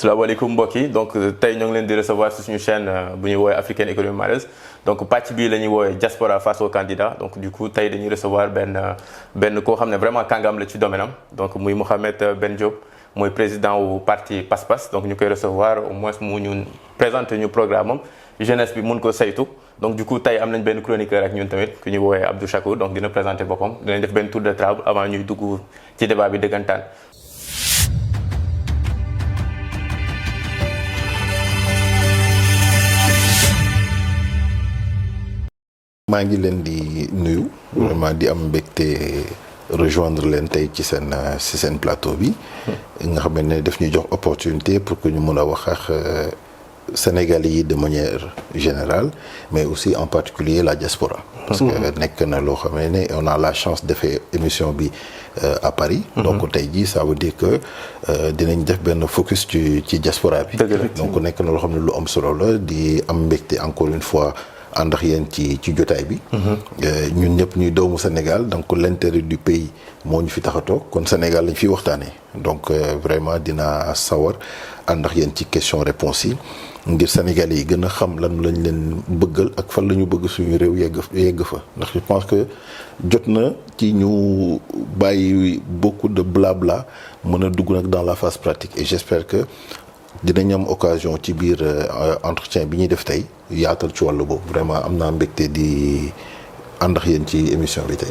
salaamaaleykum mbokk yi donc tey ñoo ngi leen di recevoir ci suñu chaîne bu ñuy woowee African Economy Matters donc pàcc bii la ñuy woowee diaspora face aux candidats donc du coup tey dañuy recevoir benn koo xam ne vraiment kàngam la ci domaine am donc muy Mouhamed Ben Diop mooy président wu parti Pass-Pass donc ñu koy recevoir au moins mu ñu présenter ñu programme am jeunesse bi mun ko saytu donc du coup tey am nañ benn chroniqueur ak ñun tamit ku ñuy woowee Abdou Chakour donc dina présenter boppam dinañ def benn tour de table avant ñuy dugg ci débat bi dëggantaan. maa ngi leen di nuyu. vraiment di am mbégte rejoindre leen tey ci seen plateau bi. nga xam ne daf ñuy jox opportunité pour que ñu mun a wax ak Sénégalais yi de manière générale mais aussi en particulier la diaspora. parce que nekk na loo xam ne on a la chance defee émission bi à Paris. donc tey jii ça veut dire que dinañ def benn focus ci diaspora bi. donc nekk na loo xam ne lu am solo la di am mbégte encore une fois. ànd ak yéen ci jotaay bi. ñun ñëpp ñuy doomu Sénégal donc l'intérêt du pays moo ñu fi tax a toog kon Sénégal lañ fiy waxtaanee donc vraiment dina sawar ànd ak yéen ci question réponse yi ngir Sénégalais yi gën a xam lan lañ leen bëggal ak fan la ñu bëgg suñu réew yegg fa ndax je pense que jot na ci ñu bàyyi beaucoup de blabla mën a dugg nag dans la phase pratique et j'espère que. dinañ am occasion ci biir entretien bi ñuy def tey yaatal ci wàllu boobu vraiment am naa mbégte di ànd ak yéen ci émission bi tey.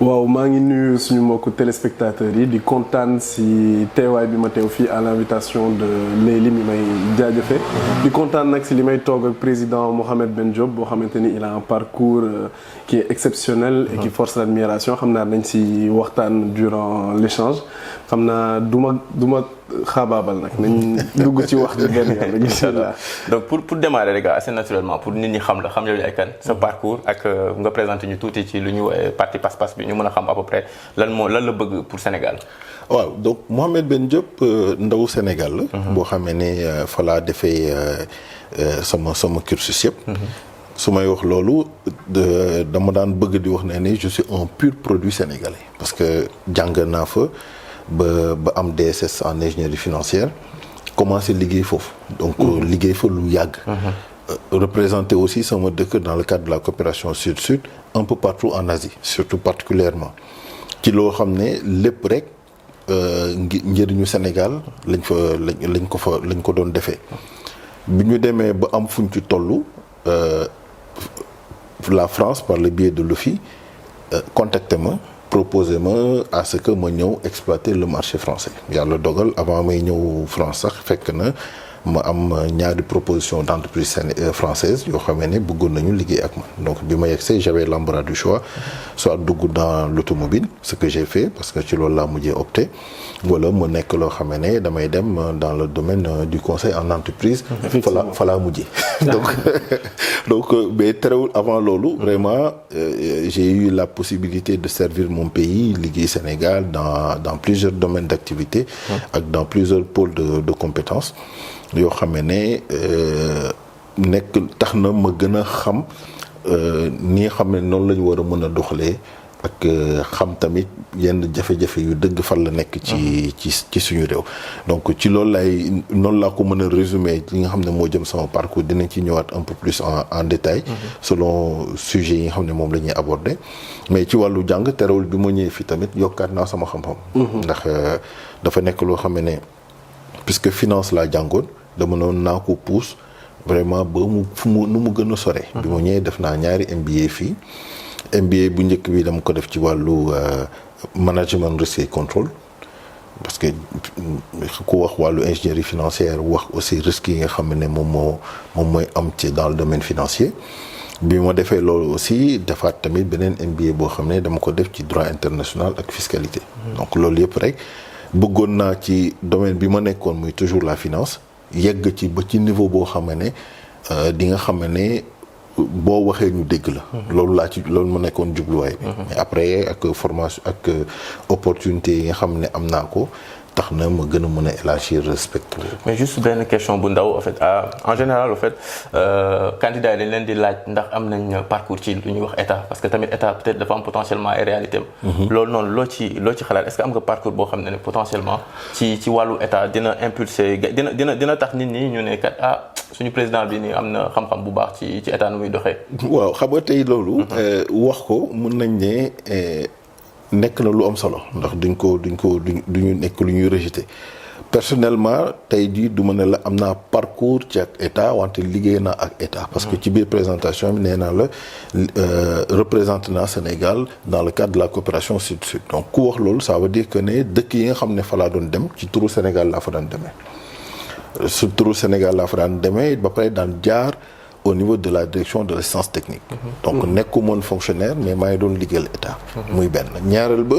waaw maa ngi nuyu suñu mbokku téléspectateurs yi di kontaan si teewaay bi ma teew fii à l'invitation de Leili mi may jaajëfe di kontaan nag si li may toog ak président Mouhamed Ben Diop boo xamante ni il a un parcours qui est exceptionnel et qui force l'admiration xam naa dañ si waxtaan durant l'échange xam naa du ma xaabaabal nag nañ dugg ci wax ji benn yoon rek incha allah. donc pour démarrer rek assez naturellement pour nit ñi xam yow yaay kan sa parcours ak nga présenter ñu tuuti ci lu ñu woowee parti Pass-Pass bi ñu mën a xam à peu près lan la bëgg pour Sénégal. waaw donc Mouhamed Ben Diop ndawu Sénégal la. boo xamee ne fa laa defee sama cursus yëpp. su may wax loolu dama daan bëgg di wax ne je suis un pur produit sénégalais parce que jàng naa fa. ba am DSS en ingénierie financière commencé liggéey foofu donc liggéey fa lu yàgg représenté aussi sama dëkk dans le cadre de la coopération sud-sud un peu partout en Asie surtout particulièrement ci loo xam ne lépp rek njëriñu Sénégal lañ ko doon defee bi ñu demee ba am fuñ ci tollu la France par le biais de l'OFI contacté ma proposé ma à ce que ma ñëw exploiter le marché français yàlla dogal avant may ñëw France sax fekk na ma am ñaari proposition d'entreprise française yoo xam ne bëggoon nañu liggéey ak man donc bi ma yegsee j'avais l'embarras du choix soit dugg dans l'automobile ce que j'ai fait parce que ci loolu laa mujjee opté wala mu nekk loo xam ne damay dem dans le domaine du conseil en entreprise fa laa mujjee donc mais terewul avant loolu vraiment j'ai eu la possibilité de servir mon pays liggéey Sénégal dans plusieurs domaines d'activité ak dans plusieurs pôles de compétences yoo xam ne nekk tax na ma gën a xam ni xam ne noonu la ñu war a mën a doxalee ak xam tamit yenn jafe-jafe yu dëgg fan la nekk ci suñu réew donc ci loolu noonu laa ko mën a résumer li nga xam ne moo jëm sama parcours dinañ ci ñëwaat un peu plus en détail selon sujet yi nga xam ne moom la ñuy aborder mais ci wàllu jàng terewul bi ma ñëwee fii tamit yokkaat naa sama xam-xam ndax dafa nekk loo xam ne puisque finance laa jàngoon dama noonu naa ko pousse vraiment ba nu mu gën a sore bi ma ñëwee def naa ñaari MBA fii MBA bu njëkk bi dama ko def ci wàllu management risque et contrôle parce que ku wax wàllu ingénierie financière wax aussi risques yi nga xam ne moom mooy am ci dans le domaine financier bi ma defee loolu aussi defaat tamit beneen MBA boo xam ne dama ko def ci droit international ak fiscalité donc loolu yëpp rek bëggoon naa ci domaine bi ma nekkoon muy toujours la finance yegg ci ba ci niveau boo xam ne di nga xam ne boo waxee ñu dégg la loolu ma nekkoon jubluwaay bi mais après ak formation ak opportunité yi nga xam ne am naa ko tax na ma gën a mën a élargir spectre. mais juste benn question bu ndaw en fait en général en fait candidat yi dañ leen di laaj ndax am nañ parcours ci lu ñuy wax état parce que tamit état peut-être dafa am potentiellement ay réalité am. loolu noonu loo ci xalaat est-ce que am nga parcours boo xam ne potentiellement ci wàllu état dina impulser dina tax nit ñi ñu ne kat suñu président bi nii am na xam-xam bu baax ci état nu muy doxee. waaw xam nga tey loolu. wax ko mën nañ ne nekk na lu am solo ndax duñu nekk lu ñuy rejeter personnellement tey jii du ma ne la am naa parcours ci ak état wante liggéey naa ak état. parce que ci biir présentation bi nee naa la représenté naa Sénégal dans le cadre de la coopération sud-sud donc ku wax loolu ça veut dire que ne dëkk yi nga xam ne fa laa doon dem ci turu Sénégal laa fa daan demee. su turu Sénégal laa fa daan demee ba pare daan jaar au niveau de la direction de l'assistance technique. donc nekkumoon fonctionnaire mais maa ngi doon liggéeyal état. muy benn ñaareel ba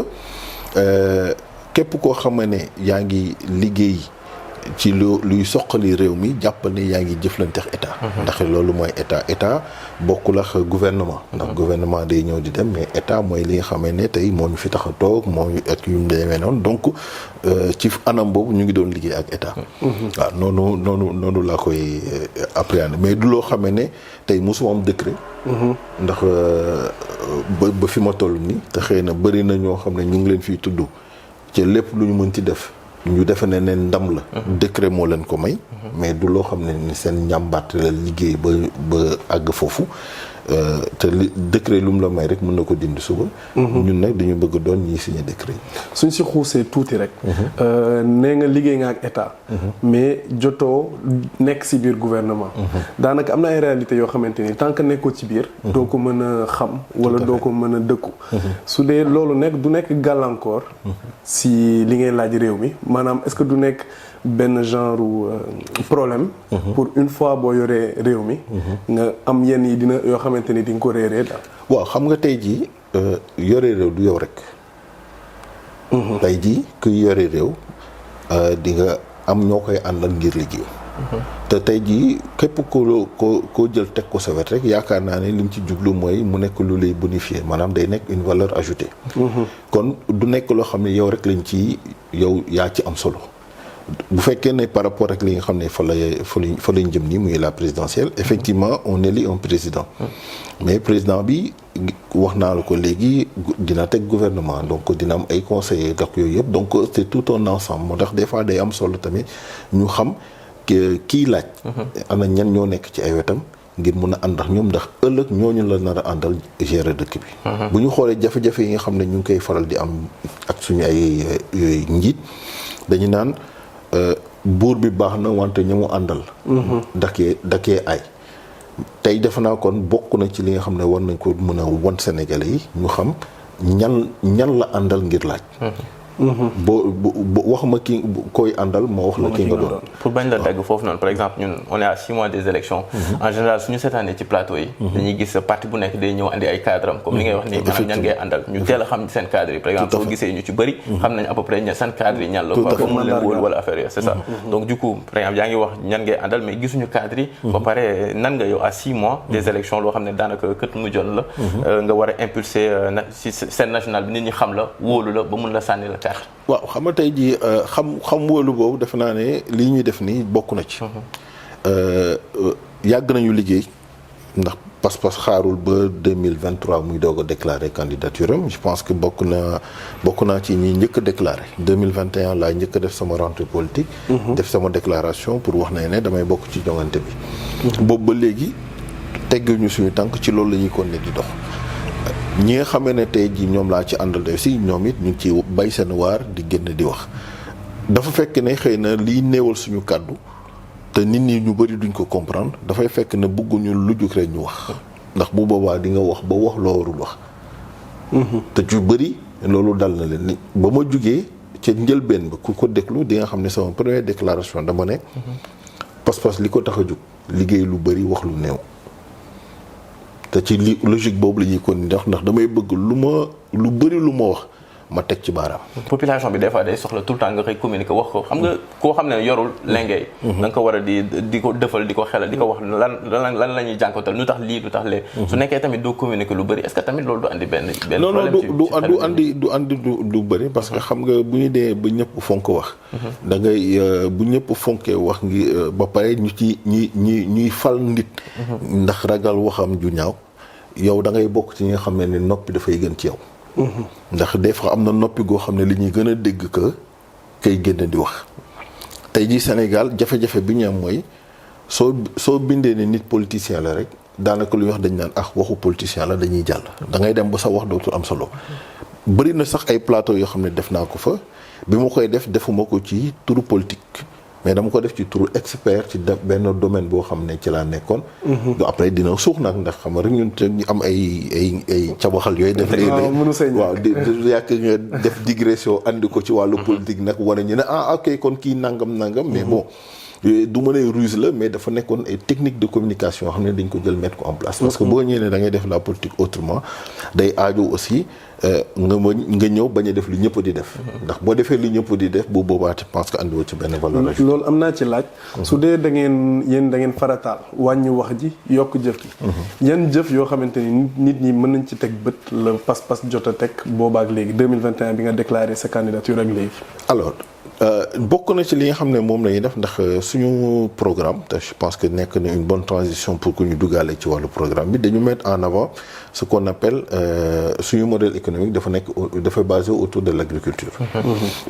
képp koo xam ne yaa ngi liggéey ci luy soqali réew mi jàppal ne yaa ngi jëflanteex état. ndax loolu mooy état bokkul ak gouvernement. ndax gouvernement day ñëw di dem mais état mooy li nga xam ne tey moo ñu fi tax a toog moo ñu ak yu mu demee noonu donc ci anam boobu ñu ngi doon liggéey ak état. waaw noonu laa koy appréhender mais du loo xam ne tey mosuma am décret. ndax ba fi ma toll nii te xëy na bëri na ñoo xam ne ñu ngi leen fiy tudd ci lépp lu ñu mën ci def. ñu defe ne ndam la. décret moo leen ko may. mais du loo xam ne ni seen njàmbaat la liggéey ba àgg foofu te décret lu mu la may rek mën na ko dindi suba. ñun nag dañu bëgg doon ñiy signé décret yi. suñ si xuusee tuuti rek. nee nga liggéey nga ak état. mais jotoo nekk si biir gouvernement. daanaka am na ay réalités yoo xamante ni tant que nekkoo ci biir. doo ko mën a xam wala doo ko mën a dëkku. su dee loolu du nekk gàllankoor. si li ngay laaj réew mi maanaam est-ce que du nekk benn genre problème. pour une fois boo yoree réew mi. nga am yenn yi yoo xamante ni di nga ko réeree daal. waaw xam nga tey jii yore réew du yow rek. tey jii kuy yore réew di nga am ñoo koy àndal ngir liggéey. te tey jii képp koo jël teg ko sa wet rek yaakaar naa ne li mu ci jublu mooy mu nekk lu lay bonifier maanaam day nekk une valeur ajoutée. kon du nekk loo xam ne yow rek lañ ci yow yaa ci am solo. bu fekkee ne par rapport ak li nga xam ne fa lañ jëm nii muy la présidentielle effectivement on élit un président. mais président bi wax naa la ko léegi dina teg gouvernement donc dina am ay conseillers donc yooyu yëpp donc c'est tout un ensemble moo tax des fois day am solo tamit ñu xam kii laaj. ana ñan ñoo nekk ci ay wetam ngir mun a ànd ak ñoom ndax ëllëg ñooñu la nar a àndal gérer dëkk bi. bu ñu xoolee jafe-jafe yi nga xam ne ñu ngi koy faral di am ak suñu ay njiit dañu naan. buur bi baax na wante ña mu àndal. dakee ay tey defe naa kon bokk na ci li nga xam ne war nañ ko mën a won Sénégalais yi ñu xam ñan la àndal ngir laaj. boo wax ma ki koy àndal moo wax la ki nga doon. pour bañ la dagg foofu noonu par exemple ñun on est à 6 mois des élections. en général suñu seetaanee ci plateau yi. dañuy gis parti bu nekk day ñëw andi ay cadre am comme li ngay wax nii maanaam ñan ngay àndal ñu teel a xam seen cadre yi par exemple soo gisee ñu ci bëri xam nañ à peu près seen cadre yi ñan la quoi comme mën leen wóolu wala affaire yi c'est ça donc du coup par exemple yaa ngi wax ñan ngay àndal mais gisuñu cadre yi ba pare nan nga yow à 6 mois des élections loo xam ne daanaka kët mu jon la nga war a impulser ci scène nationale bi nit ñi xam la wóolu la ba mun la sànni la carte. waaw xam nga tey jii xam wóolu boobu defe naa ne lii ñuy def nii bokk na ci. yàgg nañu liggéey ndax pas-pas xaarul ba 2023 muy doog a déclarer candidature am je pense que bokk naa ci ñi njëkk a déclarer 2021 laa njëkk a def sama rentrée politique. def sama déclaration pour wax ne damay bokk ci joŋante bi. boobu ba léegi tegguñu suñu tànk ci loolu la ñuy continuer di dox. ñi nga xamee ne tey jii ñoom laa ci àndal de si ñoom it ñu ngi ci bay seen waar di génn di wax dafa fekk ne xëy na liy néewal suñu kàddu te nit ñi ñu bëri duñ ko comprendre dafay fekk ne bëgguñu lu jug rek ñu wax ndax bu boobaa di nga wax ba wax loo warul wax. te ci bëri loolu dal na leen ni ba ma jugee ca njëlbeen ba ku ko déglu di nga xam ne sama première déclaration dama ne. pas-pas li ko tax a jug liggéey lu bëri wax lu néew. te ci logique boobu la ñuy kon ndax damay bëgg lu bëri lu ma wax ma teg ci baaraam. population bi des fois day soxla tout le temps nga koy communiquer wax ko xam nga koo xam ne yorul lengay da nga ko war a di ko dëfal di ko xelal di ko wax lan la ñuy jànkoontal lu tax lii lu tax lee. su nekkee tamit doo communiquer lu bëri est-ce que tamit loolu du andi benn problème du andi du bëri parce que xam nga bu ñu dee ba ñëpp fonk wax. da ngay bu ñëpp fonkee wax ngi ba pare ñu ci ñuy fal nit. ndax ragal waxam ju ñaaw yow da ngay bokk ci ñi nga xam ne noppi dafay gën ci yow. ndax des fois am na noppi goo xam ne li ñuy gën a dégg que kay génn di wax. tey jii Sénégal jafe-jafe bi ñu am mooy soo bindee ne nit politicien la rek daanaka lu ñuy wax dañ naan waxu politicien la dañuy jàll. da ngay dem ba sa wax dootul am solo. bëri na sax ay plateau yoo xam ne def naa ko fa bi ma koy defuma ko ci turu politique. mais dama ko def ci turu expert ci benn domaine boo xam ne ci laa nekkoon. après dina suux nag ndax xam nga rek ñun ñu am ay cabaxal yooyu. def léeg-léeg waaw di yàq nga def digression andi ko ci wàllu politique nag wane ñu ne ok kon kii nangam. mais bon du ma ne ruse la mais dafa nekkoon ay technique de communication yoo xam ne dañ ko jël mettre ko en place. parce que boo ñëwee ne da ngay def la politique autrement day aajo aussi. nga ñëw bañ a def lu ñëpp di def. ndax boo defee lu ñëpp di def bu boobaa je pense que andiwoo ci benn valeur ajoutée. loolu am naa ci laaj. su dee da ngeen farataal wàññi wax ji yokk jëf ji. yan jëf yoo xamante ni nit ñi mën nañ ci teg bët la pas-pas jot a teg boobaak léegi 2021 bi nga déclaré sa candidature ak léegi. alors bokk na ci li nga xam ne moom la ñuy def ndax suñu programme te je pense que nekk na une bonne transition pour que ñu duggaale ci wàllu programme bi dañu mettre en avant ce qu'on appelle suñu modèle économique dafa basé autour de l'agriculture.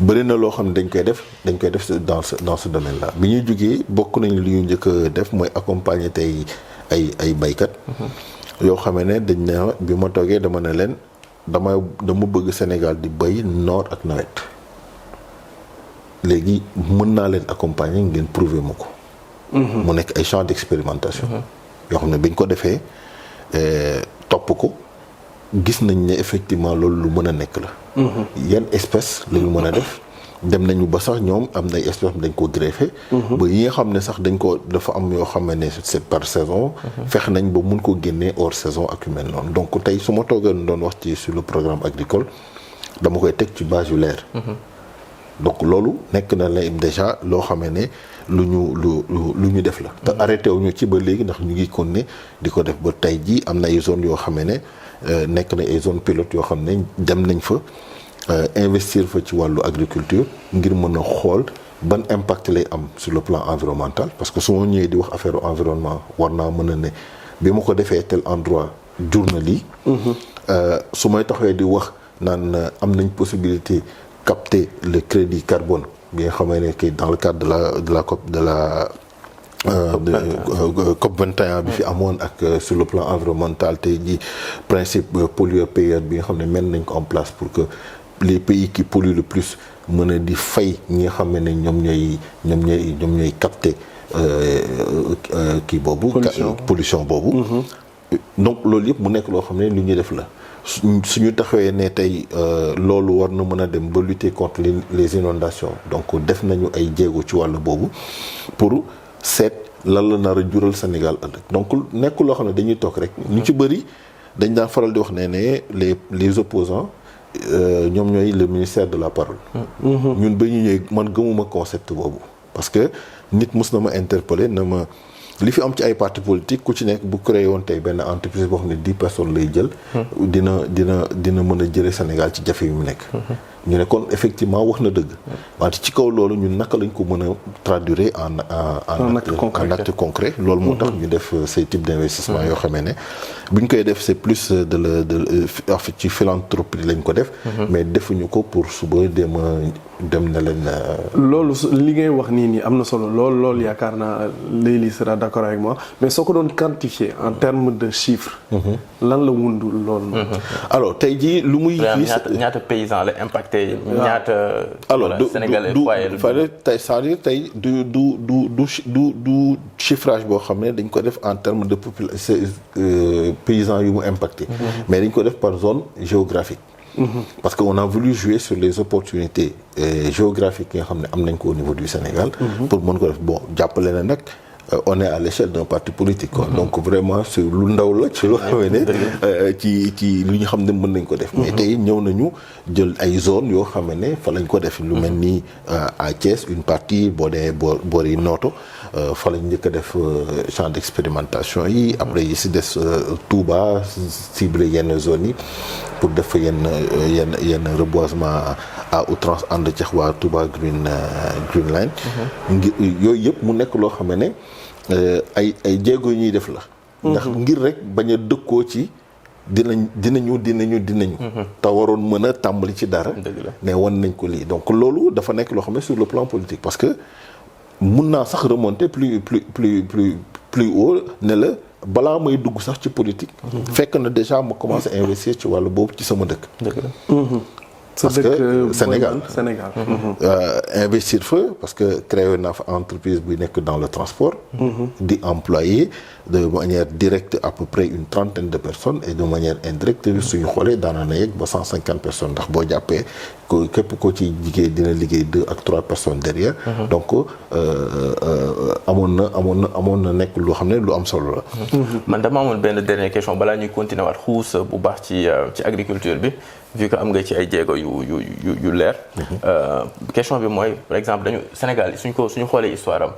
bëri na loo xam ne dañ koy def dans ce domaine là bi ñuy jógee bokk nañ li ñu njëkk a def mooy accompagner tey ay baykat. yoo xam ne dañ ne bi ma toogee dama ne leen dama bëgg Sénégal di bay noor ak nawet. léegi mën naa leen accompagner ngeen prouver ma ko. mu nekk ay champs d'expérimentation. yoo xam ne bi ñu ko defee topp ko gis nañ ne effectivement loolu lu mën a nekk la. yan espèce la ñu mën a def dem nañu ba sax ñoom am na ay espèces dañ ko greffé. ba yi nga xam ne sax dafa am yoo xam ne c'est par saison. fex nañ ba mun ko génnee hors saison ak yu mel noonu donc tey su ma toogee doon wax ci sur le programme agricole dama koy teg ci base yu leer. donc loolu nekk na la déjà loo xam ne lu ñu def la. te arrêté wu ñu ci ba léegi ndax ñu ngi continuer di ko def ba tey jii am na ay zones yoo xam ne nekk na ay zones pilotes yoo xam ne dem nañ fa investir fa ci wàllu agriculture ngir mën a xool ban impact lay am sur le plan environnemental parce que su ma ñëwee di wax affaire environnement war naa mën a ne bi ma ko defee tel endroit jur na lii. su may taxawee di wax naan am nañ possibilité. capter le crédit carbone bi nga xamee ne que dans le cadre de la COP 21 bi fi amoon ak sur le plan environnemental tey jii principe pollueur-payeur bi nga xam ne mel nañ ko en place pour que les pays qui polluent le plus mën a di fay ñi nga xam ne ñoom ñooy capter kii boobu. pollution boobu. donc loolu yëpp mu nekk loo xam ne lu ñuy def la. suñu taxawee ne tey loolu war na mën a dem ba lutter contre les inondations donc def nañu ay jéego ci wàllu boobu pour seet lan la nar a jural Sénégal ëllëg donc nekk loo xam ne dañuy toog rek ñu ci bëri dañ daan faral di wax ne les opposants ñoom ñooy le ministère de la parole. ñun ba ñu ñëwee man gëmuma concept boobu parce que nit mus na ma interpeller na ma. li fi am ci ay parti politique ku ci nekk bu créé woon tey benn entreprise boo xam ne 10 personnes lay jël. dina mën a jëlee Sénégal ci jafe yu mu nekk. ñu ne kon effectivement wax na dëgg. wante ci kaw loolu ñun naka lañ ko mën a traduire en acte concret loolu moo tax ñu def ces types d'investissement yoo xamee ne bu ñu koy def c'est plus ci philanthropie lañ ko def. mais defuñu ko pour suba dem na leen. loolu li ngay wax nii am na solo loolu yaakaar naa Leïly sera d'accord avec moi mais soo ko doon quantifier en termes de chiffres. lan la wundu loolu. alors tey jii lu muy. ñaata paysans la impacté. ñaata. alors Sénégalais foyer tey c'est-à-dire tey du chiffrage boo xam ne dañ ko def en termes de paysans yu mu impacté. mais dañ ko def par zone géographique. parce que on a voulu jouer sur les opportunités géographiques yi nga xam ne am nañ ko au niveau du Sénégal. pour mën ko def bon jàppale na nag on est à l'échelle d'un parti politique quoi. Donc vraiment c'est lu ndaw la ci loo xam ne ci lu ñu xam ne mën nañ ko def. mais tey ñëw nañu jël ay zones yoo xam ne fa lañ ko def. lu mel ni à Thiès une partie boo dee boori Noto fa lañ njëkk a def champ d'expérimentation yi. après yi si des Touba ciblé yenn zones yi pour def fa yenn reboisement à outrance ànd ceex waa Touba Green Line. ngir yooyu yëpp mu nekk loo xam ne ay jéego yu ñuy def la. ndax ngir rek bañ a dëkkoo ci dinañu. te waroon mën a tàmbali ci dara. ne wan nañ ko lii donc loolu dafa nekk loo xam ne sur le plan politique parce que mun naa sax remonter plus haut ne la balaa may dugg sax ci politique. fekk na déjà ma commencé investir ci wàllu boobu ci sama dëkk. parce que Sénégal investir fa parce que créé naa fa entreprise buy nekk dans le transport. di employer de manière directe à peu près une trentaine de personnes et de manière indirecte suñu xoolee daana na yegg ba 150 personnes ndax boo jàppee ko képp koo ci liggéey dina liggéey 2 ak 3 personnes derrière. donc amoon na nekk loo xam ne lu am solo la. man dama amoon benn dernière question balaa ñuy continuer waat xuus bu baax ci agriculture bi vu que am nga ci ay jéego yu leer. question bi mooy par exemple Sénégal suñu xoolee histoire am.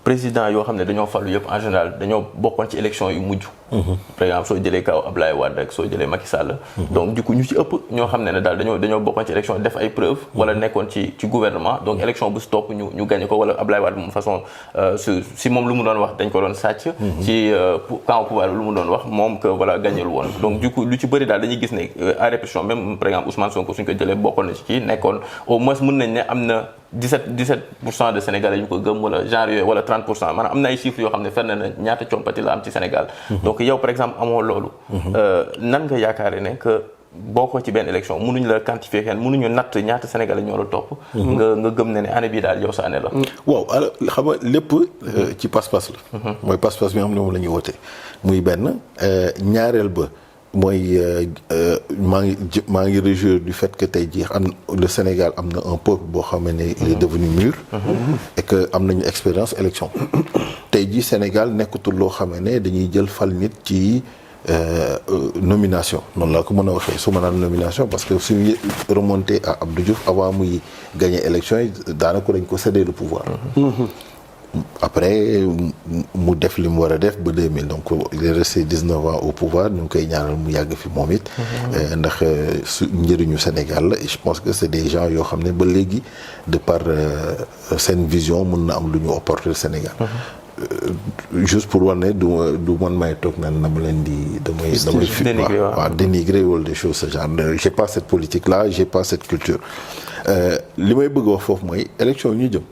président yoo xam ne dañoo falu yëpp en général dañoo bokkoon ci élection yu mujj. par exemple soo jëlee kaw Ablaye Wade ak soo jëlee Macky Sall. donc du coup ñu ci ëpp ñoo xam ne daal dañoo bokkoon ci élection def ay preuves. wala nekkoon ci gouvernement donc élection bu stop ñu gagné ko wala Ablaye Wade moom façon si moom lu mu doon wax dañ ko doon sàcc. ci camp pouvoir lu mu doon wax moom que voilà gagné lu woon donc du coup lu ci bëri daal dañuy gis ne à répétition même par exemple Ousmane Sonko suñ ko jëlee bokkoon na ci kii nekkoon au moins mën nañ ne am na 17% de Sénégalais yu ko gëm wala genre yooyu wala 30% maanaam am na ay chiffres yoo xam ne fer na ñaata compati la am ci Sénégal. donc yow par exemple amoo loolu. nan nga yaakaare ne que bokkoo ci benn élection mënuñ la quantifier kenn mënuñu natt ñaata Sénégalais ñoo la topp. nga gëm ne année bii daal yow sa année la. waaw alors xam nga lépp ci pas-pas la. mooy pas-pas bi nga xam ne moom la ñuy woote muy benn ñaareel ba. mooy maa ngi réjouir du fait que tey jii le Sénégal am na un peuple boo xam ne il est devenu mûr. et que am nañu expérience élection. tey jii Sénégal nekkatul loo xam ne dañuy jël fal nit ci nomination noonu laa ko mën a waxee su ma naan nomination parce que suñu remonté à Abdou Diouf avant muy gagner élection yi daanaka dañ ko céder le pouvoir. après mu def li mu war a def ba 2000 donc il est resté 19 ans au pouvoir ñu ngi koy ñaanal mu yàgg fi moom it. ndax su njëriñu Sénégal la et je pense que c'est des gens yoo xam ne ba léegi de par seen vision mun na am lu ñu apporter Sénégal. juste pour wax ne du man may toog naan na ma leen di damay dénigrer wala des choses ce genre j'ai pas cette politique là j'ai pas cette culture li may bëgg wax foofu mooy élection yi ñu jëm.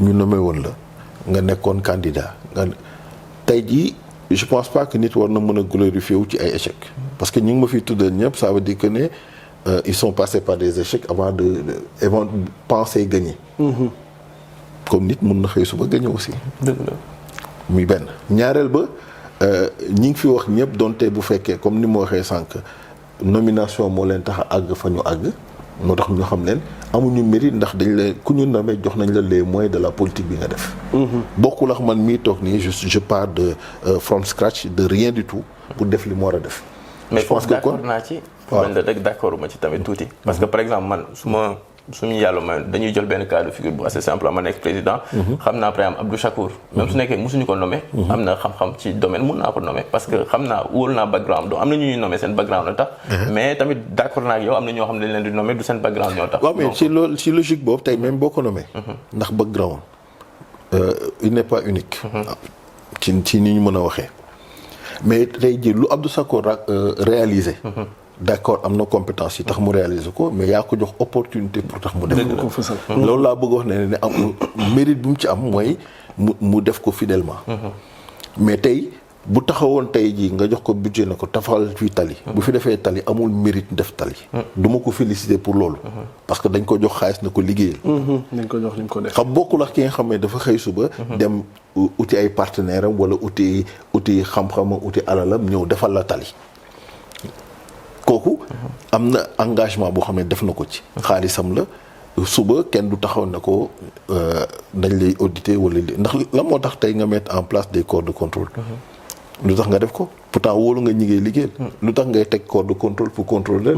ñu nommé woon la nga nekkoon candidat nga tey jii je pense pas que nit war na mën a glorifier wu ci ay échecs parce que ñu ngi ma fiy tuddal ñëpp ça veut dire que ne ils sont passés par des échecs avant de penser gagner. comme nit mun na xëy suba gagner aussi. dëgg la muy benn ñaareel ba ñi ngi fi wax ñëpp donte bu fekkee comme ni ma waxee sànq nomination moo leen tax a àgg fa ñu àgg moo tax ñu xam leen amuñu mérite ndax dañ la ku ñu namee jox nañ la les moyens de la politique bi nga def. bokkul ak man mii toog nii je pars de from scratch de rien du tout pour def li mu war a def. mais je pense que d'accord naa ci. waaw man rek d'accord ma ci tamit tuuti. parce que par exemple man suñu yàlla ma dañuy jël benn cas de figure bu assez simple ma nekk président. xam naa par exemple Abdou Chakour. même su nekkee mosuñu ko nommé. am na xam-xam ci domaine mun naa ko nommé parce que xam naa wóolu naa background donc am na ñuy nommé seen background la tax. mais tamit d'accord naa ak yow am na ñoo xam ne dañ leen di nommé du seen background ñoo tax. waaw mais ci logique boobu tey même boo ko nommé. ndax background il n'est pas unique. ci ni ñu mën a waxee. mais tey jii lu Abdou Chakour réalisé. d'accord am na compétence yi tax mu réaliser ko mais yaa ko jox opportunité pour tax mu def ko. loolu laa bëgg wax ne am mérite bu mu ci am mooy mu def ko fidèlement. mais tey bu taxawoon tey jii nga jox ko budget na ko tafal fii tali. bu fi defee tali amul mérite def tali. du ma ko féliciter pour loolu. parce que dañ ko jox xaalis na ko liggéeyal. dañ ko jox li mu ko def. xam bokkul ak ki nga xam ne dafa xëy suba. dem uti ay partenaires am wala uti xam-xamam uti alalam ñëw defal la tali. kooku am na engagement boo xam ne def na ko ci xaalisam la suba kenn du taxaw ne ko dañ lay auditer wala ndax la moo tax tey nga mettre en place des corps de contrôle. lu tax nga def ko pourtant wóolu nga ñi ngay liggéeyal. lu tax ngay teg corps de contrôle pour contrôler.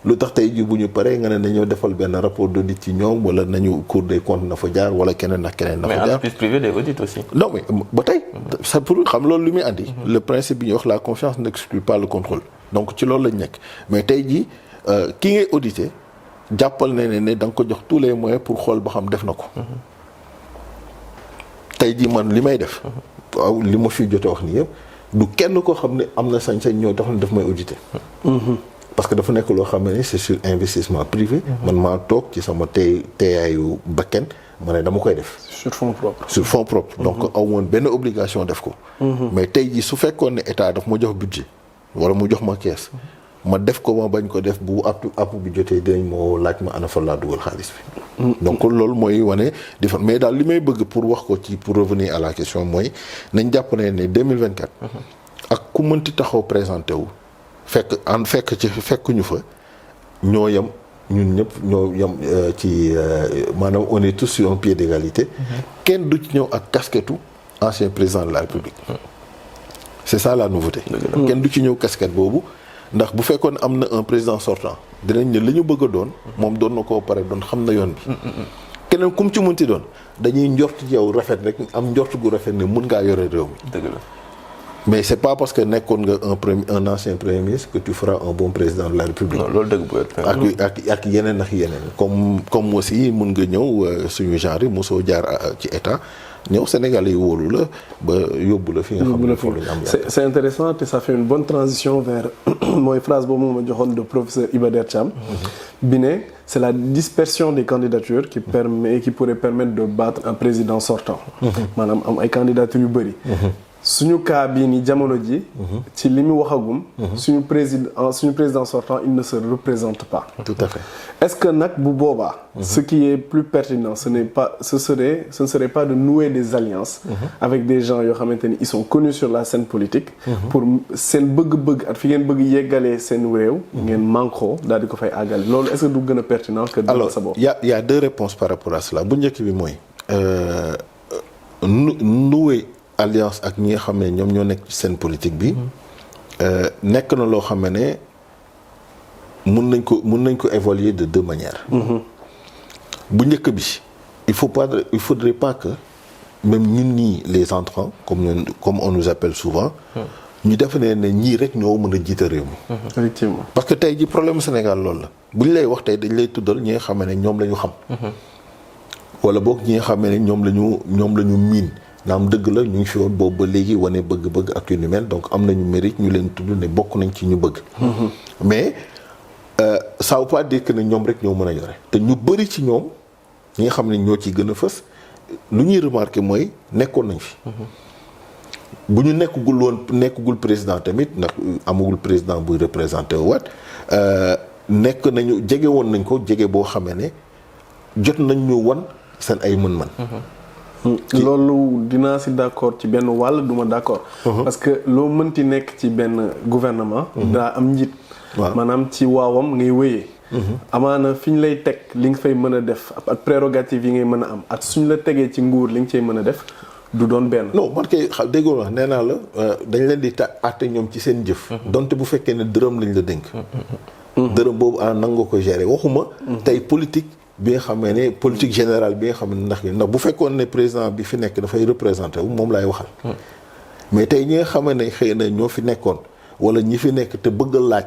lu tax tey jii bu ñu paree nga ne nañoo defal benn rapport d'audit ci ñoom wala nañu Cour des comptes na fa jaar wala keneen ak keneen na fa jaar. mais entreprise privée des audits aussi. non mais ba tey ça pour xam loolu lu muy andi. le principe bi ñuy wax la confiance n'exclut pas le contrôle donc ci loolu lañ nekk mais tey jii ki ngay auditer jàppal ne da nga ko jox tous les moyens pour xool ba xam def na ko. tey jii man li may def. waaw li ma fi jotee wax nii yëpp du kenn koo xam ne am na sañ-sañ ñoo tax ne daf may auditer. parce que dafa nekk loo xam ne c'est sur investissement privé. man maa toog ci sama teeyaayu bakken ma ne dama koy def. sur fonds propres. sur fonds propres. donc aw moon benn obligation def ko. mais tey jii su fekkoon ne état daf ma jox budget wala mu jox ma kees ma def ko ma bañ ko def bu app bi jotee dinañ moo laaj ma ana fa laa dugal xaalis bi. donc loolu mooy wane différence mais daal li may bëgg pour wax ko ci pour revenir à la question mooy nañ jàpp ne 2024. ak ku mënti taxaw présenté wu. fekk ñu fa ñoo yem ñun ñëpp ñoo yem ci maanaam on est tous sur un pied d'égalité. kenn du ci ñëw ak casquette ancien président de la République. c'est ça la nouveauté. kenn du ci ñëw casquette boobu ndax bu fekkoon am na un président sortant dinañ ne li ñu bëgg a doon moom doon na koo pare doon xam na yoon bi. keneen kum ci mënti doon dañuy njort ci yow rafet rek am njort gu rafet ne mun ngaa yore réew mi. dëgg la. mais c'est pas parce que nekkoon nga un ancien premier ministre que tu feras un bon président de la République. non loolu dëgg bu ak yeneen ak yeneen comme aussi mun nga ñëw suñu genre yi mosoo jaar ci état ñëw Sénégal yi wóolu la ba yóbbu la fi nga xam ne foofu la ñu am. c'est intéressant te ça fait une bonne transition vers mooy phrase boobu ma joxoon de professeur Iba Der Thiam. bi ne c'est la dispersion des candidatures qui pourrait permettre de battre un président sortant. maanaam am ay candidatures yu bëri. suñu cas bii ni jamono ji ci li mu waxagum suñu président sortant il ne se représente pas. tout à fait. est-ce que nag bu boobaa ce qui est plus pertinent ce ne serait pas de nouer des alliances avec des gens yoo xamante ni ils sont connus sur la scène politique pour seen bëgg-bëgg ak fi ngeen bëgg yeggalee seen réew ngeen manko daal di ko fay àggale loolu est-ce que du gën a pertinent que alors sa bopp. y a deux réponses par rapport à cela bu njëkk bi mooy nouer alliance ak ñi nga xam ne ñoom ñoo nekk ci seen politique bi nekk na loo xam ne mun nañ ko évaluer de deux manières. bu njëkk bi il faudrait pas que même ñun ñii les entrants comme on nous appelle souvent. ñu def ne ñii rek ñoo mën a jiite réew mi. effectivement parce que tey ji problème Sénégal loolu la bu ñu lay wax tey dañ lay tuddal ñi nga xam ne ñoom la ñu xam. wala boog ñi nga xam ne ñoom la ñu miin. naam dëgg la ñu ngi fi woon boobu ba léegi wane bëgg-bëgg ak yu ni mel donc am nañu mérite ñu leen tudd ne bokk nañ ci ñu bëgg. mais ça veut pas dire que ne ñoom rek ñoo mën a yore te ñu bëri ci ñoom ñi nga xam ne ñoo ciy gën a fës lu ñuy remarquer mooy nekkoon nañ fi. bu ñu nekkagul président tamit ndax amagul président buy représenté wu waat nekk nañu jege woon nañ ko jege boo xamee ne jot nañ ñu wan seen ay mën-mën. loolu dinaa si d'accord ci benn wàll duma d'accord. parce que loo mënti nekk ci benn gouvernement. daa am njiit. maanaam ci waawam ngay wéyee. amaana fi ñu lay teg li nga fay mën a def ak prérogative yi ngay mën a am ak suñ la tegee ci nguur li nga cay mën a def du doon benn. non man kay déggoo wax nee naa la dañ leen di àtte ñoom ci seen jëf. donte bu fekkee ne dërëm lañ la dénk. dërëm boobu nangoo ko gérer waxuma. tey politique. bi nga xam ne politique générale bi nga xam ne ndax bu fekkoon ne président bi fi nekk dafay représenté wu moom laay waxal. mais tey ñi nga xam ne xëy na ñoo fi nekkoon wala ñi fi nekk te bëgg a laaj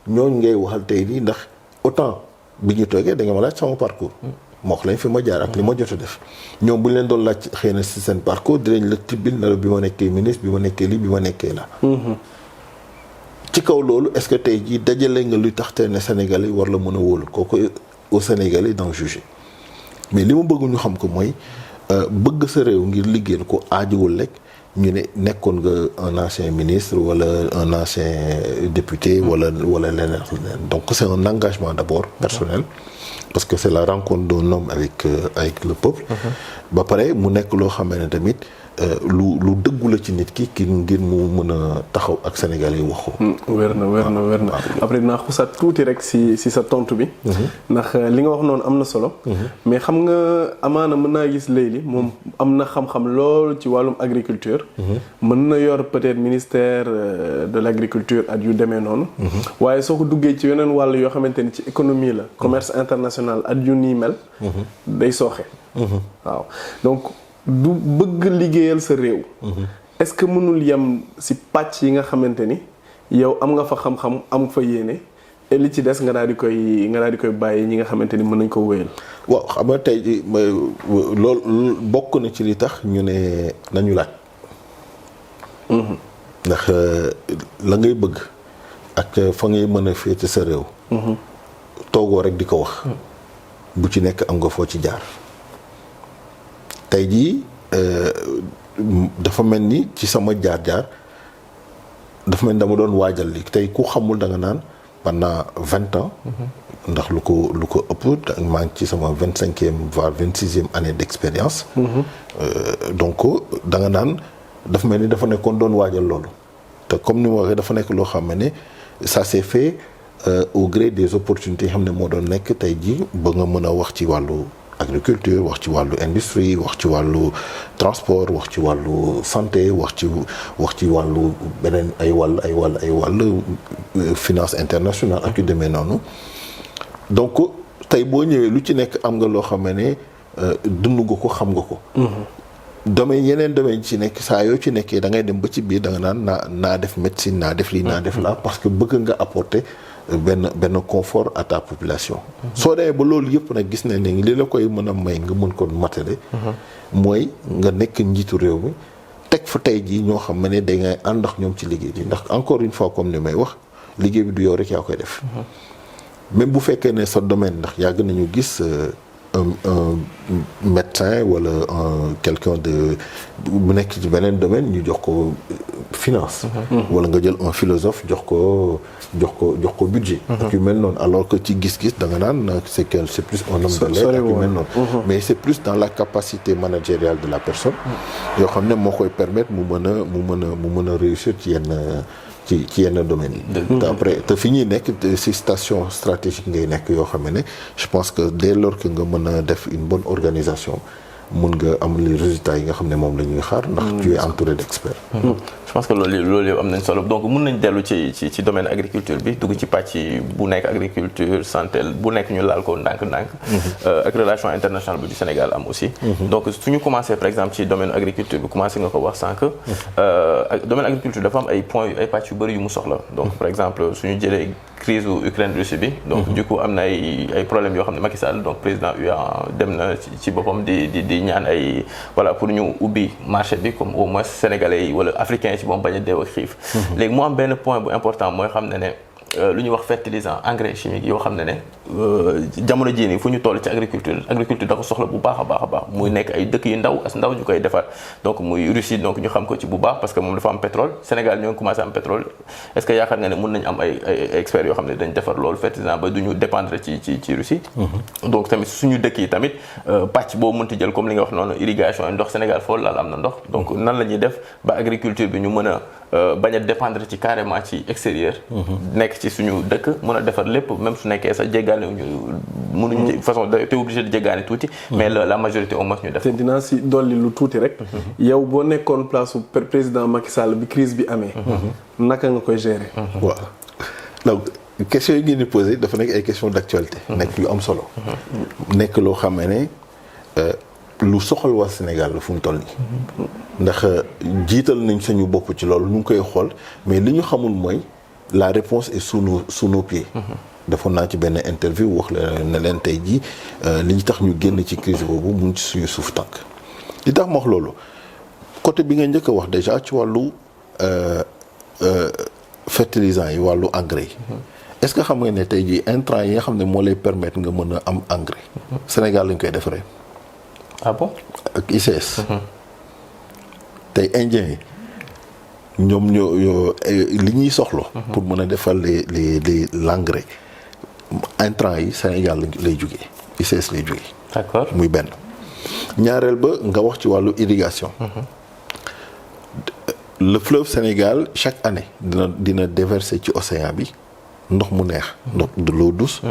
ñooñu ngay waxal tey nii ndax autant bi ñu toogee da nga ma laaj sama parcours. moo wax lañ fi ma jaar ak li ma jot a def ñoom bu ñu leen doon laaj xëy na si seen parcours dinañ la tibbil na la bi ma nekkee ministre bi ma nekkee lii bi ma nekkee la. ci kaw loolu est-ce que tey jii dajale nga luy tax te ne Sénégal yi war la mën a wóolu kooku. au Sénégalais d'en juger mais li ma bëgg ñu xam ko mooy bëgg sa réew ngir liggéeyal ko aajuwul rek ñu ne nekkoon nga un ancien ministre wala un ancien député wala leneen donc c'est un engagement d'abord personnel parce que c'est la rencontre d'un homme avec le peuple. ba pare mu nekk loo xam ne tamit lu dëggu la ci nit ki ngir mu mën a taxaw ak Sénégalais yi wax ko. wér na après dinaa xusaat tuuti rek si sa tontu bi. ndax li nga wax noonu am na solo. mais xam nga amaana mën naa gis Leïly moom am na xam-xam lool ci wàllum agriculture. mën na yor peut-être ministère de l'agriculture at yu demee noonu. waaye soo ko duggee ci yeneen wàll yoo xamante ni ci économie la. commerce international at yu nii mel. day sooxe. waaw donc. du bëgg liggéeyal sa réew. est-ce que mënul yem ci pàcc yi nga xamante ni yow am nga fa xam-xam am fa yéene et li ci des nga daal di koy bàyyi ñi nga xamante ni mën nañ ko wéyal. waaw xam nga tey jii loolu bokk na ci li tax ñu ne nañu laaj. ndax la ngay bëgg ak fa ngay mën a féete sa réew. toogoo rek di ko wax. bu ci nekk am nga foo ci jaar. tey jii dafa mel ni ci sama jaar-jaar dafa mel ni dama doon waajal li tey ku xamul da nga naan pendant 20 ans. ndax lu ko ëpp maa ngi ci sama 25e voire 26e année d'expérience. donc da nga naan dafa mel ni dafa nekkoon doon waajal loolu. te comme ni ma waxee dafa nekk loo xam ne ça s'est fait au gré des opportunités yi xam ne moo doon nekk tey jii ba nga mën a wax ci wàllu. agriculture wax ci wàllu industrie wax ci wàllu transport wax ci wàllu santé wax ci wàllu beneen ay wàll finance internationale ak yu demee noonu donc tey boo ñëwee lu ci nekk am nga loo xam ne dund nga ko xam nga ko. yeneen domaine ci nekk saa yoo ci nekkee da ngay dem ba ci biir da nga naan naa def médecine naa def lii naa def laa parce que bëgg nga apporter. benn confort à ta population. soo demee ba loolu yëpp nag gis nañ ne li la koy mën a may nga mën ko matale. mooy nga nekk njiitu réew mi teg fa tey jii ñoo xam ne da ngay ànd ak ñoom ci liggéey bi ndax encore une fois comme ni may wax liggéey bi du yow rek yaa koy def. même bu fekkee ne sa domaine ndax yàgg nañu gis un médecin wala quelqu'un bu nekk ci beneen domaine ñu jox ko finance. wala nga jël un philosophe jox ko budget. ak yu mel noonu alors que ci gis-gis da nga naan c'est plus un homme de lettres ak yu mel noonu. mais c'est plus dans la capacité managériale de la personne. yoo xam ne moo koy permettre mu mën a réussir ci yenn domaines yi. après te fi ñuy nekk ci station stratégique ngay nekk yoo xam ne je pense que dès lors que nga mën a def une bonne organisation mun nga am les résultats yi nga xam ne moom la ñuy xaar. ndax tu es entouré d'experts. je pense que loolu yëpp am nañ solo donc mun nañ dellu ci domaine agriculture bi dugg ci pàcc bu nekk agriculture santé bu nekk ñu laal ko ndànk-ndànk. ak relation internationale bi du Sénégal am aussi. donc suñu commencé par exemple ci domaine agriculture bi commencé nga ko wax sànq. domaine agriculture dafa am ay points ay pàcc yu bëri yu mu soxla donc par exemple suñu jëlee crise Ukraine Russie bi. donc du coup am na ay problèmes yoo xam ne Macky Sall donc président UA dem na ci boppam di ñaan ay voilà pour ñu ubbi marché bi comme au moins sénégalais yi wala africains yi ci moom bañ a deew ak xiif. léegi mu am benn point bu important mooy xam ne lu ñuy wax fertilisant engrais chimique yoo xam ne jamono jii nii fu ñu toll ci agriculture da ko soxla bu baax a baax muy nekk ay dëkk yu ndaw ñu koy defar donc muy Russie donc ñu xam ko ci bu baax parce que moom dafa am pétrole Sénégal ñoo ngi commencé am pétrole est-ce que yaakaar nga ne mën nañu am ay experts yoo xam ne dañ defar loolu fertilisant ba du ñu dépendre ci Russie. donc tamit suñu dëkk yi tamit pàcc boo mënti jël comme li nga wax noonu irrigation ndox Sénégal foofu laal am na ndox donc nan la ñuy def ba agriculture bi ñu mën a bañ a dépendre ci carrément ci extérieur. nekk ci suñu dëkk mën a defar lépp même su nekkee sax jéggaane ñu mënuñu façon te obligé de jéggaane tuuti. mais la majorité au moins ñu def. te dinaa si dolli lu tuuti rek. yow boo nekkoon place su président Macky Sall bi crise bi amee. naka nga koy gérer. waaw donc questions yi ngeen di posé dafa nekk ay questions d'actualité. nekk lu am solo. nekk loo xam ne lu soxal waa Sénégal la fu mu toll nii. ndax jiital nañ suñu bopp ci loolu ñu ngi koy xool mais li ñu xamul mooy la réponse est sous nos pieds. defoon naa ci benn interview wax la ne leen tey jii li ñu tax ñu génn ci crise boobu mu ngi ci suñu suuf tànk li tax ma wax loolu côté bi nga njëkk a wax déjà ci wàllu fertilisants yi wàllu engrais yi. est-ce que xam nga ne tey jii intrants yi nga xam ne moo lay permettre nga mën a am engrais. Sénégal lañ koy defaree. ah bon ak ICS. tey indiens yi ñoom ñoo li ñuy soxla. pour mën a defal l'engrais intrants yi Sénégal lay jugee. ICS lay jógee. d'accord muy benn. ñaareel ba nga wax ci wàllu irrigation. Le fleuve Sénégal chaque année dina déverser ci océan bi ndox mu neex. ndox de l'eau douce.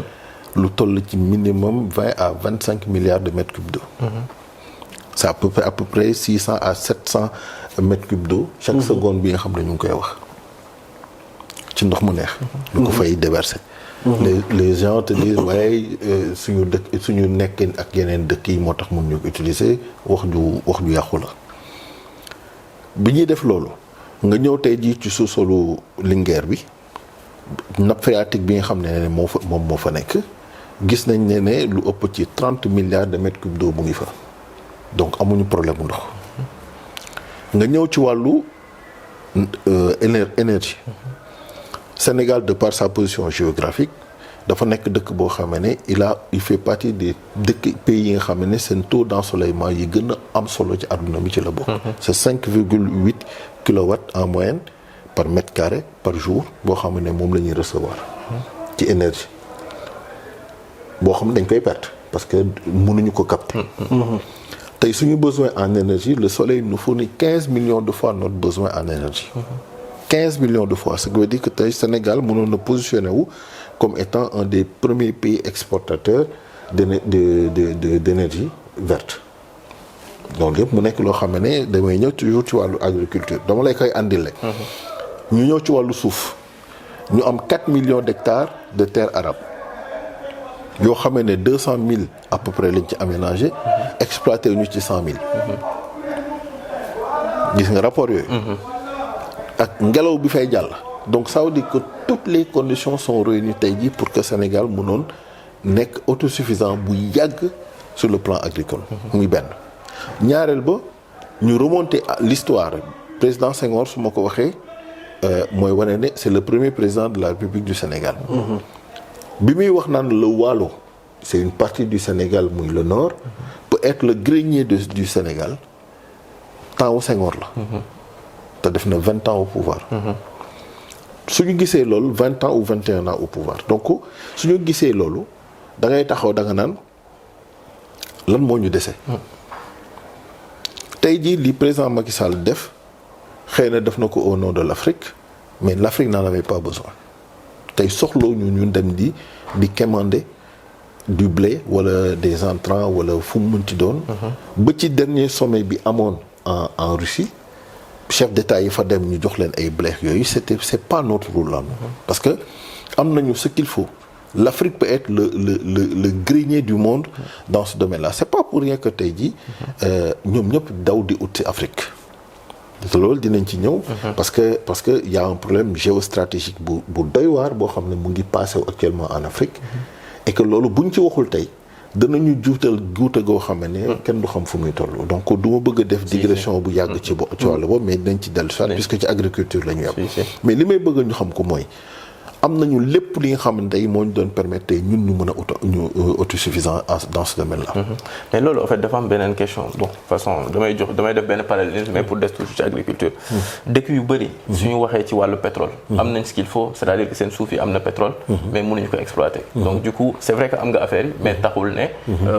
lu toll ci minimum 20 à 25 milliards de mètres cubes d'eau. c'est à peu près 600 à 700 mètres cubes d'eau chaque seconde bi nga xam ne ñu ngi koy wax ci ndox mu neex. lu ko fay déverser. les gens te disent waaye suñu nekkin ak yeneen dëkk yi moo tax mun ñu ko utiliser wax ju yàqu la. bi ñuy def loolu nga ñëw tey jii ci sous-solu Linguère bi nappe phréatique bi nga xam ne moom moo fa nekk gis nañ ne lu ëpp ci 30 milliards de mètres cubes d'eau mu ngi fa donc amuñu problème mu ndox. nga ñëw ci wàllu énergie. Sénégal de par sa position géographique dafa nekk dëkk boo xam ne il fait partie des pays yi nga xam ne seen taux d'ensoleillement yi gën a am solo ci àdduna bi ci la bokk. c'est 5,8 kilowatts en moyenne par mètre carré par jour boo xam ne moom la ñuy recevoir. ci énergie boo xam ne dañ koy perte parce que mënuñu ko capter. tey suñu besoin en énergie le soleil nous fournit 15 millions de fois notre besoin en énergie. 15 millions de fois ce qui veut dire que tey Sénégal mënoon na positionné wu comme étant un des premiers pays exportateurs d'énergie verte. donc yëpp mu nekk loo xam ne damay ñëw toujours ci wàllu agriculture dama lay koy andil rek. ñu ñëw ci wàllu suuf ñu am 4 millions d'hectares de terres arables yoo xam ne 200 000 à peu près lañ ci aménagé. exploité ñu ci 100 000. gis nga rapport yooyu. ak ngelaw bi fay jàll. donc ça veut dire que toutes les conditions sont réunies tey jii pour que Sénégal mënoon nekk autosuffisant bu yàgg sur le plan agricole. muy benn. ñaareel ba ñu remonter à l'histoire président Senghor su ma ko waxee mooy wane ne c'est le premier président de la République du Sénégal. bi muy wax naan le Waalo c'est une partie du Sénégal muy le nord. peut être le grenier du Sénégal temps wu Senghor la. te def na 20 ans au pouvoir. suñu gisee loolu 20 ans ou 21 ans au pouvoir donc suñu gisee loolu da ngay taxaw da nga naan lan moo ñu dese. tey jii li président Macky Sall def xëy na def na ko au nom de l'Afrique mais l'Afrique n'en avait pas besoin tey soxloo ñun dem di quémander du blé wala des intrants wala fu mu mënti doon. ba ci dernier sommet bi amoon en Russie. chef d'État yi fa dem ñu jox leen ay blé yooyu c'est pas notre rôle là. parce que am nañu ce qu'il faut l'Afrique peut être le grenier du monde dans ce domaine-là c'est pas pour rien que tey jii ñoom ñëpp daw di ut ci Afrique te loolu dinañ ci ñëw. parce que y a un problème géostratégique bu doy waar boo xam ne mu ngi passé actuellement en Afrique. et que loolu buñ ci waxul tey. danañu juutal guute goo xam ne kenn du xam fu muy toll donc du ma bëgg a def digression bu yàgg ci wàllu boobu mais dinañ ci dellu soit puisque ci agriculture la ñu yem mais li may bëgg ñu xam ko mooy am nañu lépp li nga xam ne tey moo ñu doon permettre tey ñun ñu mën a autosuffisant dans ce domaine là. mais loolu en fait dafa am beneen question bon de toute façon damay def benn parallélisme mais pour des toujours ci agriculture. dëkk yu bëri. suñu waxee ci wàllu pétrole. am nañ ce qu'il faut c'est-à-dire que seen suuf yi am na pétrole. mais mënuñu ko exploiter. donc du coup c'est vrai que am nga affaire yi mais taxul ne.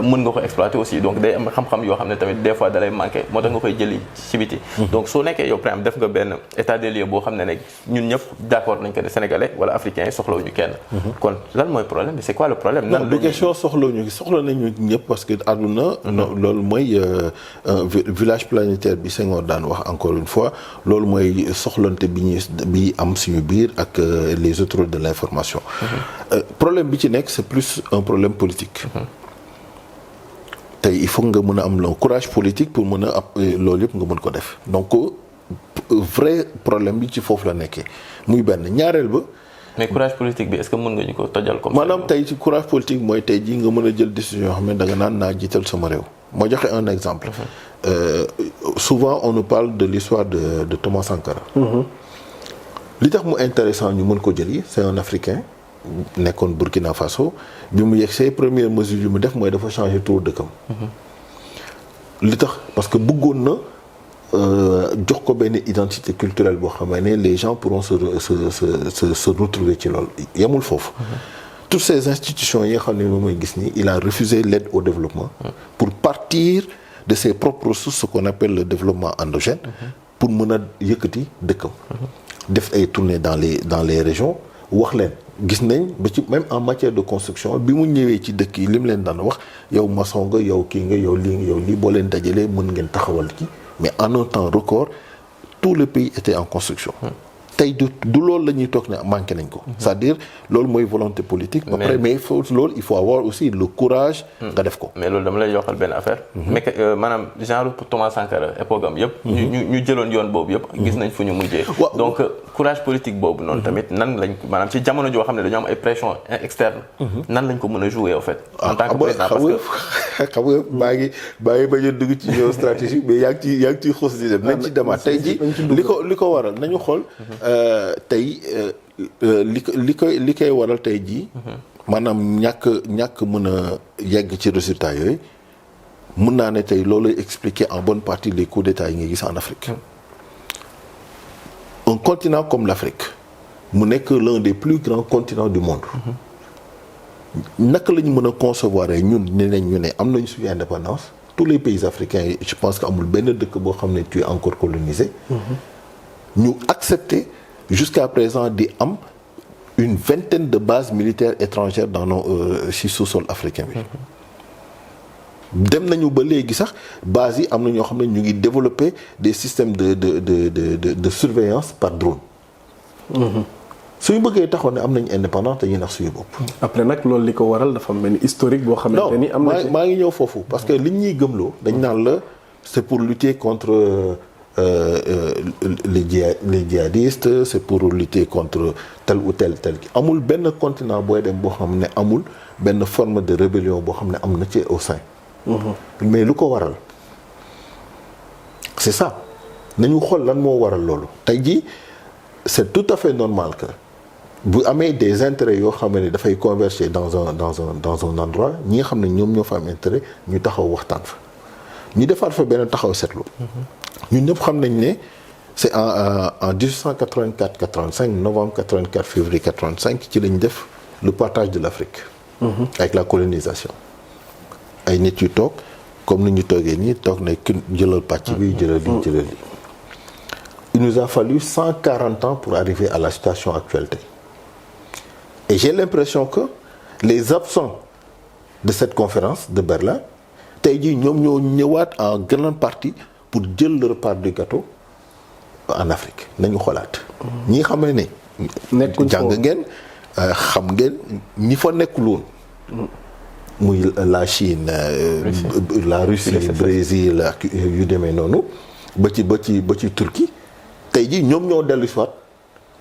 mën nga ko exploiter aussi donc day am xam-xam yoo xam ne tamit des fois da lay manquer moo tax nga koy jëli ci biti. donc soo nekkee yow par exemple def nga benn état des lieux boo xam ne ne ñun ñëpp d'accord nañ ko ne sénégalais wala africains soxlawuñu kenn. kon lan mooy problème bi c'est quoi le problème. nan du question soxla nañu ñëpp parce que àdduna. loolu mooy village planétaire bi Senghor daan wax encore une fois loolu mooy soxlante bi am suñu biir ak les autres de l'information. problème bi ci nekk c'est plus un problème politique. tey il faut nga mën a am le courage politique pour mën a ab loolu yëpp nga mën ko def donc vrai problème bi ci foofu la nekkee muy benn ñaareel ba. mais courage politique bi est-ce que mën nga ñu ko tojal comme ça. maanaam tey ci courage politique mooy tey jii nga mën a jël décision yoo xam ne da nga naan naa jiital sama réew. moo joxe un exemple. Souvent on nous parle de l'histoire de Thomas Sankara. li tax mu intéressant ñu mën ko jëli c'est un Africain nekkoon Burkina Faso bi mu yegsee première mesure yu mu def mooy dafa changer tur dëkkam. li tax parce que bëggoon na. jox ko benn identité culturelle boo xam ne les gens pourront se retrouver ci loolu yemul foofu toutes ces institutions yi nga xam ne moom mooy gis ni il a refusé l'aide au développement pour partir de ses propres ressources, ce qu'on appelle le développement endogène, pour mën a yëkkati dëkkam. def ay tournées dans les régions wax leen gis nañ ba ci même en matière de construction bi mu ñëwee ci dëkk yi li mu leen daan wax yow maçon nga yow kii nga yow lii boo leen dajalee mën ngeen taxawal ki mais en un temps record tout le pays était en construction. tey du loolu la ñuy toog ne manqué nañ ko. c'est-à-dire loolu mooy volonté politique. mais il faut avoir aussi le courage. nga def ko. mais loolu dama lay yokkal benn affaire. mais maanaam genre Thomas Sankara époque am yëpp. ñu jëloon yoon boobu yëpp. gis nañ fu ñu mujjee. donc courage politique boobu noonu tamit nan lañ maanaam ci jamono joo xam ne dañoo am ay pression externe. nan lañ ko mën a jouer en fait. en tant que président parce que xam nga maa ngi bañ a dugg ci géostratégie mais yaa ngi ciy xuus di dem nañ ci demaat tey ji li ko waral nañu xool. tey li koy waral tey jii. maanaam ñàkk mën a yegg ci résultats yooyu mën naa ne tey loolu expliquer en bonne partie les coups d'état yi nga gis en Afrique. Un continent comme l'Afrique mu nekk l'un des plus grands continents du monde. naka la ñu mën a concevoir ñun ñu ne am nañu suñu indépendance tous les pays africains je pense que amul benn dëkk boo xam ne tu es encore colonisé. ñu accepter jusqu'à présent di am une vingtaine de bases militaires étrangères dans nos ci sous-sol africain bi. dem nañu ba léegi sax bases yi am na ñoo xam ne ñu ngi développer des systèmes de surveillance par drone. suñu bëggee taxoon ne am nañu indépendance dañuy nax suñu bopp. après nag loolu li ko waral dafa mel ni historique boo xamante ni am na ci maa ngi ñëw foofu parce que liñ ñuy gëmloo dañ naan la c'est pour lutter contre les djihadistes c'est pour lutter contre tel ou tel amul benn continent booy dem boo xam ne amul benn forme de rébellion boo xam ne am na ci au sein. mais lu ko waral c'est ça nañu xool lan moo waral loolu tey jii c'est tout à fait normal que bu amee des intérêts yoo xam ne dafay converger dans un endroit ñi nga xam ne ñoom ñoo fa am intérêt ñu taxaw waxtaan fa ñu defaat fa benn taxaw seetlu. ñun ñëpp xam nañ ne c'est en 1884-85 novembre 84 février 85 ci lañ def le partage de l'Afrique. avec la colonisation. ay nit yu toog comme ni ñu toogee nii toog na ki jëlal pàcc bi jëlal li. Il nous a fallu 140 ans pour arriver à la situation actuelle tey et j'ai l'impression que les absents de cette conférence de Berlin tey jii ñoom ñoo ñëwaat en grande partie pour jël leur part du gâteau en Afrique nañu xoolaat. ñi xam ne jàng ngeen xam ngeen ñi fa nekkul woon. muy la Chine. la Russie Brésil ak yu demee noonu ba ci Turquie. tey jii ñoom ñoo dellu si waat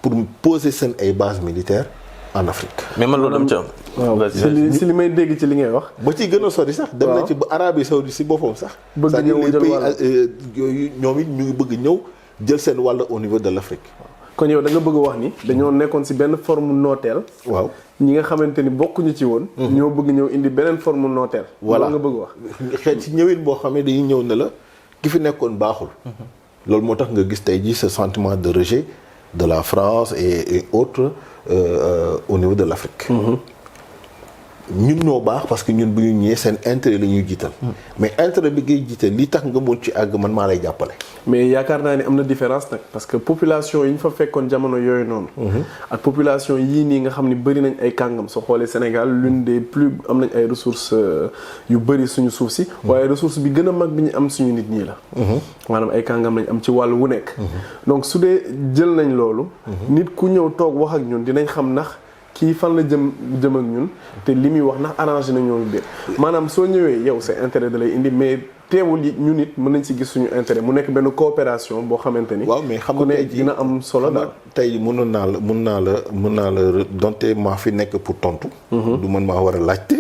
pour poser seen ay bases militaires en Afrique. mais man loolu am ci am. waaw si li may dégg ci li ngay wax. ba ci gën a sori sax. dem na ci ba Arabie Saoudite si boppam sax. bëgg ñëw jël wàll yooyu ñoom it ñu ngi bëgg ñëw jël seen wàll au niveau de l'Afrique. kon yow da nga bëgg wax ni dañoo nekkoon si benn forme nooteel. waaw ñi nga xamante ni bokkuñu ci woon. ñoo bëgg ñëw indi beneen forme nooteel. voilà nga bëgg wax. xeet ci ñëwin boo xam ne dañuy ñëw ne la ki fi nekkoon baaxul. loolu moo tax nga gis tey jii ce sentiment de rejet de la France et autres au niveau de l'Afrique. ñun ñoo baax parce que ñun bu ñu ñëwee seen intérêt la ñuy jiital. mais intérêt bi ngay jiital li tax nga mën ci àgg man maa lay jàppale. mais yaakaar naa ni am na différence nag parce que population yi ñu fa fekkoon jamono yooyu noonu. ak population yii nii nga xam ni bëri nañ ay kàngam soo xoolee Sénégal l'une des plus am nañ ay ressources yu bëri suñu suuf si. waaye ressource bi gën a mag bi ñu am suñu nit ñi la. maanaam ay kàngam lañ am ci wàllu wu nekk. donc su dee jël nañ loolu. nit ku ñëw toog wax ak ñun dinañ xam ndax. kii fan la jëm ak ñun te li muy wax ndax arrangé na ñoo biir maanaam soo ñëwee yow sa intérêt da lay indi mais teewul yi ñun it mën nañ ci gis suñu intérêt mu nekk benn coopération boo xamante ni. waaw mais xam nga tey dina am solo daal. tey mën naa la donte maa fi nekk pour tontu. du man maa war a laajte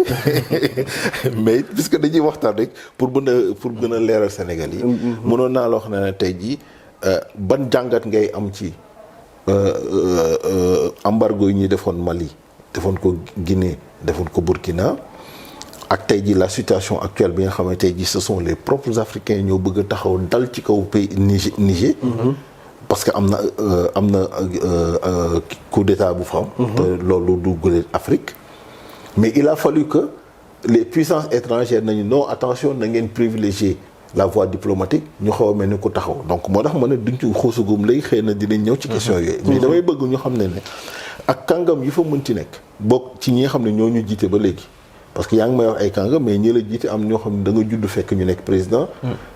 mais puisque dañuy waxtaan rek pour gën a leeral Sénégal yi. mënoon naa la wax ne tey jii ban jàngat ngay am ci. embargo yi ñuy defoon Mali defoon ko Guinée defoon ko Burkina ak tey ji la situation actuelle bi nga xam ne tey ji ce sont les propres Africains ñoo bëgg a taxaw dal ci kaw pays Niger. parce que am na coup d'état bu fa am. te loolu du guléet Afrique mais il a fallu que les puissances étrangères nañu non attention na ngeen privilégier la voie diplomatique ñu xaw a mel ni ku taxaw donc moo tax ma ne duñ ci xuusugum léegi xëy na dinañ ñëw ci question yooyu mais damay bëgg ñu xam ne ak kàngam yi fa mënti nekk bokk ci ñi nga xam ne ñoo ñu jiite ba léegi parce que yaa ngi may wax ay kàngam mais ñi la jiite am ñoo xam ne da nga judd fekk ñu nekk président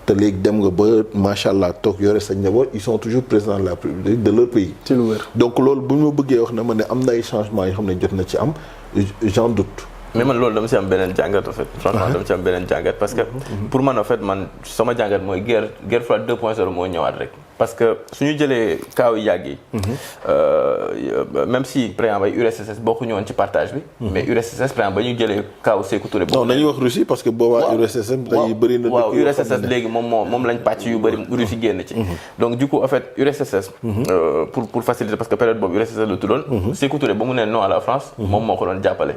te léegi dem nga ba macha allah toog yore sa njaboot ils sont toujours présidents de la République de leur pays ci lu wér. donc loolu bu ñu ma bëggee wax na ma ne am na ay changements yoo xam ne jot na ci am j'en doute. mais man loolu dama si am beneen jàngat en fait franchement dama si am beneen jàngat parce que pour man en fait man sama jàngat mooy guerre froide 2.0 moo ñëwaat rek parce que suñu jëlee kaaw yu yàgg yi même si par exemple ay URSS bokkuñu woon ci partage bi mais URSS par exemple ba ñu jëlee kaaw Sékou Touré non dañuy wax Russie parce que boobaa URSS tey bëri na waaw URSS léegi moom lañ pàcc yu bëri Russie génn ci donc du coup en fait URSS pour faciliter parce que période boobu URSS la tuddoon Sékou Touré ba mu ne non à la France moom moo ko doon jàppale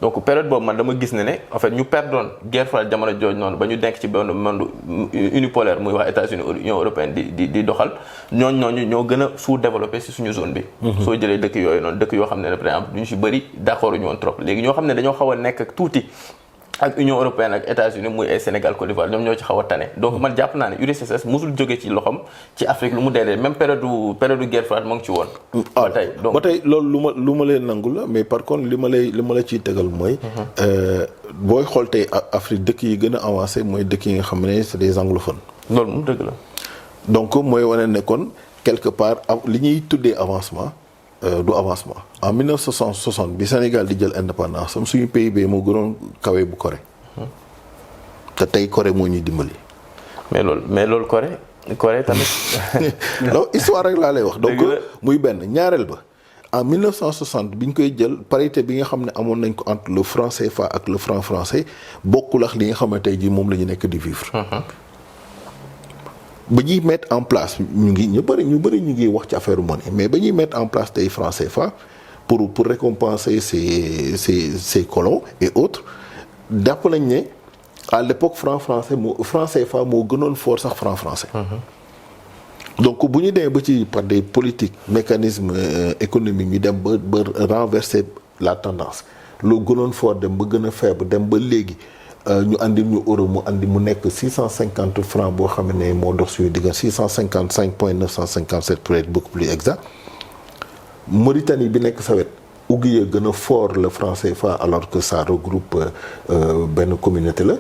donc période boobu man dama gis ne en fait ñu perdoon guerre froide jamono jooj noonu ba ñu denk ci benn monde unipolaire muy wax États-Unis Union européenne di doxal ñooñu ñoo gën a sous-développé si suñu zone bi soo jëlee dëkk yooyu noonu dëkk yoo xam ne par exemple duñu si bëri d'accord ñu woon trop léegi ñoo xam ne dañoo xaw a nekk ak tuuti ak Union européenne ak États-Unis muy ay Sénégal Côte d'Ivoire ñoom ñoo ci xaw a tane donc man jàpp naa ne URSS musul jóge ci loxom ci Afrique lu mu dee même période guerre froide moo ngi ci woon ba tey loolu lu ma leen nangu la mais par contre li ma la ciy tegal mooy booy xool tey Afrique dëkk yi gën a avancé mooy dëkk yi nga xam ne c'est des anglophones loolu moom dëgg la donc mooy wane ne kon quelque part li ñuy tuddee avancement du avancement en 1960 bi Sénégal di jël indépendance am suñu PIB moo gënoon kawe bu Corée te tey Corée moo ñuy dimbali. mais loolu Corée tamit. donc histoire rek laa lay wax. donc muy benn ñaareel ba en 1960 bi ñu koy jël parité bi nga xam ne amoon nañ ko entre le franc CFA ak le franc français bokkul ak li nga xam ne tey jii moom la ñu nekk di vivre. ba ñuy mettre en place ñu bëri ñu ngi wax ci affaire monnaie mais ba ñuy mettre en place tey franc CFA pour récompenser ces colons et autres jàpp nañ ne à l'époque franc CFA moo gënoon fort sax franc français. donc bu ñu demee ba ci par des politiques mécanismes économiques ñu dem ba renverser la tendance loo gënoon fort dem ba gën a faible dem ba léegi. ñu andi ñu euro mu nekk 650 francs boo xam ne moo dox suñu diggante 655,957 pour être beaucoup plus exact Mauritanie bi nekk sa wet Ouguiya gën a fort le franc CFA alors que ça regroupe benn communauté la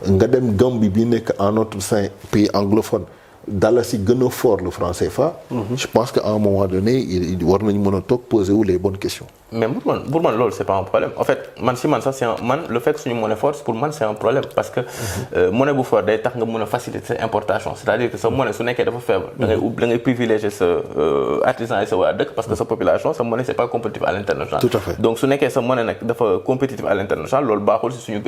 nga dem Gambie bi nekk en notre sein pays anglophone Dalasi gën a fort le franc CFA. Je pense qu'à un moment donné war nañu mën a toog poser wu les bonnes questions. mais pour man loolu c'est pas un problème en fait man sax c'est le fait que suñu monnaie forte pour man c'est un problème parce que monnaie bu fort day tax nga mën a faciliter sa importation c'est-à-dire que sa monnaie su nekkee dafa faible. da ngay privilégier sa artisan yi sa waa dëkk parce que sa population sa monnaie c'est pas compétitive à l'international. Tout à fait. donc su nekkee sa monnaie nag dafa compétitive à l'international loolu baaxul si suñu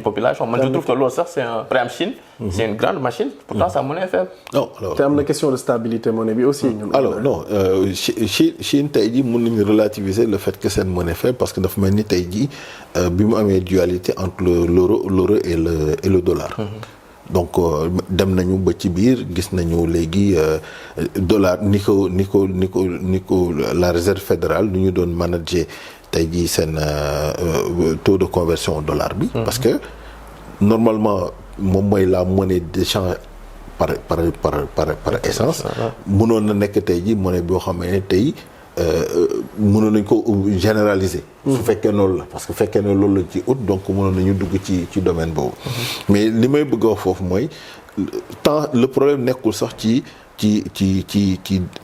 population man je trouve que loolu sax c'est un par exemple Chine. c'est une grande machine pourtant sa monnaie est faible. non alors te am na question de stabilité monnaie bi aussi. alors non Chine tey jii mën nañu relativiser le fait que seen monnaie faible parce que dafa mel ni tey jii bi mu amee dualité entre l'euro et le dollar. donc dem nañu ba ci biir gis nañu léegi dollar ni ko la réserve fédérale ni ñu doon manager tey jii seen taux de conversion au dollar bi. parce que normalement moom mooy la monnaie d'échange par essence. mënoon na nekk tey jii monnaie boo xam ne tey mënoon nañ ko généraliser. su fekkee noonu la parce que fekkee ne loolu la ci ut donc mënoon nañu dugg ci domaine boobu. mais li may bëgg a wax foofu mooy le problème nekkul sax ci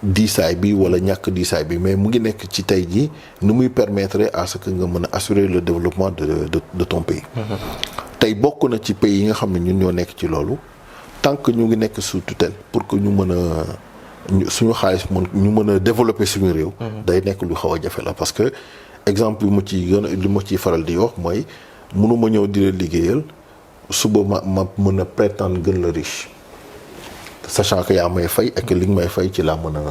diisaay bi wala ñàkk diisaay bi mais mu ngi nekk ci tey jii nu muy permettre à ce que nga mën a assurer le développement de ton pays. tey bokk na ci pays yi nga xam ne ñun ñoo nekk ci loolu tant que ñu ngi nekk sous tutelle pour que ñu mën a suñu xaalis ñu mën a développer suñu réew. day nekk lu xaw a jafe la parce que exemple li ma ciy faral di wax mooy mënuma ñëw di la liggéeyal suba ma mën a prétendre gën la riche sachant que yaa may fay ak li nga may fay ci laa mën a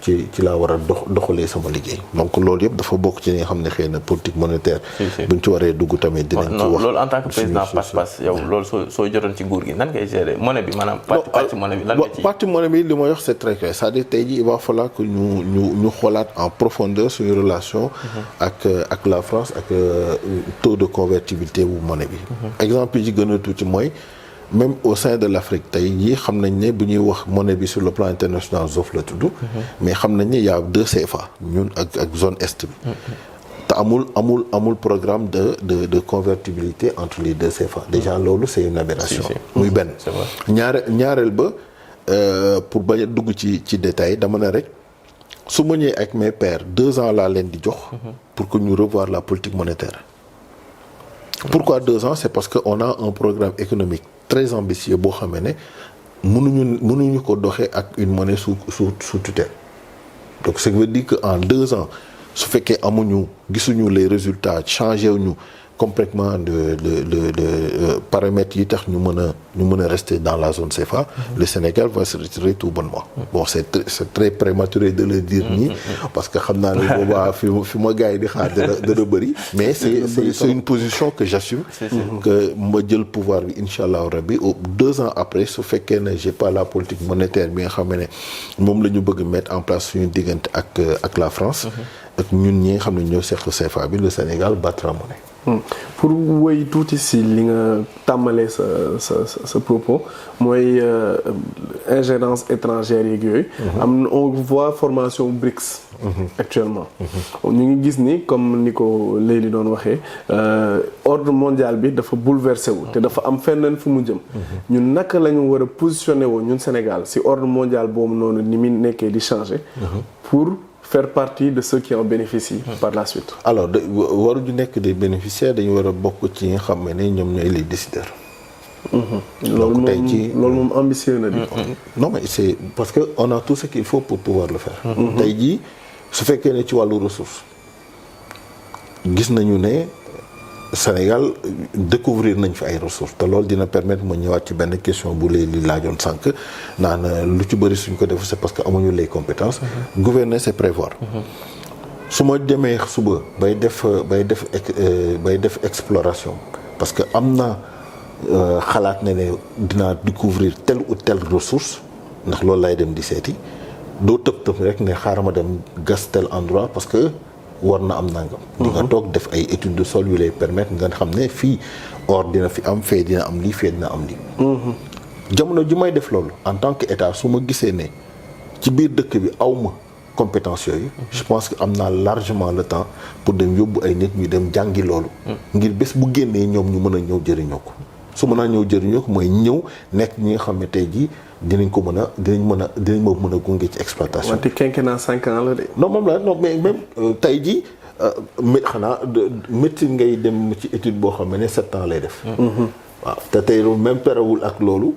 ci laa war a doxalee sama liggéey donc loolu yëpp dafa bokk ci li nga xam ne xëy na politique monétaire buñ ci waree dugg tamit dinañ ci wax loolu en tant que président passe yow loolu soo jotoon ci nguur gi nan ngay gérer monnaie bi maanaam parti monnaie bi lan nga ci parti monnaie bi li ma wax c'est très clair c'est-à-dire tey jii il va falloir que ñu xoolaat en profondeur suñu relation ak la France ak taux de convertibilité bu monnaie bi exemple yi ci gën a tuuti mooy même au sein de l'Afrique tey jii xam nañ ne bu ñuy wax monnaie bi sur le plan international ZOF la tudd mais xam nañ ne y a 2 CFA ñun ak zone est bi te amul programme de convertibilité entre les 2 CFA déjà loolu c'est une aberration muy benn ñaareel ba pour bañ a dugg ci détail dama ne rek su ma ñëwee ak mes pairs 2 ans laa leen di jox pour que ñu revoir la politique monétaire. Pourquoi 2 ans? C'est parce que on a un programme économique très ambitieux boo xamee ne mënuñu ko doxee ak une monnaie sous tutelle. Donc ça veut dire que en 2 ans su fekkee gisuñu les résultats changé wuñu complètement de paramètres yi tax ñu mën a rester dans la zone CFA. Le Sénégal va se retirer tout bonnement. Bon c'est très prématuré de le dire nii parce que xam naa ne boobaa fi ma gars yi di xaar dana bëri mais c'est une position que j'assume que ma jël pouvoir bi incha allah rabbi 2 ans après su fekkee ne j'ai pas la politique monétaire bi nga xam ne moom la ñu bëgg mettre en place suñu diggante ak la France ak ñun ñi nga xam ne ñoo seq CFA bi le Sénégal battra monnaie. Pour wéy tuuti si li nga tàmmalee sa propos mooy ingérence étrangère yeeg yooyu. On voit formation BRICS. Actuellement. ñu ngi gis ni comme ni ko Leïli doon waxee ordre mondial bi dafa bouleversé wu te dafa am feneen fu mu jëm. ñun naka la ñu war a positionné woo ñun Sénégal si ordre mondial boobu noonu ni mu nekkee di changer. Pour faire partie de ceux qui en bénéficient par la suite. Alors waruñu nekk des bénéficiaires dañu war a bokk ci nga xam ne ñoom ñooy les décideurs. loolu moom ambitieux na di. Non mais c'est parce que on a tout ce qu'il faut pour pouvoir le faire. tey jii su fekkee ne ci wàllu ressource gis nañu ne Sénégal découvrir nañ fi ay ressources te loolu dina permettre ma ñëwaat ci benn question bu li laajoon sànq naan lu ci bëri suñ ko def c'est parce que amuñu les compétences. Gouverner c'est prévoir. su ma demee suba bay def exploration parce que am na xalaat ne dinaa découvrir telle ou telle ressource ndax loolu lay dem di seeti doo tëb rek ne xaaral ma dem gas tel endroit parce que war na am nangam. di nga toog def ay études de sol yu lay permettre nga xam ne fii or dina fi am fee dina am lii fee dina am lii. jamono ji may def loolu en tant que état su ma gisee ne ci biir dëkk bi aw ma compétence yooyu. je pense que am naa largement le temps pour dem yóbbu ay nit ñu dem jàngi loolu. ngir bés bu génnee ñoom ñu mën a ñëw jëriñoo ko. su mën a ñëw jëriñoo ko mooy ñëw nekk ñi nga xam ne tey jii dinañ ma mën a gunge ci exploitation. wante quinquennat 5 ans la de. non moom la non mais même tey jii xanaa médecine ngay dem ci étude boo xam ne 7 ans lay def. waaw te tey même perewul ak loolu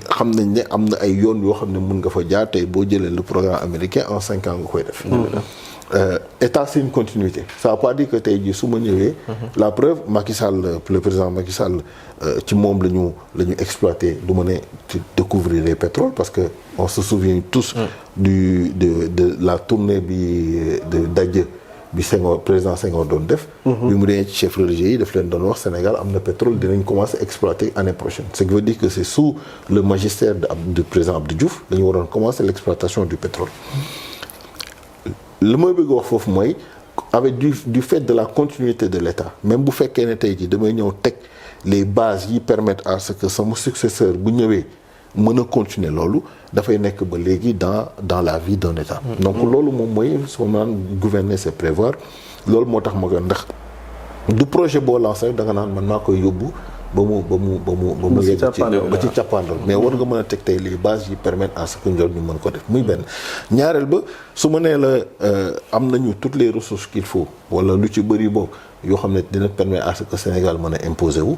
xam nañ ne am na ay yoon yoo xam ne mën nga fa jaar tey boo jëlee le programme américain en 5 ans nga koy def. État c'est une continuité ça veut pas dire que tey jii su ma ñëwee. la preuve Macky Sall le président Macky Sall ci moom la ñu exploité du ma ne découvrir les pétroles parce que on se souvient tous. de la tournée bi Dadje bi Senghor président Senghor doon def. bi mu demee ci chef religieux yi daf leen doon wax Sénégal am na pétrole dinañ commencer exploiter année prochaine ce qui veut dire que c'est sous le magistère du président Abdou Diouf dañu waroon commencer l'exploitation du pétrole. li may bëgg wax foofu mooy avec du fait de la continuité de l'État même bu fekkee ne tey jii damay ñëw teg les bases yi permettre à ce que sama successeur bu ñëwee mën a continuer loolu dafay nekk ba léegi dans la vie d'un État. donc loolu moom mooy soo naan gouverner c'est prévoir loolu moo tax ma ko ndax du projet boo lancé rek da nga naan man maa koy yóbbu ba mu yegg ci càppaandal mais war nga mën a teg tey les bases yi permettre à ce que njol ñu mën ko def muy benn ñaareel ba su ma nee la am nañu toutes les ressources qu'il faut wala lu ci bëri boobu yoo xam ne dina permettre à ce que Sénégal mën a imposer wu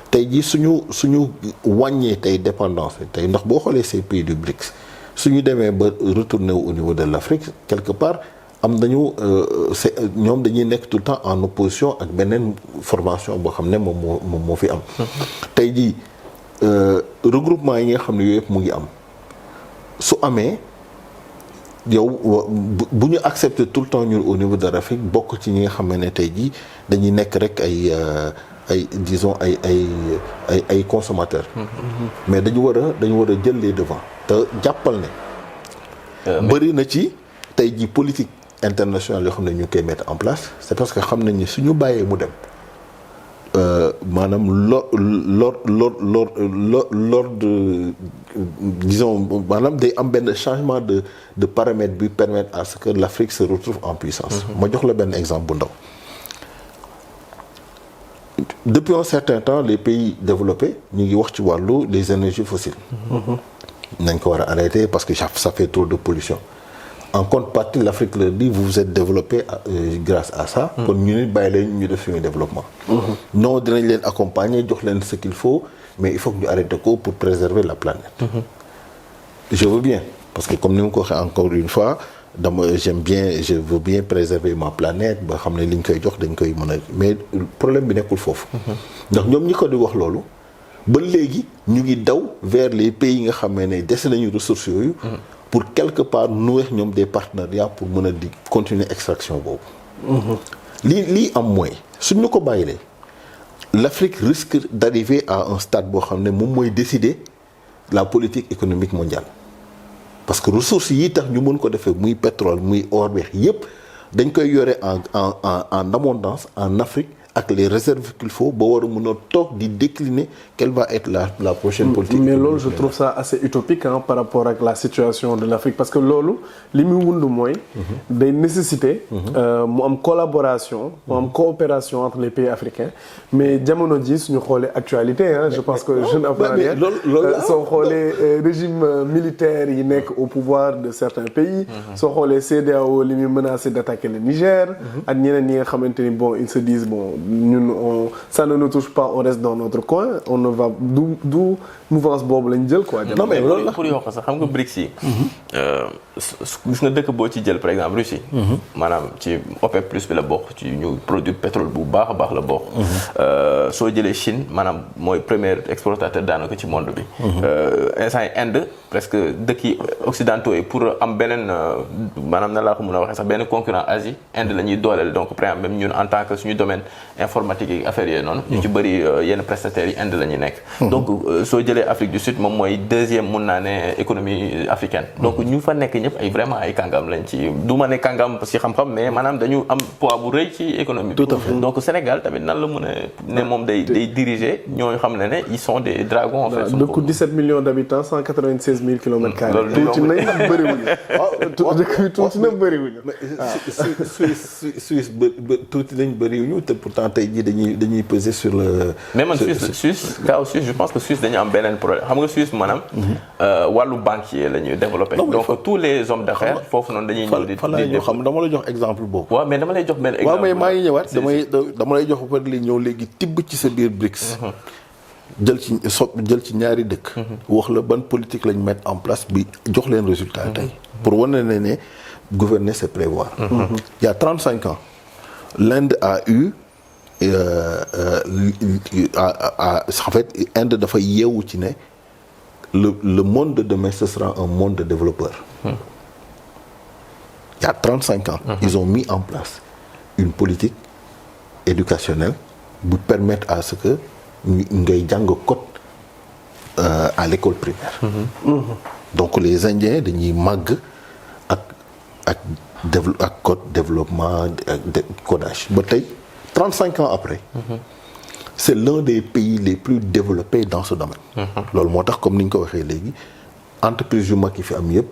tey jii suñu wàññee tey dépendance tey ndax boo xoolee ces pays du BRICS suñu demee ba retourner au niveau de l'Afrique quelque part am nañu ñoom dañuy nekk tout le temps en opposition ak beneen formation boo xam ne moom moo fi am. tey jii regroupement yi nga xam ne yooyu yëpp mu ngi am su amee yow bu ñu accepter tout le temps ñun au niveau de l'Afrique bokk ci ñi nga xam ne tey jii dañuy nekk rek ay disons ay consommateurs. mais dañu war a jël les devants te jàppal ne. bëri na ci tey jii politique internationale yoo xam ne ñu ngi koy mettre en place c'est parce que xam nañ ni suñu bàyyee mu dem maanaam lors de disons maanaam day am benn changement de paramètre bi permettre à ce que l'Afrique se retrouve en puissance. ma jox la benn exemple bu ndaw. Depuis un certain temps les pays développés ñu ngi wax ci wàllu les énergies fossiles. nañ ko war a arrêter parce que ça fait trop de pollution. En contrepartie l'Afrique leur dit vous vous êtes développé grâce à ça. kon ñu nit bàyyi leen ñu def suñu développement. non dinañ leen accompagner jox leen ce qu'il faut mais il faut que ñu arrêter ko pour préserver la planète. Je veux bien parce que comme ni ma ko waxee encore une fois je veux bien préserver ma planète ba xam ne li ñu koy jox dañ koy mën a mais problème bi nekkul foofu. ndax ñoom ñi ko di wax loolu ba léegi ñu ngi daw vers les pays yi nga xam ne dese nañu ressources yooyu. pour quelque part nouer ñoom des partenariats pour mën a di continuer extraction boobu. lii am mooy suñ ñu ko bàyyilee l'Afrique risque d'arriver à un stade boo xam ne moom mooy décider la politique économique mondiale. parce que ressources yi tax ñu mën ko defee muy pétrole muy or beex yépp dañ koy yore en abondance en Afrique ak les réserves qu'il faut ba war a mën a toog di décliner quelle va être la prochaine politique. mais loolu je trouve ça assez utopique par rapport ak la situation de l'Afrique parce que loolu li muy wund mooy. day nécessiter. mu am collaboration mu am coopération entre les pays africains mais jamono ji suñu xoolee actualité je pense que je n'apprends rien soo xoolee régime militaire yi nekk au pouvoir de certains pays. soo xoolee CEDEAO li muy menacé d'attaquer le Niger. ak ñeneen ñi nga xamante ni bon ils se disent bon. ñun ça ne nous touche pas on reste dans notre coin on ne va du mouvance boobu lañ jël quoi. non mais loolu pour yokk sax xam nga BRICS yi. gis nga dëkk boo ci jël par exemple Russie. maanaam ci OPEP plus bi la bokk ci ñu produire pétrole bu baax a baax la bokk. soo jëlee Chine maanaam mooy premier exportateur daanaka ci monde bi. instant yi Inde presque dëkk yi occidentaux yi pour am beneen maanaam na laa ko mën a waxee sax benn concurrent Asie Inde la ñuy dooleel donc par exemple même ñun en tant que suñu domaine informatique yi affaires yooyu noonu. ñu ci bëri yenn prestataires yi Inde la ñuy nekk. donc soo jëlee Afrique du Sud moom mooy deuxième mun naa ne économie africaine. donc ñu fa nekk ñëpp ay vraiment ay kàngam lañ ci du ma ne kàngam parce que xam-xam mais maanaam dañu am poids bu rëy ci économie. tout à fait donc Sénégal tamit nan la mën a ne moom day diriger ñooñu xam ne ils sont des dragons en fait. dëkku 17 millions d'habitants 196 000 kilomètres carrés. loolu tuuti nañ bëriwuñu. waaw tuuti na bëriwuñu. Suisse tuuti nañ bëriwuñu te pourtant tey jii dañuy peser sur le. mais man Suisse kaw Suisse je pense que Suisse dañu am beneen problème xam nga Suisse maanaam. wàllu banquier la ñuy développer. donc tous les hommes d'affaires foofu noonu dañuy ñëw di xam dama la jox exemple boobu. waaw mais dama lay jox benn exemple. waaw mais maa ngi ñëwaat dama lay jox ba pare li ñëw léegi tibb ci sa biir BRICS. jël ci ñaari dëkk. wax la ban politique lañ mettre en place bi jox leen résultat tey. pour wane ne gouverner c'est prévoir. Il y a 35 ans l'Inde a eu en fait Inde dafa yeewu ci ne le monde de demain ce sera un monde de développeurs. Il y a 35 ans. Ils ont mis en place une politique éducationnelle bu permettre à ce que ngay jàng code à l'école primaire. donc les Indiens dañuy màgg ak code développement ak codage ba tey 35 ans après. c'est l'un des pays les plus développés dans ce domaine. loolu moo tax comme ni ñu ko waxee léegi entreprise yu mag yi fi am yëpp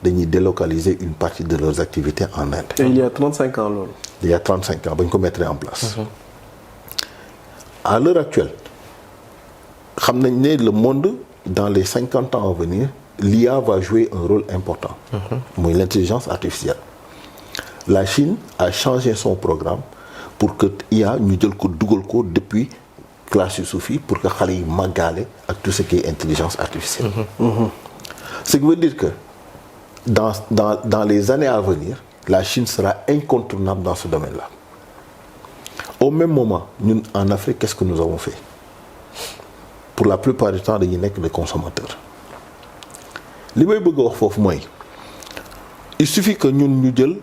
dañuy délocaliser une partie de leurs activités en Inde. et il y a 35 ans loolu. il y a 35 ans ba ñu ko mettre en place. à l'heure actuelle xam nañ ne le monde dans les 50 ans à venir l'IA va jouer un rôle important. mooy l'intelligence artificielle. la Chine a changé son programme pour que IA ñu jël ko dugal ko depuis classe yu suuf yi pour que xale yi màggaale ak tout ce qui est intelligence artificielle. ce qui veut dire que dans les années à venir la Chine sera incontournable dans ce domaine-là. au même moment ñun en Afrique qu'est-ce que nous avons fait pour la plupart du temps dañuy nekk des consommateurs li may bëgg a wax foofu mooy il suffit que ñun ñu jël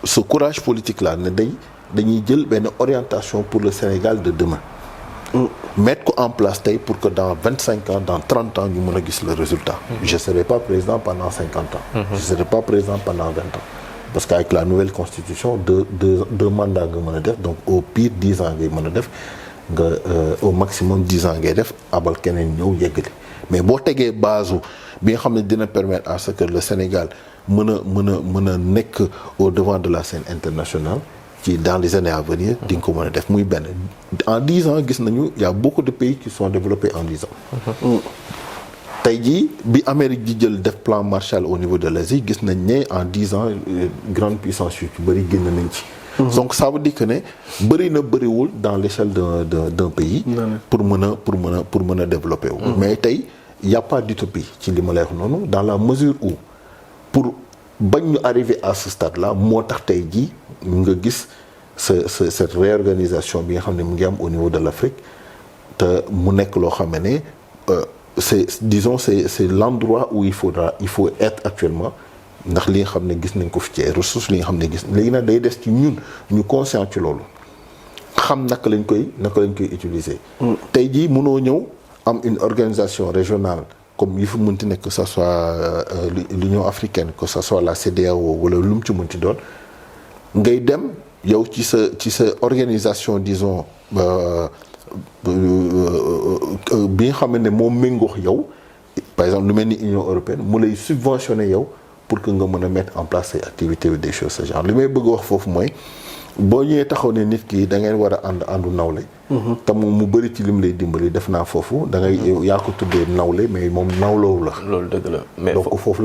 ce courage politique là ne dañuy jël benn orientation pour le Sénégal de demain. Mettre ko en place tey pour que dans 25 ans dans 30 ans ñu mën a gis le résultat. Je serai pas président pendant 50 ans. Je serai pas président pendant 20 ans. Parce qu'avec la nouvelle constitution deux mandats nga mën a def donc au pire 10 ans ngay mën a def nga au maximum 10 ans ngay def abal keneen ñëw yeggali mais boo tegee base bi nga xam ne dina permettre à ce que le Sénégal mën a nekk au devant de la scène internationale ci dans les années à venir di nga ko mën a def muy benn en 10 ans gis nañu y a beaucoup de pays qui sont développés en 10 ans. tey jii bi Amérique di jël def plan Marshall au niveau de l'Asie gis nañ ne en 10 ans grande puissance yu ci bëri génn nañ ci. donc ça veut dire que ne bëri na bëriwul dans l'échelle d'un pays. pour mën a développer wu. mais tey y a pas d'utopie ci li ma lay wax noonu dans la mesure où pour bañ ñu arriver à ce stade là moo tax tey jii nga gis cette réorganisation bi nga xam ne mu ngi am au niveau de l'Afrique te mu nekk loo xam ne c'est l'endroit où il faut être actuellement ndax li nga xam ne gis nañ ko fi ci ay ressources li nga xam ne gis léegi nag day des ci ñun ñu conscient ci loolu xam naka lañ koy utiliser. tey jii mënoo ñëw am une organisation régionale comme yi fi mënti nekk que ça soit l'Union africaine que ça soit la CEDEAO wala lu mu ci mënti doon ngay dem yow ci sa organisation disons bi nga xam ne moom méngoox yow par exemple lu mel ni Union européenne mu lay subventionner yow pour que nga mën a mettre en place ces activités ou des choses ce genre li may bëgg a wax foofu mooy boo ñëwee taxaw ne nit ki da ngeen war a àndu nawle te moom mu bëri ci lim lay dimbali def naa foofu da ngay yaa ko tuddee nawle mais moom nawloowu la loolu dëgg la mais donc foofu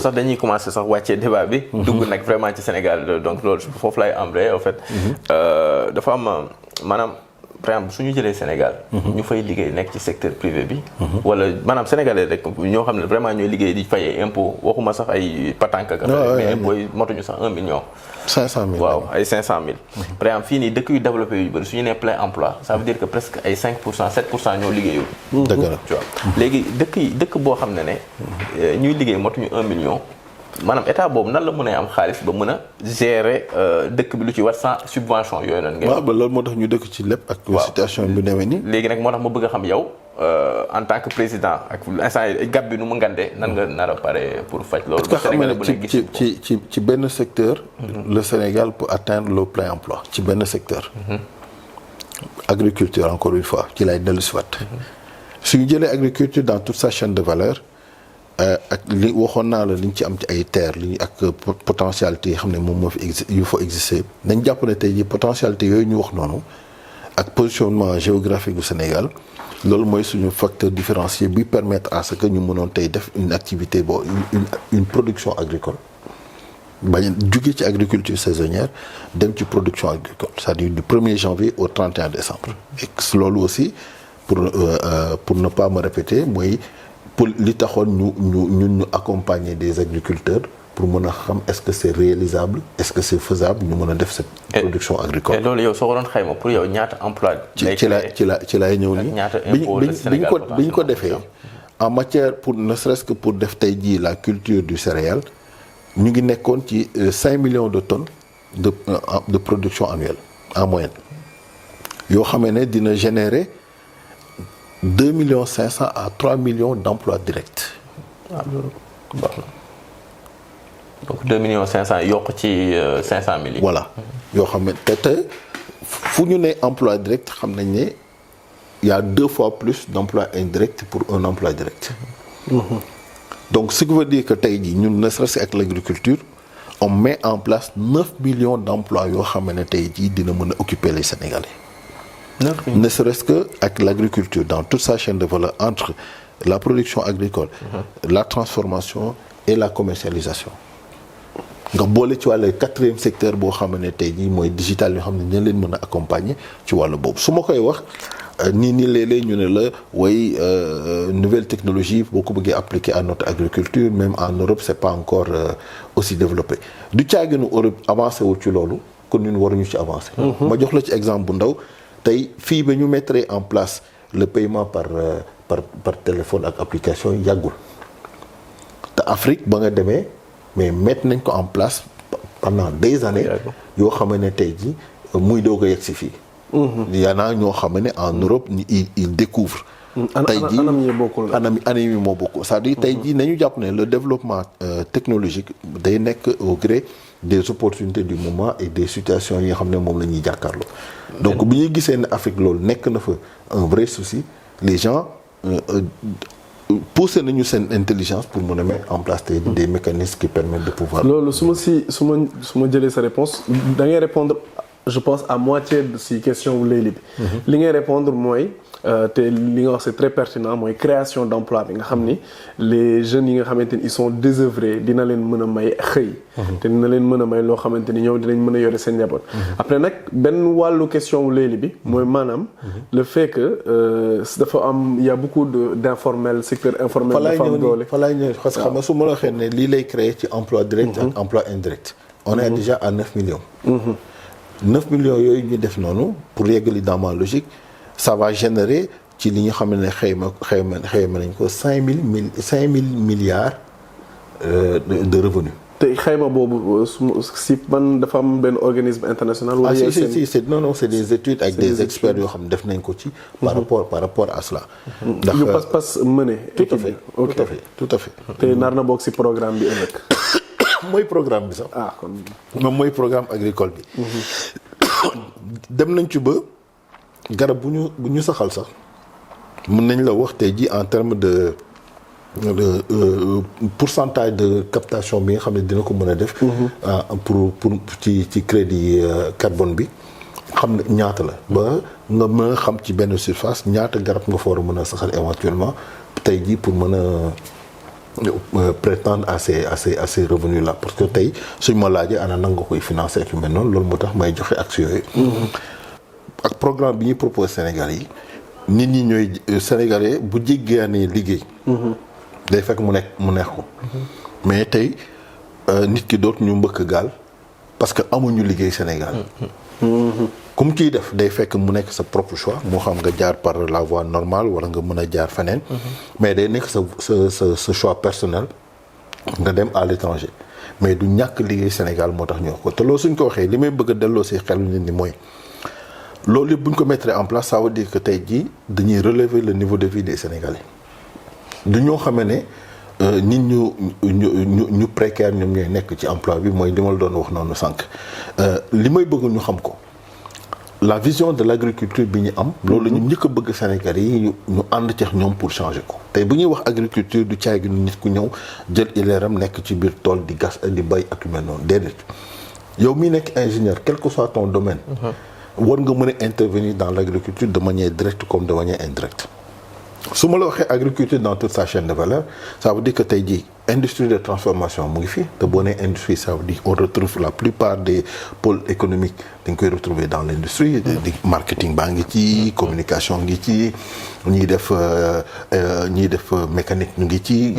sax dañuy commencer sax wàccee débat bi dugg nag vraiment ci Sénégal donc loolu foofu laay embrayé en fait dafa am maanaam par exemple suñu jëlee Sénégal ñu fay liggéey nekk ci secteur privé bi wala maanaam sénégalais rek ñoo xam ne vraiment ñooy liggéey di fayee impôt waxuma sax ay patank ak mais impôt yi motuñu sax 1 million 500 000 waaw ay 500 000 par exemple fii nii dëkk yu développé yu bëri suñu nee plein emploi ça veut dire que presque ay 5% 7% ñoo liggéeyul dëgg la tu vois léegi dëkk boo xam ne ñuy liggéey motuñu 1 million maanaam état boobu nan la mën a am xaalis ba mën a gérer dëkk bi lu ci war sans subvention yooyu noonu. waaw ba loolu moo tax ñu dëkk ci lépp ak. situation bi demee nii. léegi nag moo tax ma bëgg a xam yow en tant que président ak instant yii gab bi nu mu ngandee nan nga nar a pare pour faj loolu. ba Sénégalais bu ne gis ci benn secteur. le Sénégal peut atteindre le plein emploi ci benn secteur. agriculture encore une fois ci lay dellu si waat. suñu jëlee agriculture dans toute sa chaîne de valeur. ak li waxoon naa la li ñu ci am ci ay terres li ak potentialité yi xam ne moom moo fi yu fa exister nañ jàpp ne tey jii potentialité yooyu ñu wax noonu ak positionnement géographique du Sénégal loolu mooy suñu facteur différencier bi permettre à ce que ñu mënoon tey def une activité boo une production agricole bañ jóge ci agriculture saisonnière dem ci production agricole c'est-à-dire du 1er janvier au 31 décembre et loolu aussi pour ne pas me répéter mooy pour li taxoon ñu accompagner des agriculteurs pour mën a xam est-ce que c'est réalisable est-ce que c'est faisable ñu mën a def cette production agricole. et loolu yow soo ko doon xayma pour yow ñaata emploi. ci laay ñëw nii bi ñu ko defee en matière pour ne serait-ce que pour def tey jii la culture du céréale ñu ngi nekkoon ci 5 millions de tonnes de production annuelle en moyenne yoo xamee ne dina générer 2 500 000 à 3 millions d'emplois directs. waaw loolu baax na donc 2 500 000 yokk ci 500 000 yi. voilà yoo xam ne te fu ñu ne emploi direct xam nañ ne y a 2 fois plus d'emplois indirects pour un emploi direct. donc ce qui veut dire que tey jii ñun ne serait-ce qu'avec l'agriculture on met en place 9 millions d'emplois yoo xam ne tey jii dina mën a occuper les Sénégalais. ne serait-ce que avec l'agriculture dans toute sa chaîne de valeur entre la production agricole la transformation et la commercialisation nga boole ci wàllu 4e secteur boo xam ne tey jii mooy digital yoo xam ne ñu leen mën a accompagner ci wàllu boobu su ma koy wax nii léeg-léeg ñu ne la way nouvelle technologie boo ko bëggee appliquer à notre agriculture même en Europe c'est pas encore aussi développé du caaginu Europe avancé wul ci loolu kon ñun waruñu ci avancer ma jox la ci exemple bu ndaw tey fii ba ñu mettre en place le paiement par téléphone ak application yàggul Afrique ba nga demee mais mettre nañ ko en place pendant des années yoo xam ne tey jii muy doog a yegg si fii. yaanaa ñoo xam ne en Europe il découvre tey jii anam yi moo bokk c'est-à-dire tey jii nañu jàpp ne le développement technologique day nekk au gré des opportunités du moment et des situations yi nga xam ne moom la ñuy jàkkaarloo. donc bu ñuy gisee ne Afrique loolu nekk na fa un vrai souci les gens pousser nañu seen intelligence pour mën a mettre en place des mécanismes qui permettent de pouvoir. loolu su ma jëlee sa réponse da ngay répondre je pense à moitié de si question wu léegi bi. li ngay répondre mooy te li nga wax c'est très pertinent mooy création d'emploi bi nga xam ni les jeunes yi nga xamante ni ils sont désœuvrés dina leen mën a may xëy. te dina leen mën a may loo xamante ni ñoom dinañ mën a yore seen njaboot. après nag benn wàllu question wu léegi bi mooy maanaam le fait que dafa am y a beaucoup d'informel secteur informel. dafa am doole fa laay ñëw parce que xam nga su ma la waxee ne lii lay créer ci emploi direct ak emploi indirect. on est déjà à 9 millions. 9 millions yooyu ñu def noonu pour yeggali dans ma logique ça va générer ci li ñu xam ne xayma nañ ko 5 000 milliards de revenus. te xayma boobu si man dafa am benn organisme international. wala c'est des études avec des experts yoo xam ne def nañ ko ci. par rapport à cela. ndax yu pas mené. tout à fait. te nar na bokk si programme bi ëllëg. mooy programme bi sax. kon moom mooy programme agricole bi. dem nañ ci ba garab bu ñu saxal sax mën nañ la wax tey ji en termes de pourcentage de captation bi nga xam ne dina ko mën a def. pour ci crédit carbone bi xam ne ñaata la. ba nga mën a xam ci benn surface ñaata garab nga fa war a mën a saxal éventuellement tey ji pour mën a prétendre à ces revenus là parce que tey suñ ma laajee ana nan nga koy financer ak yu mel noonu loolu moo tax may joxe action yooyu. ak programme bi ñuy propose Sénégal yi nit ñi ñooy Sénégalais bu jéggaanee liggéey. day fekk mu neex ko. mais tey nit ki dootu ñu mbëkk gaal parce que amuñu liggéey Sénégal. comme kiy def day fekk mu nekk sa propre choix moo xam nga jaar par la voie normale wala nga mën a jaar feneen. mais day nekk sa choix personnel nga dem à l'étranger mais du ñàkk liggéey Sénégal moo tax ñu wax ko te loolu suñ ko waxee li may bëgg a delloo si xelu nit ñi mooy loolu yëpp bu ñu ko mettre en place ça veut dire que tey jii dañuy relever le niveau de vie des Sénégalais du ñoo xamee ne nit ñu précaire ñoom ñooy nekk ci emploi bi mooy li ma la doon wax noonu sànq li may bëgg ñu xam ko. la vision de l'agriculture bi ñu am loolu ñu njëkk a bëgg Sénégalais yi ñu ànd ceex ñoom pour changer ko tey bu ñuy wax agriculture du caay gi nit ku ñëw jël ileeram nekk ci biir tool di gas di bay ak yu mel noonu déedéet yow miy nekk ingénieur quel que soit ton domaine war nga mën a intervenir dans l'agriculture de manière directe comme de manière indirecte su ma la waxee agriculture dans toute sa chaîne de valeur ça veut dire que tey jii industrie de transformation mu ngi fi te boo nee industrie ça veut dire on retrouve la plupart des pôles économiques dañ koy retrouver dans l'industrie di marketing baa ngi ci communication ngi ci ñiy def mécanique ñu ngi ci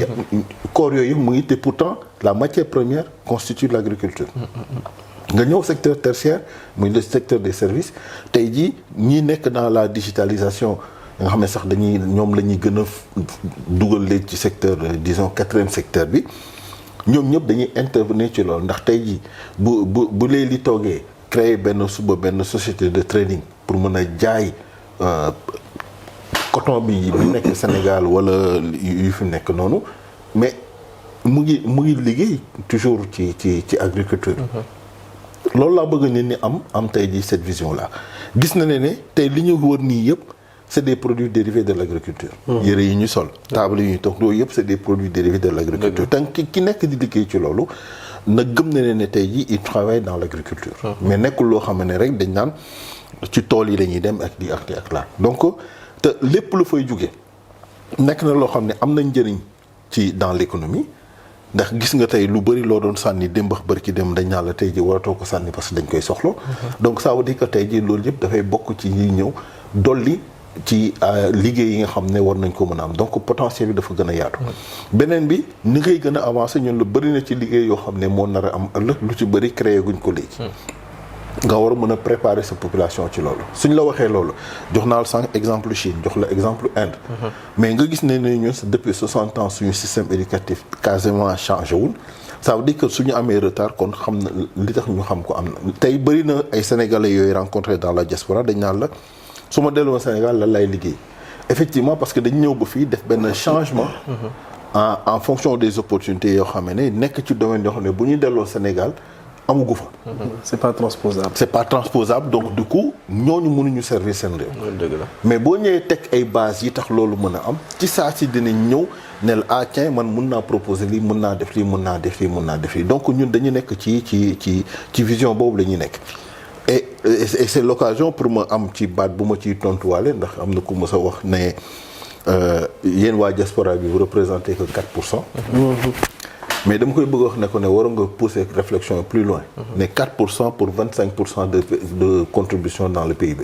corps yooyu mu ngi te pourtant la matière première constitue l'agriculture nga ñëw secteur tertiaire muy le secteur des services tey jii ñi nekk dans la digitalisation nga xam ne sax ñoom la ñuy gën a dugal léegi ci secteur disons 4e secteur bi ñoom ñëpp dañuy intervenir ci loolu ndax tey jii bu li toogee créer benn société de trading pour mën a jaay coton bi nekk Sénégal wala yu fi nekk noonu mais mu ngi liggéey toujours ci agriculture. loolu laa bëgg nit ñi am tey jii cette vision là gis na ne tey li ñu wër nii yëpp. c'est des produits dérivés de l'agriculture. yére yi ñu sol table yi ñu toog loolu yëpp c'est des produits dérivés de l'agriculture. tant ki nekk di liggéey ci loolu na gëm ne tey jii il travaille dans l'agriculture. mais nekkul loo xam ne rek dañ naan ci tool yi lañuy dem ak di ak laa donc te lépp lu fay jóge nekk na loo xam ne am na njëriñ ci dans l'économie ndax gis nga tey lu bari loo doon sànni démbax bari ci dem dañ naan la tey jii waratoo ko sànni parce que dañ koy soxla. donc ça veut dire que tey jii loolu yëpp dafay bokk ci ñi ñëw dolli. ci liggéey yi nga xam ne war nañ ko mën a am donc potentiel bi dafa gën a yaatu. beneen bi ni ngay gën a avancer ñun lu bari na ci liggéey yoo xam ne moo nar a am ëllëg lu ci bari créé guñ ko léegi. nga war a mën a préparer sa population ci loolu suñ la waxee loolu jox naa la sànq exemple Chine jox la exemple Inde. mais nga gis ne ñun depuis 60 ans suñu système éducatif quasiment changé wul. ça veut dire que suñu amee retard kon xam na li tax ñu xam ko am na tey bëri na ay sénégalais yooyu rencontré dans la diaspora dañ naan la su ma delloo Sénégal lan lay liggéey effectivement parce que dañu ñëw ba fii def benn changement. en fonction des opportunités yoo xam ne nekk ci domaine yoo xam ne bu ñu delloo Sénégal amugu fa. c'est pas transposable. c'est pas transposable donc du coup ñooñu mënuñu servir seen réew. dëgg la mais boo ñëwee teg ay bases yi tax loolu mën a am ci saa si dinañ ñëw ne la tiens man mun naa proposer lii mun naa def lii mun naa def lii mun naa def lii donc ñun dañu nekk ci vision boobu la ñuy nekk. et c'est l'occasion pour ma am ci baat bu ma ciy tontuwaale ndax am na ku ma sa wax ne yéen waa diaspora bi vous représentez que 4%. mais dama koy bëgg wax ne ko ne waroon nga pousser réflexion plus loin. ne 4% pour 25% de contribution dans le PIB.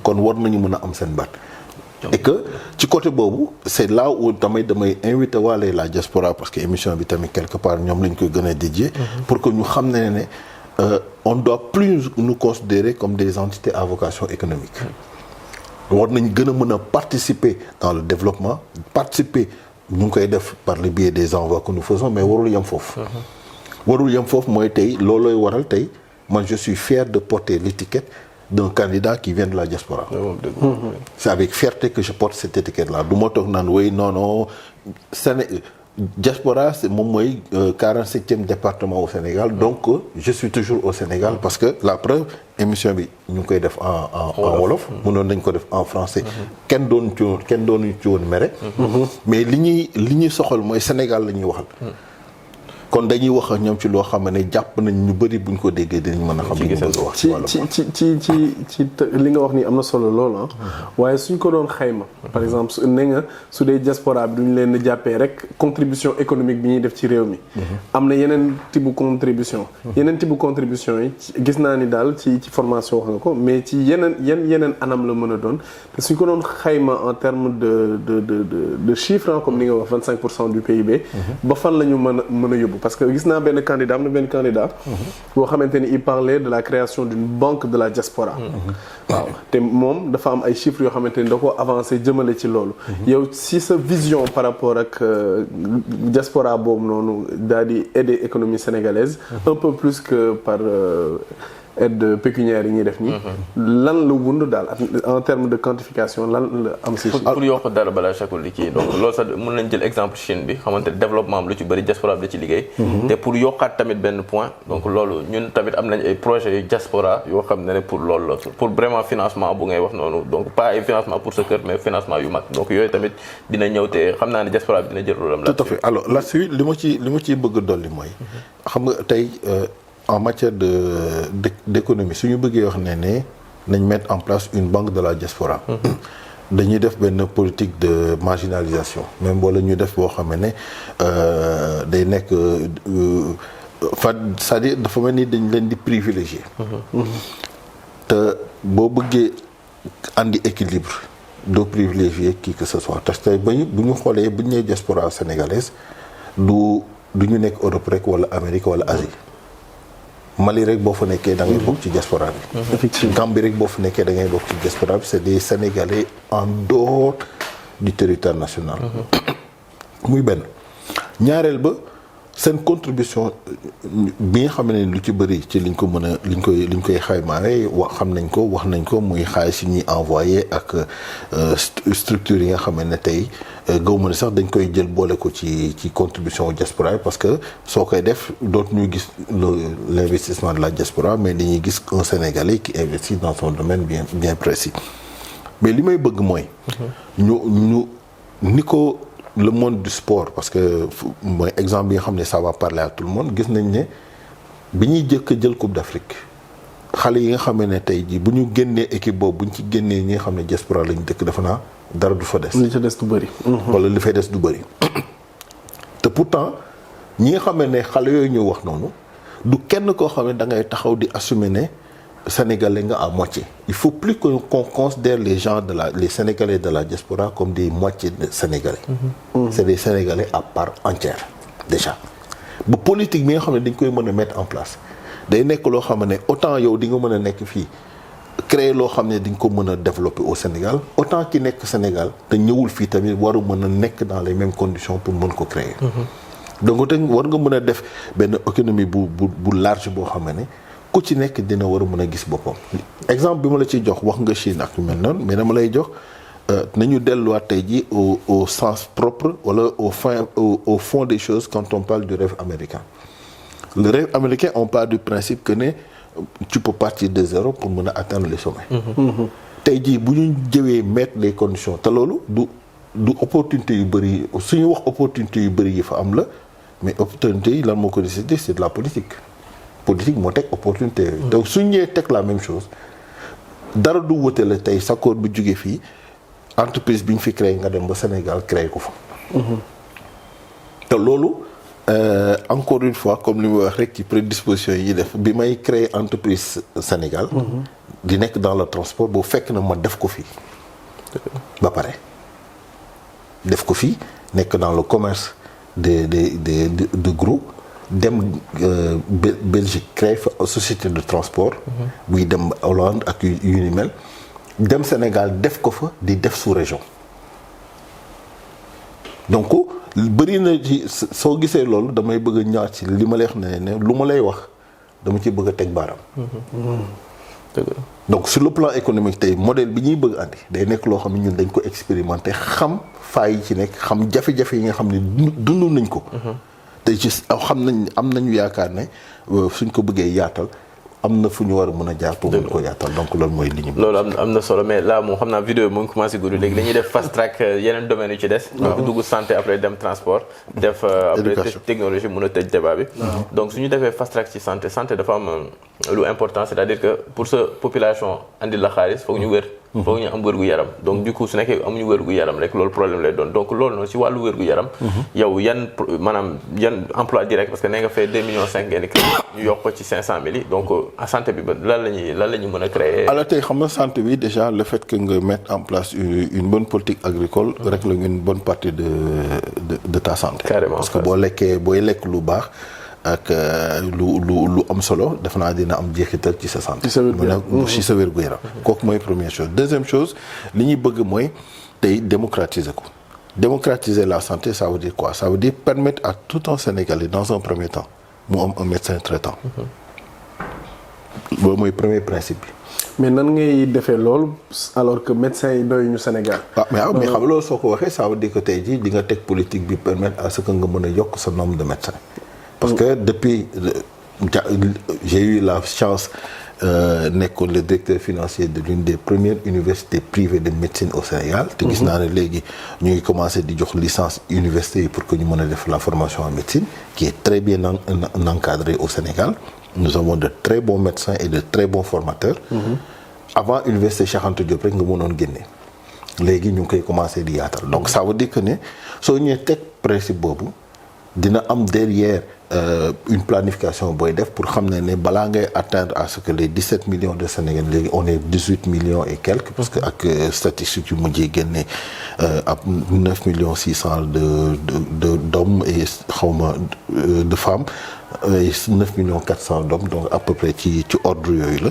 kon war nañu mën a am seen baat. et que ci côté boobu c'est là où damay invité waale la diaspora parce que émission bi tamit quelque part ñoom lañ koy gën a dédié. pour que ñu xam ne on doit plus nous considérer comme des entités à vocation économique. war nañ gën a mën a participer dans le développement participer. ñu ngi koy def par le biais des envois que nous faisons mais warul yem foofu. warul yem foofu mooy tey loolooy waral tey man je suis fier de porter l'étiquette d'un candidat qui vient de la diaspora. C'est avec fierté que je porte cette étiquette là du ma toog naan oui non diaspora c'est moom mooy 47e département au Sénégal donc je suis toujours au Sénégal parce que la preuve émission bi ñu ngi koy def en wolof mënoon nañ ko def en français kenn doonu ci woon mere mais li ñuy soxal mooy Sénégal la ñuy waxal kon dañuy wax ak ñoom ci loo xam ne jàpp nañ ñu bëri buñ ko déggee dinañ mën a xam li ñu bëgg a wax ci li nga wax nii am na solo lool waaye suñ ko doon xayma par exemple ne nga su dee diaspora bi duñ leen jàppee rek contribution économique bi ñuy def ci réew mi am na yeneen type de contribution yi gis naa ni daal ci formation wax nga ko mais ci yeneen anam la mën a doon te suñ ko doon xayma en termes de chiffres comme ni nga wax 25% du PIB ba fan la ñu mën a yóbbu parce que gis naa benn candidat boo xamante ni il parlait de la création d'une banque de la diaspora waaw te moom dafa am ay chiffres yoo xamante ni da ko avancé jëmale ci loolu yow si sa vision par rapport ak diaspora boobu noonu daal di aider économie sénégalaise un peu plus que par aide pécuniaire yi ñuy def nii lan la wund daal en termes de quantification lan la am si pour yokk dara balaa chakul li kii donc loolu sax mën nañ jël exemple Chine bi xamante développement am lu ci bëri diaspora bi da ci liggéey te pour yokkaat tamit benn point donc loolu ñun tamit am nañ ay projets yu diaspora yoo xam ne pour loolu la pour vraiment financement bu ngay wax noonu donc pas ay financement pour sa kër mais financement yu mag donc yooyu tamit dina ñëw te xam naa ne diaspora bi dina jël rôle am tout à fait alors là-dessus li ma ciy bëgg dolli mooy xam nga tey en matière d'économie su ñu bëggee wax ne nañ mettre en place une banque de la diaspora dañuy def benn politique de marginalisation même wala ñu def boo xam ne day nekk c'est-à-dire dafa mel ni dañ leen di privilégier te boo bëggee andi équilibre doo privilégier qui que ce soit parce que tey bu ñu xoolee bu ñu nee diaspora sénégalaise du ñu nekk Europe rek wala Amérique wala Asie Mali rek boo fa nekkee da ngay bokk ci diaspora bi. effectivement Gambie rek boo fa nekkee da ngay bokk ci diaspora bi c'est des Sénégalais en dehors du territoire national. muy benn ñaareel ba seen contribution bi nga xam ne lu ci bëri ci liñ ko mën a liñ koy xaymaare xam nañ ko wax nañ ko muy xaalis yi ñuy envoyé ak structure yi nga xam ne tey gaw ma ne sax dañ koy jël boole ko ci contribution diaspora yi parce que soo koy def dootu ñuy gis l'investissement de la diaspora mais dañuy gis un Sénégalais qui investit dans son domaine bien précis mais li may bëgg mooy ñu ni ko le monde du sport parce que mooy exemple bi nga xam ne ça va parler à tout le monde gis nañ ne bi ñuy jëkk jël Coupe d'Afrique xale yi nga xam ne tey jii bu ñu génnee équipe boobu bu ñu ci génnee ñi nga xam ne diaspora lañu dëkk dafa naa dara du fa des. li ca des du bëri. wala li fay des du bëri. te pourtant ñi nga xam ne xale yooyu ñu wax noonu du kenn koo xam ne da ngay taxaw di assumer ne Sénégalais nga à moitié. Il faut plus qu'on considère les gens les Sénégalais de la diaspora comme des moitiés de Sénégalais. C'est des Sénégalais à part entière déjà. bu politique bi nga xam ne dañ koy mën a mettre en place day nekk loo xam ne autant yow di nga mën a nekk fii créer loo xam ne di nga ko mën a développer au Sénégal autant ki nekk Sénégal te ñëwul fii tamit waru mën a nekk dans les mêmes conditions pour mën ko créer. donc te war nga mën a def benn économie bu large boo xam ne ku ci nekk dina war a mën a gis boppam. exemple bi ma la ciy jox wax nga Chine ak yu mel noonu mais dama lay jox nañu delluwaat tey jii au sens propre wala au fond des choses quand on parle du rêve américain. Le rêve américain on part du principe que ne tu peux partir de zéro pour mën a atteindre les sommets. tey jii bu ñu jëwee mettre les conditions te loolu du opportunité yu bëri suñu wax opportunité yu bëri yi fa am la mais opportunité yi lan moo ko décidé c'est de la politique. politique moo teg opportunité yooyu. donc suñu ñëwee teg la même chose dara du wute la tey sa code bu jógee fii entreprise bi ñu fi créé nga dem ba Sénégal créé ko fa. te loolu. Encore une fois comme li ma wax rek ci prédisposition yi def bi may créer entreprise Sénégal. di nekk dans le transport boo fekk na ma def ko fii. ba pare def ko fii nekk dans le commerce de gros dem Belgique créer fa société de transport. buy dem Hollande ak yu ni mel dem Sénégal def ko fa di def sous-région donc. bëri na ci soo gisee loolu damay bëgg a ñaar ci li ma lay wax ne lu ma lay wax dama ci bëgg a teg baaraam. donc sur le plan économique tey modèle bi ñuy bëgg andi day nekk loo xam ne ñun dañ ko expérimenter xam faay yi ci nekk xam jafe-jafe yi nga xam ne dund nañ ko. te ci xam nañ am nañu yaakaar ne suñ ko bëggee yaatal. am na fu ñu war a mën a jaar pour mën ko yaatal donc loolu mooy li ñu. loolu am na solo mais là moom xam naa vidéo bi mu ngi commencé gudd léegi dañuy def fast track yeneen domaines yu ci des. donc dugg santé après dem transport. def après technologie mën a tëj débat bi. donc su ñu defee fast track ci santé dafa am lu important c'est-à-dire que pour sa population andi la xaalis foog ñu wér. foog ñu am wérgu yaram donc du coup su nekkee amuñu wérgu yaram rek loolu problème lay doon donc loolu noonu ci wàllu wérgu yaram. yow yan emploi direct parce que nee nga fay 2,5 millions ngeen créé ñu yokk ko ci 500 000 donc santé bi ba lan la ñuy mën a créer. alors tey xam nga santé bi déjà le fait que nga mettre en place une bonne politique agricole rek la une bonne partie de ta santé. Carrément, parce que booy lekk lu baax. ak lu am solo def naa dina am jeexital ci sa santé. ci sa wér gu yaram kooku mooy première chose deuxième chose li ñuy bëgg mooy tey démocratiser ko démocratiser la santé ça veut dire quoi ça veut dire permettre à tout un Sénégalais dans un premier temps mu am un médecin traitant. loolu mooy premier principe bi. mais nan ngay defee loolu alors que médecins yi doy ñu Sénégal. mais xam loolu soo ko waxee ça veut dire que tey jii di nga teg politique bi permettre à ce que nga mën a yokk sa nombre de médecins. parce que depuis j'ai eu la chance nekkoon le directeur financier de l'une des premières universités privées de médecine au Sénégal. te gis naa ne léegi ñu ngi commencé di jox licence université yi pour que ñu mën a def la formation en médecine qui est très bien encadrée au Sénégal. nous avons de très bons médecins et de très bons formateurs. avant université Cheikh Anta Diop rek nga mënoon génne. léegi ñu ngi koy commencé di yaatal donc ça veut dire que ne soo ñëwee teg principe boobu dina am derrière. Une planification booy def pour xam ne balaa ngay atteindre à ce que les 17 millions de Sénégalais léegi on est 18 millions et quelques parce que ak statistiques yu mujjee génne ab 9 millions 600 de d'hommes et xawma de femmes et 9 millions 400 d'hommes donc à peu près ci ordre yooyu la.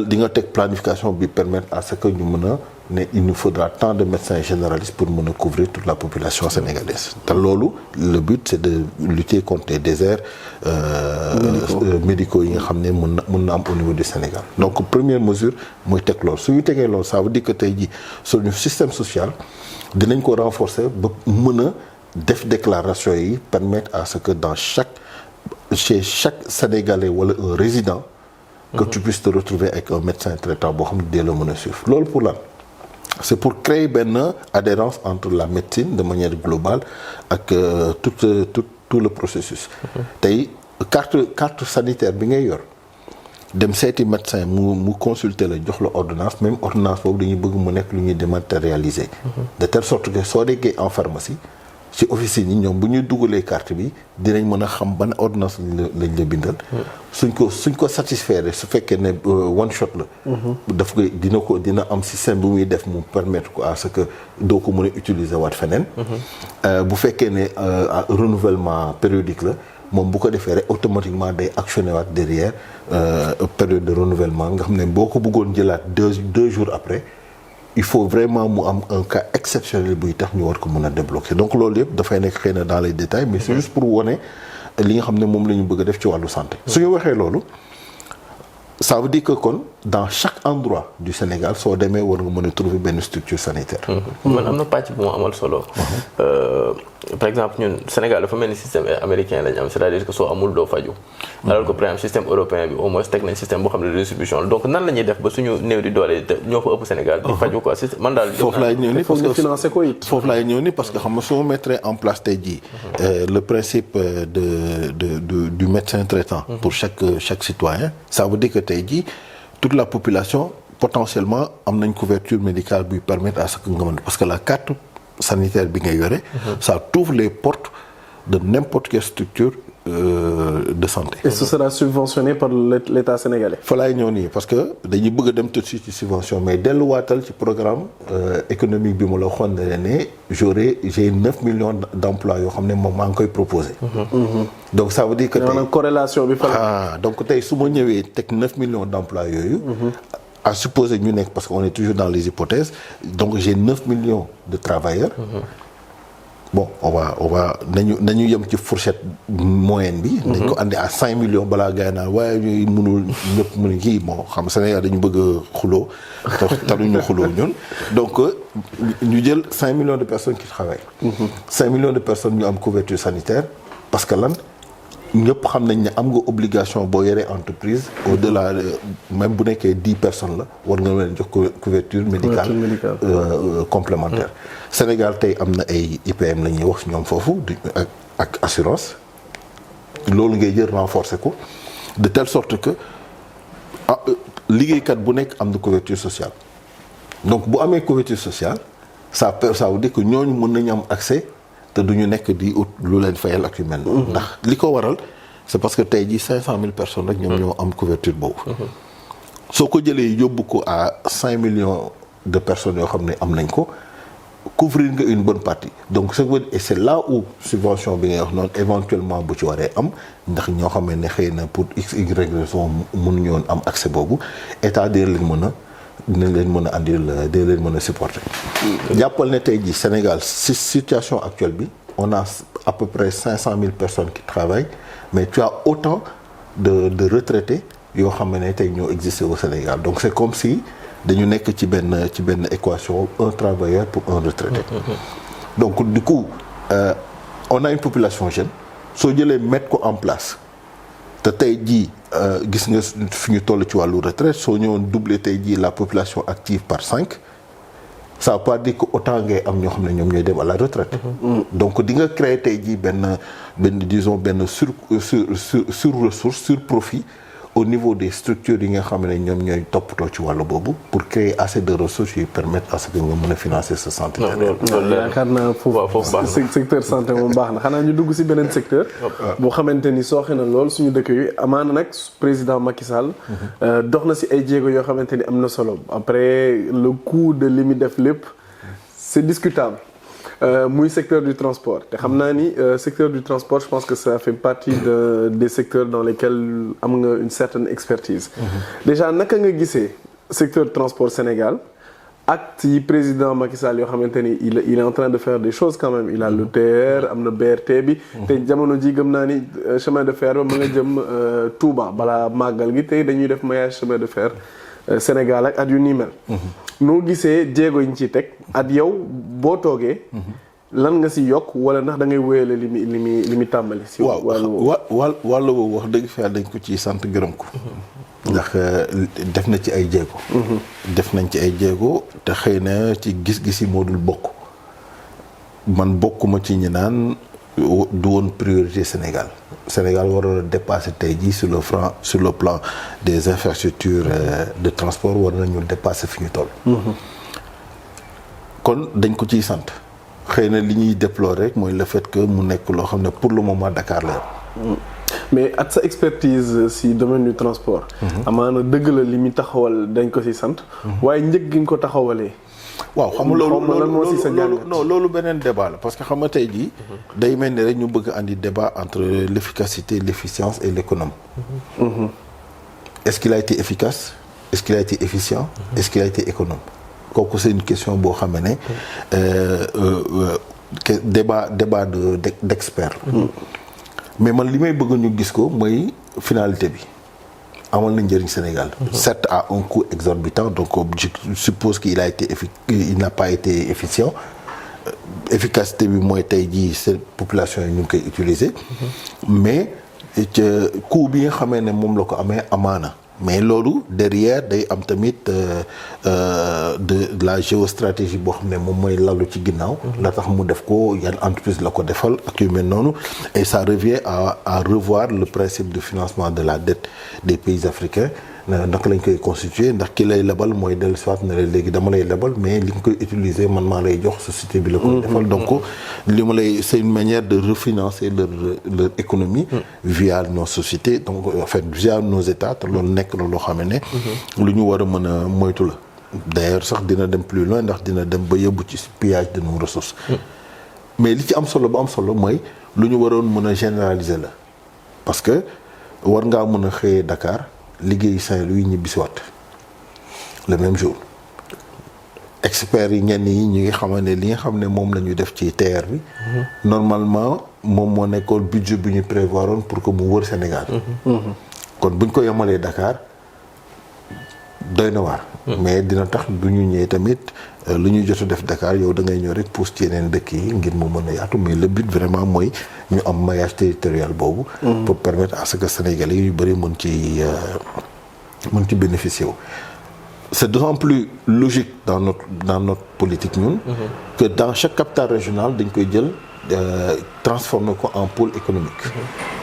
di nga teg planification bi permettre à ce que ñu mën a ne il nous faudra tant de médecins généralistes pour mën a couvrir toute la population sénégalaise te loolu le but c'est de lutter contre les déserts médicaux yi nga xam ne mën na am au niveau du Sénégal donc première mesure mooy teg loolu su ñu tegee loolu ça veut dire que tey jii suñu système social dinañ ko renforcer ba mën a def déclaration yi permettre à ce que chez chaque Sénégalais wala un résident que tu puisses te retrouver avec un médecin traitant boo xam ne dee la mën a suivre loolu pour lan c'est pour créer benn adhérence entre la médecine de manière globale ak tout le processus. tey carte sanitaire bi ngay yor dem seeti médecin mu consulter la jox la ordonnance même ordonnance boobu dañuy bëgg mu nekk lu ñuy dématérialiser. de telle sorte que soo déggee en pharmacie ci officine yi ñoom bu ñuy dugalee carte bi dinañ mën a xam ban ordonnance lañ la bindal. suñ ko satisfaire su fekkee ne one shot la. daf koy dina am système bu muy def mu permettre ko à ce que doo ko mën a utiliser waat feneen. bu fekkee ne renouvellement périodique la moom bu ko defee rek automatiquement day actionné waat derrière période de renouvellement nga xam ne boo ko bëggoon jëlaat deux jours après il faut vraiment mu am un cas exceptionnel buy tax ñu war ko mën a débloquer donc loolu yëpp dafay nekk xëy na dans les détails mais c'est juste pour wone li nga xam ne moom la ñu bëgg a def ci wàllu santé. su ñu waxee loolu ça veut dire que kon dans chaque endroit du Sénégal soo demee war nga mën a trouver benn structure sanitaire. man am na pàcc bu mu amal solo. par exemple ñun Sénégal dafa mel ni système américain lañ am c'est-à-dire que soo amul doo faju. alors que par exemple système européen bi au moins teg nañ système boo xam ne distribution donc nan la ñuy def ba suñu néew di doole ñoo fa ëpp Sénégal. di faju quoi man daal. foofu laay ñëw ni parce que financé ko it. foofu laay ñëw ni parce que xam nga soo mettre en place tey jii. le principe du médecin traitant. pour chaque citoyen ça veut dire que tey jii toute la population potentiellement am nañ couverture médicale buy permettre à ce que nga mën parce que la carte sanitaire bi ngay yore. ça t'ouvre les portes de n'importe quelle structure de santé. Et ce sera subventionné par l'État sénégalais. fa laay ñëw nii parce que dañuy bëgg a dem tout de suite ci subvention mais delluwaatal ci programme économique bi mu la waxoon ne j'ai 9 millions d'emplois yoo xam ne moom maa ngi koy proposé. donc ça veut dire que tey corrélation bi donc tey su ma ñëwee teg 9 millions d'emplois yooyu. à supposer ñu nekk parce qu'on est toujours dans les hypothèses donc j'ai 9 millions de travailleurs. bon on va nañu yem ci fourchette moyenne bi. dañ ko andi à 5 millions balaa gars yi naan waaye ñuy mënul ñëpp mënuñ kii bon xam Sénégal dañu bëgg a xuloo taluñu xuloo ñun donc ñu jël 5 millions de personnes qui travaillent. 5 millions de personnes ñu am couverture sanitaire parce que lan ñëpp xam nañ ne am nga obligation boo yoree entreprise au-delà même bu nekkee 10 personnes la war nga leen jox couverture médicale complémentaire. Sénégal tey am na ay IPM la ñuy wax ñoom foofu ak assurance loolu ngay jël renforcer ko de telle sorte que liggéeykat bu nekk am na couverture sociale donc bu amee couverture sociale ça veut dire que ñooñu mën nañu am accès te duñu nekk di ut lu leen fayal ak yu mel ndax li ko waral c'est parce que tey jii 500 000 personnes rek ñoom ñoo am couverture boobu soo ko jëlee yóbbu ko à 5 millions de personnes yoo xam ne am nañ ko couvrir nga une bonne partie donc et c'est là où subvention bi ngay wax noonu éventuellement bu ci waree am ndax ñoo xam ne xëy na pour x y raison mënuñu woon am accès boobu état dina leen mën a andil dina leen mën a supporter. jàppal ne tey jii Sénégal si situation actuelle bi on a à peu près 500 000 personnes qui travaillent mais tu as autant de retraités yoo xam ne tey ñoo existé au Sénégal donc c'est comme si dañu nekk ci benn équation un travailleur pour un retraité. donc du coup on a une population jeune soo jëlee mettre ko en place te tey jii gis nga fi ñu toll ci wàllu retraite soo ñëwoon doubler tey jii la population active par 5 ça veut pas dire que autant ngay am ñoo xam ne ñoom ñooy dem à la retraite. donc di nga créer tey jii benn disons benn sur ressource sur profit au niveau des structures yi nga xam ne ñoom ñooy toppatoo ci wàllu boobu pour créer assez de ressources yu permettre à ce que nga mën a financer ce santé. yaakaar naa foofu secteur santé moom baax na xanaa ñu dugg ci beneen secteur. boo xamante ni sooxe na lool suñu dëkk yi amaana nag président Macky Sall. dox na ci ay jéego yoo xamante ni am na solo après le coût de li mu def lépp c'est discutable. muy secteur du transport te xam naa ni secteur du transport je pense que ça fait partie des secteurs dans lesquels am nga une certaine expertise. déjà naka nga gisee secteur transport Sénégal acte yi président Macky Sall yoo xamante ni il est en train de faire des choses quand même il a le TER am na BRT bi. te jamono ji gëm naa ni chemin de fer ba ma nga jëm Touba balaa màggal gi tey dañuy def maillage chemin de fer Sénégal ak at yu ni mel. noo gisee jéego yi ñu ciy teg at yow boo toogee. lan nga si yokk wala ndax da ngay wéyale li mi tàmbali. si wàllu wax dëgg fa dañ ko ci sant gërëm ko. ndax def na ci ay jéego. def nañ ci ay jéego te xëy na ci gis-gis yi moo dul bokk man bokkuma ci ñi naan du woon priorité Sénégal waroon a dépasser tey jii sur le plan des infrastructures de transport war nañu dépasser fi ñu toll. kon dañ ko ciy sant xëy na li ñuy déplorer rek mooy le fait que mu nekk loo xam ne pour le moment Dakar la. mais at sa expertise si domaine du transport. amaana dëgg la li muy taxawal dañ ko ci sant. waaye njëg gi nga ko taxawalee. waaw xam nga loolu non loolu beneen débat la parce que xam nga tey jii. day mel ni rek ñu bëgg andi débat entre l'efficacité, l'efficience et l'économie. Est-ce qu'il a été efficace? Est-ce qu'il a été efficient? Est-ce qu'il a été économe? kooku c'est une question boo xam ne débat d'expert. mais man li may bëgg ñu gis ko mooy finalité bi amal na njëriñ Sénégal. Certes à un coût exorbitant donc je suppose qu'il n'a pas été efficient. Efficacité bi mooy tey jii cette population yi ñu ngi koy utiliser. mais ca coût bi nga xamee ne moom la ko amee amaana. mais loolu derrière day am tamit de la géostratégie boo xam ne moom mooy lalu ci ginnaaw. la tax mu def ko yan entreprise la ko defal ak yu mel noonu. et ça revient à revoir le principe de financement de la dette des pays africains naka lañ koy constituer ndax ki lay lebal mooy dellu soit ne la léegi dama lay lebal mais li nga koy utiliser man maa lay jox société bi la koy defal donc li ma lay c'est une manière de refinancer leur économie via nos sociétés donc en fait via nos états te loolu nekk na loo xam ne lu ñu war a mën a moytu la d'ailleurs sax dina dem plus loin ndax dina dem ba yóbbu ci pillage de nos ressources mais li ci am solo ba am solo mooy lu ñu waroon mën a généraliser la parce que war ngaa mën a xëyee Dakar liggéey Saint-Louis ñibbisiwaat le même jour experts yi ñenn yi ñu ngi xamal ne li nga xam ne moom la ñu def ci TER bi normalement moom moo nekkoon budget bi ñu prévoiroon pour que mu wër Sénégal kon buñ ko yemalee Dakar doy na waar mais dina tax bu ñu ñëwee tamit lu ñuy jot a def Dakar yow da ngay ñëw rek pousse ci yeneen dëkk yi ngir mu mën a yaatu mais le but vraiment mooy ñu am maillage territorial boobu pour permettre à ce que Sénégalais yu bëri mën ci bénéficier wu c'est d'autant plus logique dans notre politique ñun que dans chaque capitale régionale dañ koy jël transformer ko en pôle économique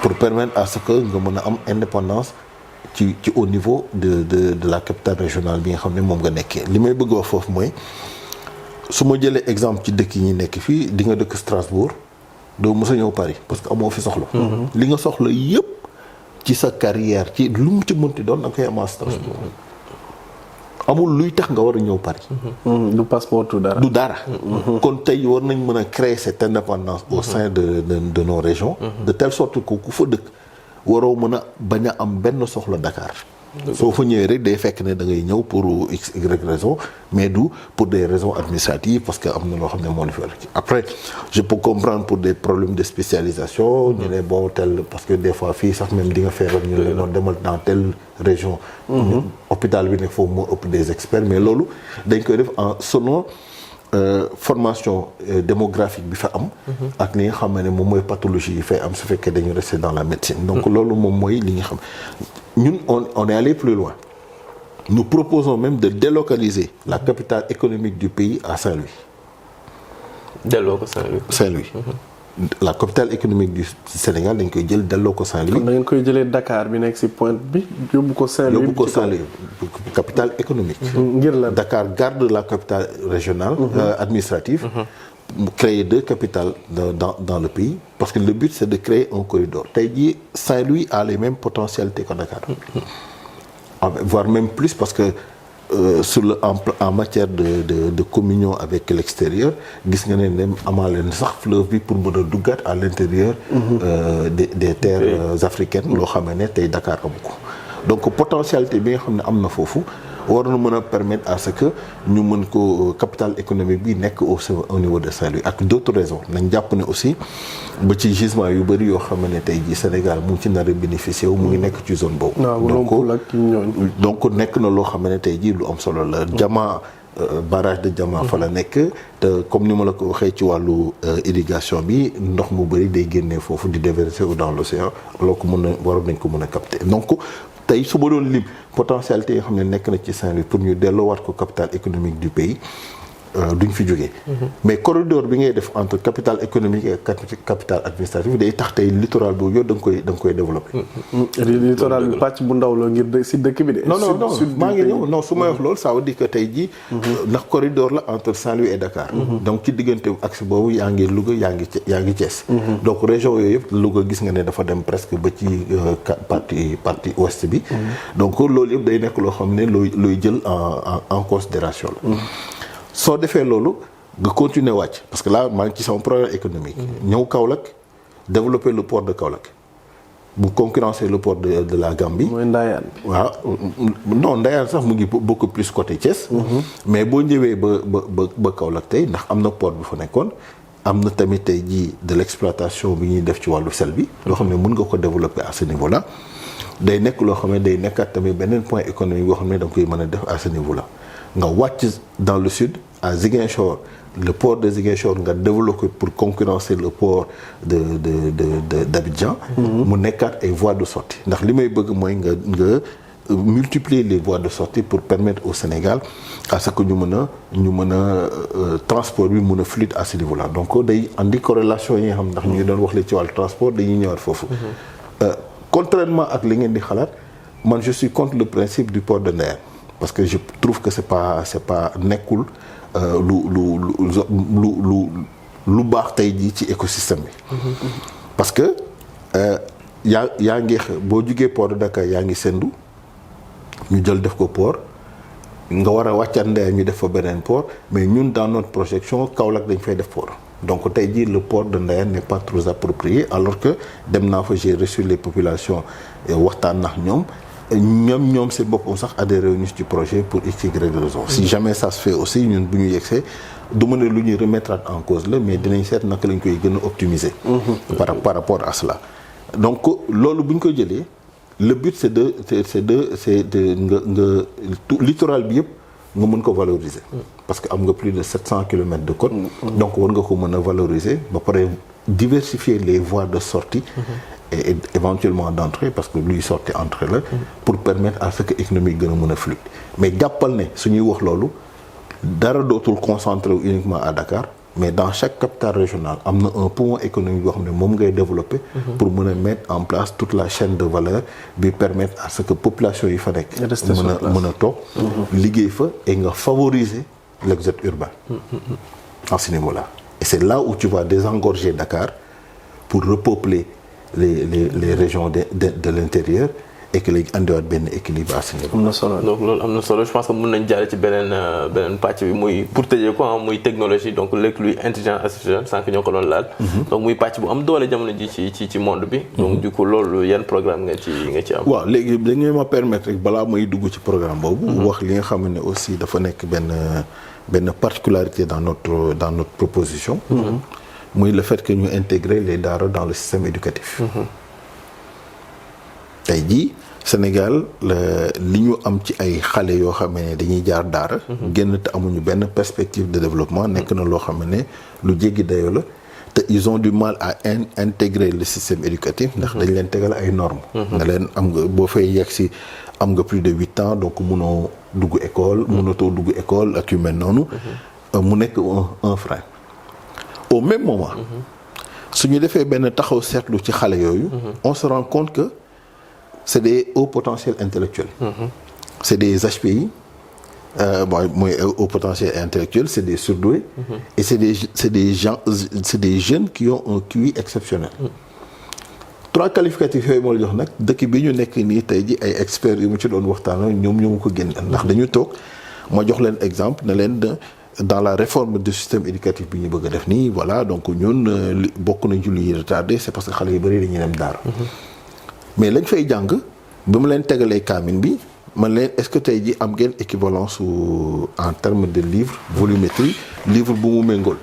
pour permettre à ce que nga mën a am indépendance ci au niveau de la capitale régionale bi nga xam ne moom nga nekkee li may bëgg wax foofu mooy su ma jëlee exemple ci dëkk yi ñuy nekk fii di nga dëkk Strasbourg doo mës a ñëw Paris parce que amoo fi soxla li nga soxla yépp ci sa carrière ci lu mu ci mënti doon da nga koy am à Strasbourg amul luy tax nga war a ñëw Paris du passeport du dara kon tey war nañ mën a créer cette indépendance au sein de nos régions de telle sorte que ku fa dëkk waroo mën a bañ a am benn soxla Dakar soo fa ñëwee rek day fekk ne da ngay ñëw pour x y raison mais du pour des raisons administratives parce que am na loo xam ne moo la fi après je peux comprendre pour des problèmes de spécialisation ñu ne bon tel parce que des fois fii sax même di nga feebar ñu ne noonu demal dans telle région hôpital bi nekk foofu moo ëpp des experts mais loolu dañ koy def en selon formation démographique bi fa am ak li nga xam ne moom mooy pathologie yi fay am su fekkee dañu rester dans la médecine donc loolu moom mooy li nga xam ñun on est allé plus loin nous proposons même de délocaliser la capitale économique du pays à Saint-Louis delloo ko Saint-Louis la capitale économique du Sénégal dañ koy jël delloo ko Saint-Louis. da ngeen koy jëlee Dakar bi nekk ci pointe bi yóbbu ko Saint-Louis. capitale économique. ngir la Dakar garde la capitale régionale. Administrative. Créer deux capitales dans le pays parce que le but c'est de créer un corridor tey jii Saint-Louis a les mêmes potentialités que Dakar. Voire même plus parce que. En matière de communion avec l'extérieur gis nga ne amaale na sax fleuve bi pour mën a duggaat à l'intérieur des terres africaines loo xam ne tey Dakar amu ko donc potentialité bi nga xam ne am na foofu war na mën a permettre à ce que ñu mën ko capital économique bi nekk au niveau de Saint-Louis ak d'autres raisons nañ jàpp ne aussi ba ci gisement yu bëri yoo xam ne tey jii Sénégal mu ngi ci nar a bénéficier wu mu ngi nekk ci zone boobu donc nekk na loo xam ne tey jii lu am solo la Diama barrage de Diama fa la nekk te comme ni ma la ko waxee ci wàllu irrigation bi ndox mu bëri day génnee foofu di déverser dans l'océan loo ko mën a waroon nañ ko mën a capter donc tey su ma doon lim potentialité yoo xam ne nekk na ci Saint-Louis pour ñu delloowaat ko capitale économique du pays duñ fi jógee. mais corridor bi ngay def entre capitale économique et capitale administrative day tax tey littoral boobu yow da nga koy développer. littoral bi pàcc bu ndaw la ngir si dëkk bi de. non maa ngi ñëw non su may wax loolu ça veut dire que tey jii. ndax corridor la entre Saint-Louis et Dakar. donc ci diggante axe boobu yaa ngi Louga yaa ngi Thiès. donc région yooyu yëpp Louga gis nga ne dafa dem presque ba ci partie ouest bi. donc loolu yëpp day nekk loo xam ne looy jël en considération la. soo defee loolu nga continuer wàcc parce que là maa ngi ci sama programme économique. ñëw Kaolack développer le port de Kaolack bu concurrencer le port de la Gambie. mooy Ndayane. waaw non Ndayane sax mu ngi beaucoup plus côté Thiès. mais boo ñëwee ba Kaolack tey ndax am na port bu fa nekkoon. am na tamit tey jii de l'exploitation bi ñuy def ci wàllu sel bi. loo xam ne mën nga ko développer à ce niveau là. day nekk loo xam ne day nekkaat tamit beneen point économique boo xam ne da nga koy mën a def à ce niveau là nga wàcc dans le sud à Ziguinchor le port de Ziguinchor nga développer pour concurrencer le port d'Abidjan. mu nekkaat ay voies de sortie ndax li may bëgg mooy nga multiplier les voies de sortie pour permettre au Sénégal à ce que ñu mën a transport bi mën a fluide à ce niveau là donc day andi corrélation yi nga xam ndax ñu ngi doon wax li ci wàllu transport dañuy ñëwaat foofu. Contrairement ak li ngeen di xalaat man je suis contre le principe du port de Ndayane parce que je trouve que c'est pas nekkul lu baax tey jii ci écosystème bi. parce que yaa ngi boo jugee port de Dakar yaa ngi sendu ñu jël def ko port nga war a wàccaat Ndayane ñu def fa beneen port mais ñun dans notre projection Kaolack dañ fay def port. donc tey jii le port de Ndayane n'est pas trop approprié alors que dem naa fa j'ai reçu les populations waxtaan nax ñoom seen boppam sax adhéré ñu ci projet pour x y raison si jamais ça se fait aussi ñun bu ñu yegsee du ma ne lu ñuy remettre en cause la mais dinañ seet naka lañ koy gën a optimiser. par rapport à cela. donc loolu bu ñu ko jëlee le but c'est de nga littoral bi yëpp nga mën ko valoriser. parce que am nga plus de 700 kilomètres de côte. donc war nga ko mën a valoriser ba pare diversifier les voies de sortie. et éventuellement d'entrée parce que luy sortie entrée la. pour permettre à ce que économie gën a mën a fluide. mais jàppal ne suñuy wax loolu dara dootul concentré wu uniquement à Dakar mais dans chaque capitale régionale am na un poumon économique boo xam ne moom ngay développer. pour mën a mettre en place toute la chaîne de valeur bi permettre à ce que population yi fa nekk. mën a toog. liggéey fa et nga favoriser l'exode urbain. à ce niveau-là et c'est là où tu vas désengorger Dakar pour repeupler les régions de l'intérieur et que léegi andiwaat benn équilibre à ce niveau. am na solo donc loolu am na solo je pense que mën nañ jaare ci beneen pàcc bi muy pour tëjee ko muy technologie donc léegi luy intelligence artificielle sànq ñoo ko doon laal. donc muy pàcc bu am doole jamono ji ci monde bi. donc du coup loolu yan programme nga ci am. waaw léegi da ngeen ma permettre rek balaa may dugg ci programme boobu. wax li nga xam ne aussi dafa nekk benn particularité dans notre proposition. muy le fait que ñu intégrer les daara dans le système éducatif. tey jii Sénégal li ñu am ci ay xale yoo xam ne dañuy jaar daara. génn te amuñu benn perspective de développement nekk na loo xam ne lu jéggi dayoo la te ils ont du mal à intégrer le système éducatif ndax dañ leen tegal ay normes. nga leen am nga boo fay yegg si am nga plus de 8 ans donc mënoo dugg école. mënatoo dugg école ak yu mel noonu. mu nekk un frein. au même moment. su ñu defee benn taxaw seetlu ci xale yooyu. on se rend compte que c'est des hauts potentiels intellectuels. c'est des HPI mooy hauts potentiels intellectuels c'est des surdoués. et c'est des jeunes qui ont un QI exceptionnel. 3 qualificatifs yooyu moo la jox nag dëkk bi ñu nekk nii tey ji ay experts yu mu ci doon waxtaan ñoom ñoo ko génn ndax dañu toog ma jox leen exemple ne leen dans la réforme du système éducatif bi ñu bëgg a def nii voilà donc ñun bokk nañ ci luy retardé c'est parce que xale yu bari dañuy dem daara. mais lañ fay jàng bi ma leen tegalee kaamin bi man leen est-ce que tey ji am ngeen équivalence en termes de livre volumétrie livre bu mu méngool.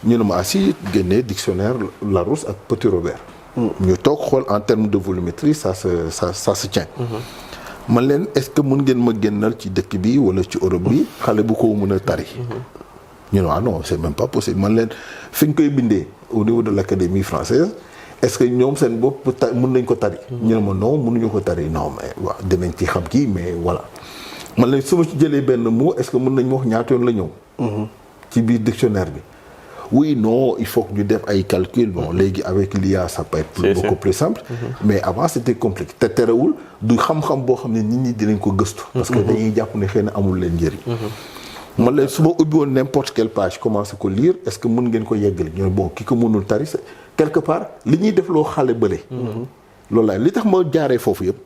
ñu ne ma assi génnee dictionnaire Larousse ak Petit Robert. ñu toog xool en termes de volumétrie ça se tient. man leen est-ce que mën ngeen ma génnal ci dëkk bi wala ci Europe bi xale bu ko mën a tari. ñu ne ah non c'est même pas possible man leen fi ñu koy bindee au niveau de l'Académie française est-ce que ñoom seen bopp mën nañ ko tari. ñu ne ma non mënuñu ko tari non mais waaw dinañ ci xam kii mais voilà. man leen su ma ci jëlee benn mot est-ce que mën nañ ma wax ñaata yoon la ñëw. ci biir dictionnaire bi. oui non il faut que ñu def ay calcul bon léegi avec l'IA ça peut être beaucoup plus simple. mais avant c'était compliqué te terewul du xam-xam boo xam ne nit ñi dinañ ko gëstu. parce que dañuy jàpp ne xëy na amul leen njëriñ. man leen su ma ubbi woon n'importe quelle page commencé ko lire est-ce que mën ngeen ko yeggali ñu ne bon ki ko mënul tari quelque part li ñuy def loo xale bële. loolu laay li tax ma jaaree foofu yëpp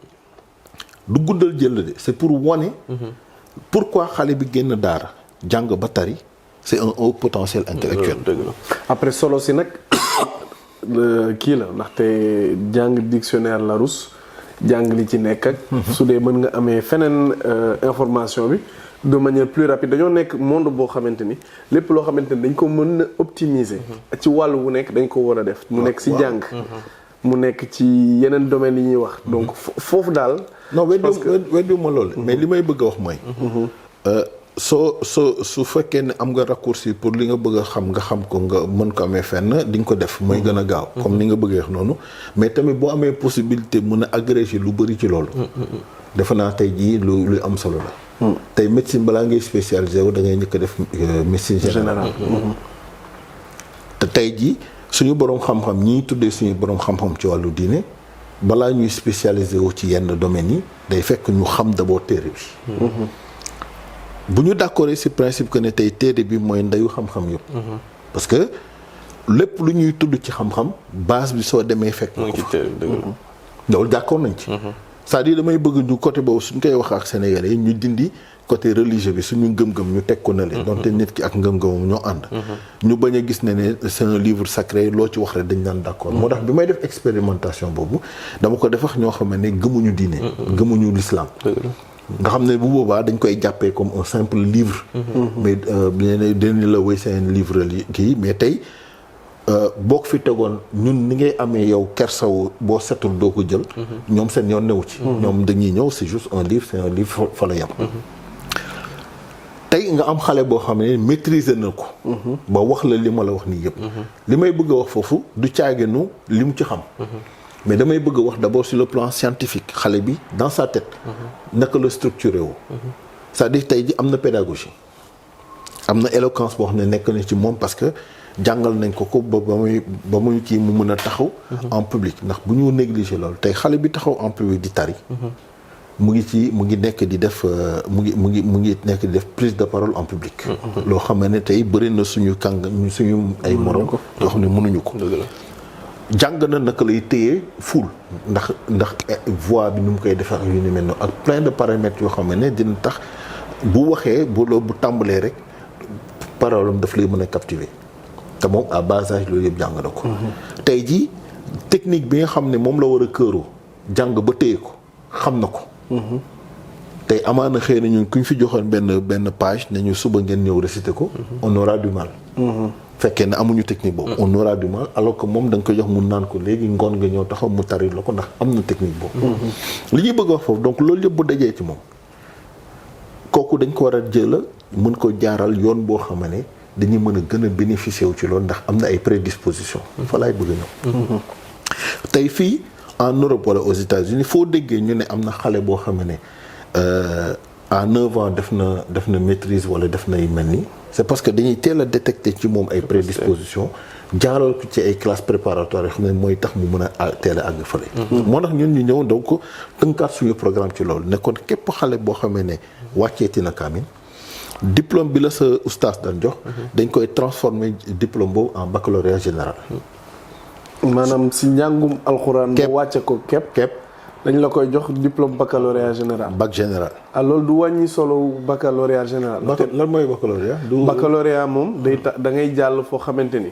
du guddal jël de c'est pour wane. pourquoi xale bi génn daara jàng ba tari c'est un haut potentiel intellectuel. après solo si nag kii la ndaxte jàng dictionnaire Larousse jàng li ci nekk ak. su dee mën nga amee feneen information bi de manière plus rapide dañoo nekk monde boo xamante ni lépp loo xamante ni dañ ko mën a optimiser. ci wàllu wu nekk dañ ko war a def. mu nekk si jàng. mu nekk ci yeneen domaines yi ñuy wax. donc foofu daal. non weddi ma loolu. mais li may bëgg a wax mooy. su fekkee ne am nga raccourci pour li nga bëgg a xam nga xam ko nga mën ko amee fenn di nga ko def mooy gën a gaaw. comme ni nga bëggee wax noonu. mais tamit boo amee possibilité mën a agréger lu bëri ci loolu. defe naa tey jii luy am solo la. tey médecine balaa ngay spécialisé wu da ngay njëkk a def médecine générale. te tey jii suñu borom xam-xam ñi tuddee suñu borom xam-xam ci wàllu diine balaa ñuy spécialisé wu ci yenn domaines yi day fekk ñu xam d'abord téere bi. bu ñu d'accord ci principe que ne tey téere bi mooy ndeyu xam-xam yëpp. parce que lépp lu ñuy tudd ci xam-xam base bi soo demee fekk na ko fa. loolu d'accord nañ ci. c'est-à-dire damay bëgg ñu côté boobu suñ koy wax ak Sénégalais yi ñu dindi côté religieux bi suñu ngëm-ngëm ñu teg ko na leen. donte nit ki ak ngëm-ngëmam ñoo ànd. ñu bañ a gis ne c'est un livre sacré loo ci wax rek dañ naan d'accord. moo tax bi may def expérimentation boobu dama ko def ak ñoo xam ne gëmuñu diine. gëmuñu l'islam. nga xam ne bu boobaa dañ koy jàppee comme un simple livre. mais dinañ la wéy seen livre kii mais tey boo ko fi tegoon ñun ni ngay amee yow kersaw boo setul doo ko jël. ñoom seen yoon newu ci. ñoom dañuy ñëw c'est juste un livre c'est un livre fa la yem. tey nga am xale boo xam ne maîtriser na ko. ba wax la li ma la wax nii yëpp. li may bëgg a wax foofu du caaginu li mu ci xam. mais damay bëgg a wax d'abord sur le plan scientifique xale bi dans sa tête. naka la structuré wu. c'est-à-dire tey ji am na pédagogie. am na éloquence boo xam ne nekk na ci moom parce que jàngal nañ ko ba muy kii mu mën a taxaw. en public ndax bu ñu négliger loolu tey xale bi taxaw en public di tari. mu ngi nekk di def mu ngi nekk di def prise de parole en public. loo xam ne tey bëri na suñu suñu ay morom. yoo xam ne mënuñu ko. jàng na naka lay téye ful ndax voix bi nu mu koy defar yu ni mel noonu ak plein de paramètres yoo xam ne dina tax bu waxee bu tàmbalee rek parole am daf lay mën a captiver te moom à bas âge loolu yëpp jàng na ko. tey jii technique bi nga xam ne moom la war a këru jàng ba téye ko xam na ko. tey amaana xëy na ñun ku ñu fi joxoon benn page ne ñu suba ngeen ñëw réciter ko. on aura du mal. fekkee ne amuñu technique boobu. on aura du mal alors que moom da nga koy jox mu naan ko léegi ngoon nga ñëw taxaw mu tari la ko ndax am na technique boobu. li ñuy bëgg wax foofu donc loolu yëpp bu dajee ci moom kooku dañ ko war a jëla mën ko jaaral yoon boo xam ne dañuy mën a gën a bénéficier wu ci loolu ndax am na ay prédispositions. fa laay bëgg a ñëw. tey fii en Europe wala aux États-Unis foo déggee ñu ne am na xale boo xam ne à 9 ans def na maîtrise wala def na yu mel nii. c'est parce que dañuy teel a détecter ci moom ay prédispositions jaaral ko ci ay classes préparatoires yoo xam ne mooy tax mu mën a teel a àgg fële. moo tax ñun ñu ñëw donc tënkaat suñu programme ci loolu ne kon képp xale boo xamee ne wàcceeti na kaamil diplôme bi la sa oustaz daan jox. dañ koy transformer diplôme boobu en baccalauréat général. maanaam si njàngum alxuraan. képp nga wàcce ko képp. dañ la koy jox diplôme baccalauréat général. bac général. ah loolu du wàññi solo baccalauréat général. lan mooy baccalauréat. baccalauréat moom day tax da ngay jàll foo xamante ni.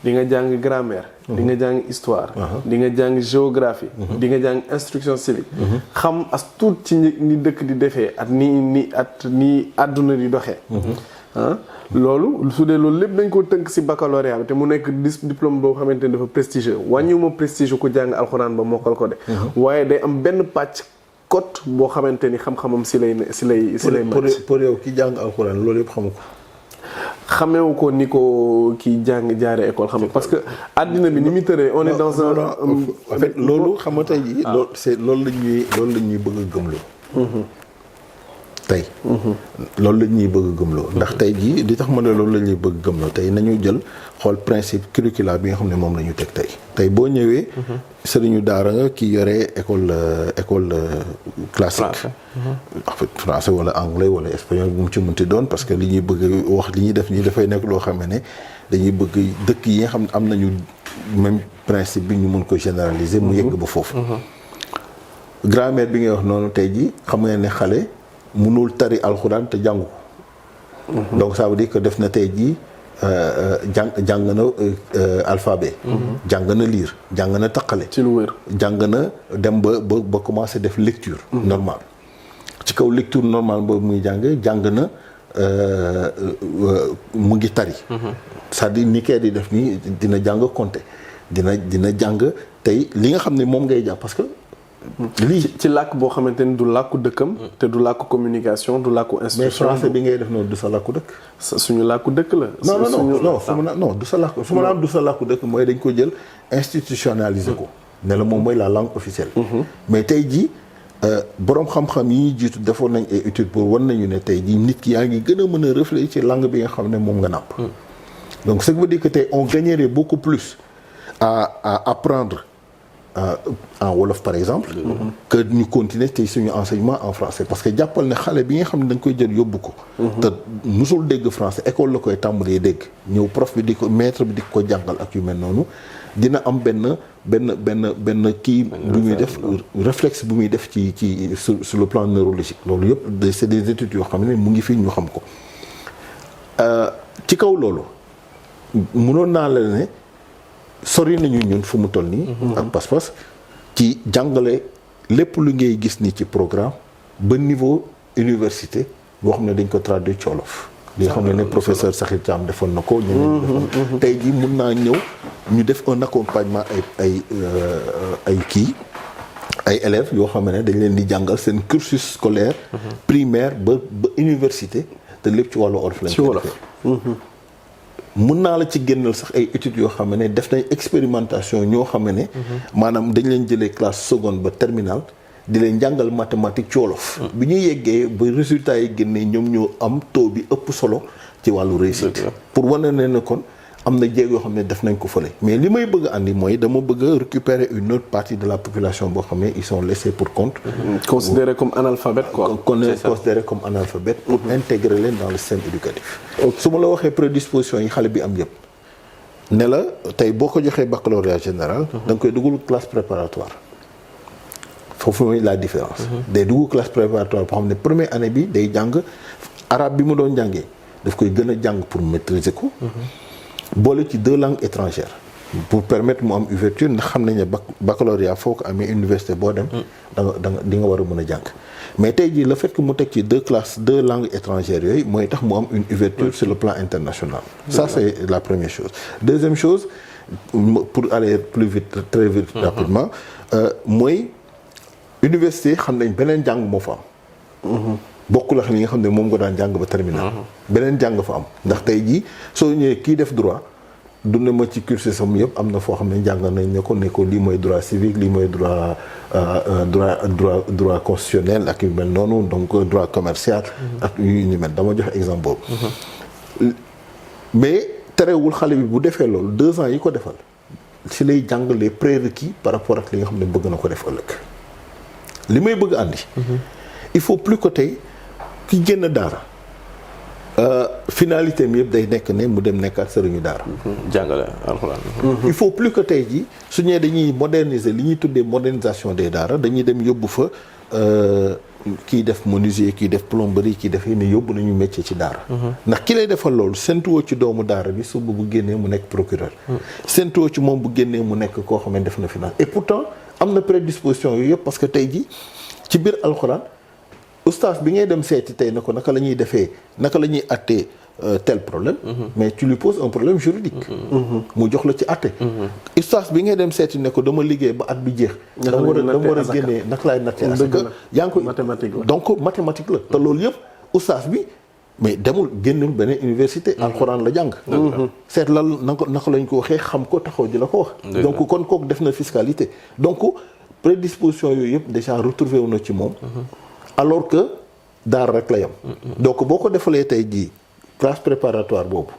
di nga jàng grammaire. di nga jàng histoire. di nga jàng géographie. di nga jàng instruction civique. xam as tuut ci ni dëkk di defee at ni àdduna di doxee. loolu su dee loolu lépp dañ ko tënk ci baccalauréat bi te mu nekk diplôme boo xamante ni dafa prestigieux wàññiwuma prestige ku jàng alxuraan ba mokkal ko de. waaye day am benn pàcc cote boo xamante ni xam-xamam ci lay màcc. pour yow ki jàng alxuraan loolu yëpp xamu ko. xameewu ko ni ko kii jàng jaare école xam parce que àddina bi ni muy tëree on est dans un. en fait loolu xam nga tey jii. loolu la ñuy bëgg a gëmloo. tey loolu la ñuy bëgg gëmloo ndax tey jii li tax ma ne loolu la ñuy bëgg gëmloo tey nañu jël xool principe curricula bi nga xam ne moom la ñu teg tey boo ñëwee sëriñu daara nga ki yore école classique en fait français wala anglais wala espagnol bu mu ci mënti doon parce que li ñuy bëgg wax li ñuy def nii dafay nekk loo xam ne dañuy bëgg dëkk yi nga xam ne am nañu même principe bi ñu mën ko généraliser mu yegg ba foofu grammaire bi ngay wax noonu tey jii xam nga ne xale mënul tari alxuraan te jàngu ko donc ça veut dire que def na tey jii jàng na alphabet. jàng na lire jàng na taqale. ci lu wér. jàng na dem ba commencé def lecture. normale ci kaw lecture normale boobu muy jàng na mu ngi tari. c'est-à-dire ni kee di def nii dina jàng compter dina jàng tey li nga xam ne moom ngay jàng parce que. lii ci làkk boo xamante ni du làkku dëkkam. te du làkku communication du làkku institution. mais français bi ngay def noonu du sa làkku dëkk. suñu làkku dëkk la. non du sa làkku su ma naan du sa làkku dëkk mooy dañ ko jël institutionnaliser ko. ne la moom mooy la langue officielle. mais tey jii boroom xam-xam yi ñuy jiitu defoon nañ ay études pour wan nañu ne tey jii nit ki yaa ngi gën a mën a réfléchir ci langue bi nga xam ne moom nga nàpp. donc ce qui veut dire que tey on gagnerait beaucoup plus à apprendre. En wolof par exemple. que ñu continuer tey suñu enseignement en français parce que jàppal ne xale bi nga xam ne dañ koy jël yóbbu ko. te musul dégg français école la koy tàmbalee dégg ñëw prof bi di ko maître bi di ko jàngal ak yu mel noonu dina am benn kii. bu muy def réflexe bu muy def ci sur le plan neurologique loolu yëpp c'est des études yoo xam ne mu ngi fii ñu xam ko ci kaw loolu mënoon naa la ne. sori nañu ñun fu mu toll nii. ak pas-pas ci jàngale lépp lu ngay gis ni ci programme ba niveau université boo xam ne dañ ko traduire ci wolof. li nga xam ne professeur Sakhir Thiam defoon na ko. ñeneen defoon tey jii mun naa ñëw ñu def un accompagnement ay élèves yoo xam ne dañ leen di jàngal seen cursus scolaire. primaire ba université te lépp ci wàllu wolof lañ ko defee. mun naa la ci génnal sax ay études yoo xam ne def nañ expérimentation ñoo xam ne. maanaam dañ leen jëlee classe seconde ba terminale di leen jàngal mathématique ci wolof. bi ñuy yeggee ba résultats yi génnee ñoom ñoo am taux bi ëpp solo ci wàllu réussite. pour wane ne kon am na jéeg yoo xam ne def nañ ko fële. mais li may bëgg a andi mooy dama bëgg a récupérer une autre partie de la population boo xam ne ils sont laissés pour compte. considérés comme analphabètes quoi. considérés comme analphabètes pour intégrer leen dans le système éducatif. su ma la waxee prédisposition yi xale bi am yëpp ne la tey boo ko joxee baccalauréat général. da nga koy dugal classe préparatoire. foofu mooy la différence. day dugg classe préparatoire boo xam ne première année bi day jàng arabe bi mu doon jàngee daf koy gën a jàng pour maîtriser ko. boole ci 2 langues étrangères pour permettre mu am ouverture ndax xam nañ ne baccalauréat foo ko amee université boo dem di nga war a mën a jàng mais tey jii le fait que mu teg ci 2 langues étrangères yooyu mooy tax mu am une ouverture sur le plan international ça c'est la première chose. Deuxième chose pour aller plus vite très vite rapidement mooy université xam nañ beneen jàng moo fa am bokkul ak li nga xam ne moom nga daan jàng ba terminal beneen jàng fa am ndax tey jii soo ñëwee kii def droit du ne ma ci cursus am yëpp am na foo xam ne jàng nañ ne ko lii mooy droit civique lii mooy droit constitutionnel ak yu mel noonu donc droit commercial ak yu ñu mel dama joxe exemple boobu mais terewul xale bi bu defee loolu 2 ans yi ko defal si lay jàng les prérequis par rapport ak li nga xam ne bëgg na ko def ëllëg li may bëgg andi il faut plus que tey ki génn daara finalité mi yëpp day nekk ne mu dem nekkaat sëriñu daara. jàngale alxuraan. il faut plus que tey jii su ñëwee dañuy moderniser li ñuy tuddee modernisation des daara dañuy dem yóbbu fa kiy def menuisier kiy def plomberie kiy def ne yóbbu nañu métier ci daara. ndax ki lay defal loolu séntuwoo ci doomu daara bi suba bu génnee mu nekk procureur. séntuwoo ci moom bu génnee mu nekk koo xam ne def na finance et pourtant am na prédisposition yooyu yëpp parce que tey jii ci biir alxuraan. oustaz bi ngay dem seeti tey na ko naka la ñuy defee naka la ñuy attee tel problème mais tu lui poses un problème juridique mu jox la ci atte oustaz bi ngay dem seeti ne ko dama liggéey ba at bi jeex dama war a génnee naka laay nattee asaka yaa ngi ko donc mathématique la te loolu yëpp oustaz bi mais demul génnul beneen université alxuraan la jàng seet lal naka lañ ko waxee xam ko taxaw di la ko wax donc kon kooku def na fiscalité donc prédisposition yooyu yëpp déjà retrouvé wu na ci moom alors que daara rek la yam donc boo ko defalee tey jii classe préparatoire boobu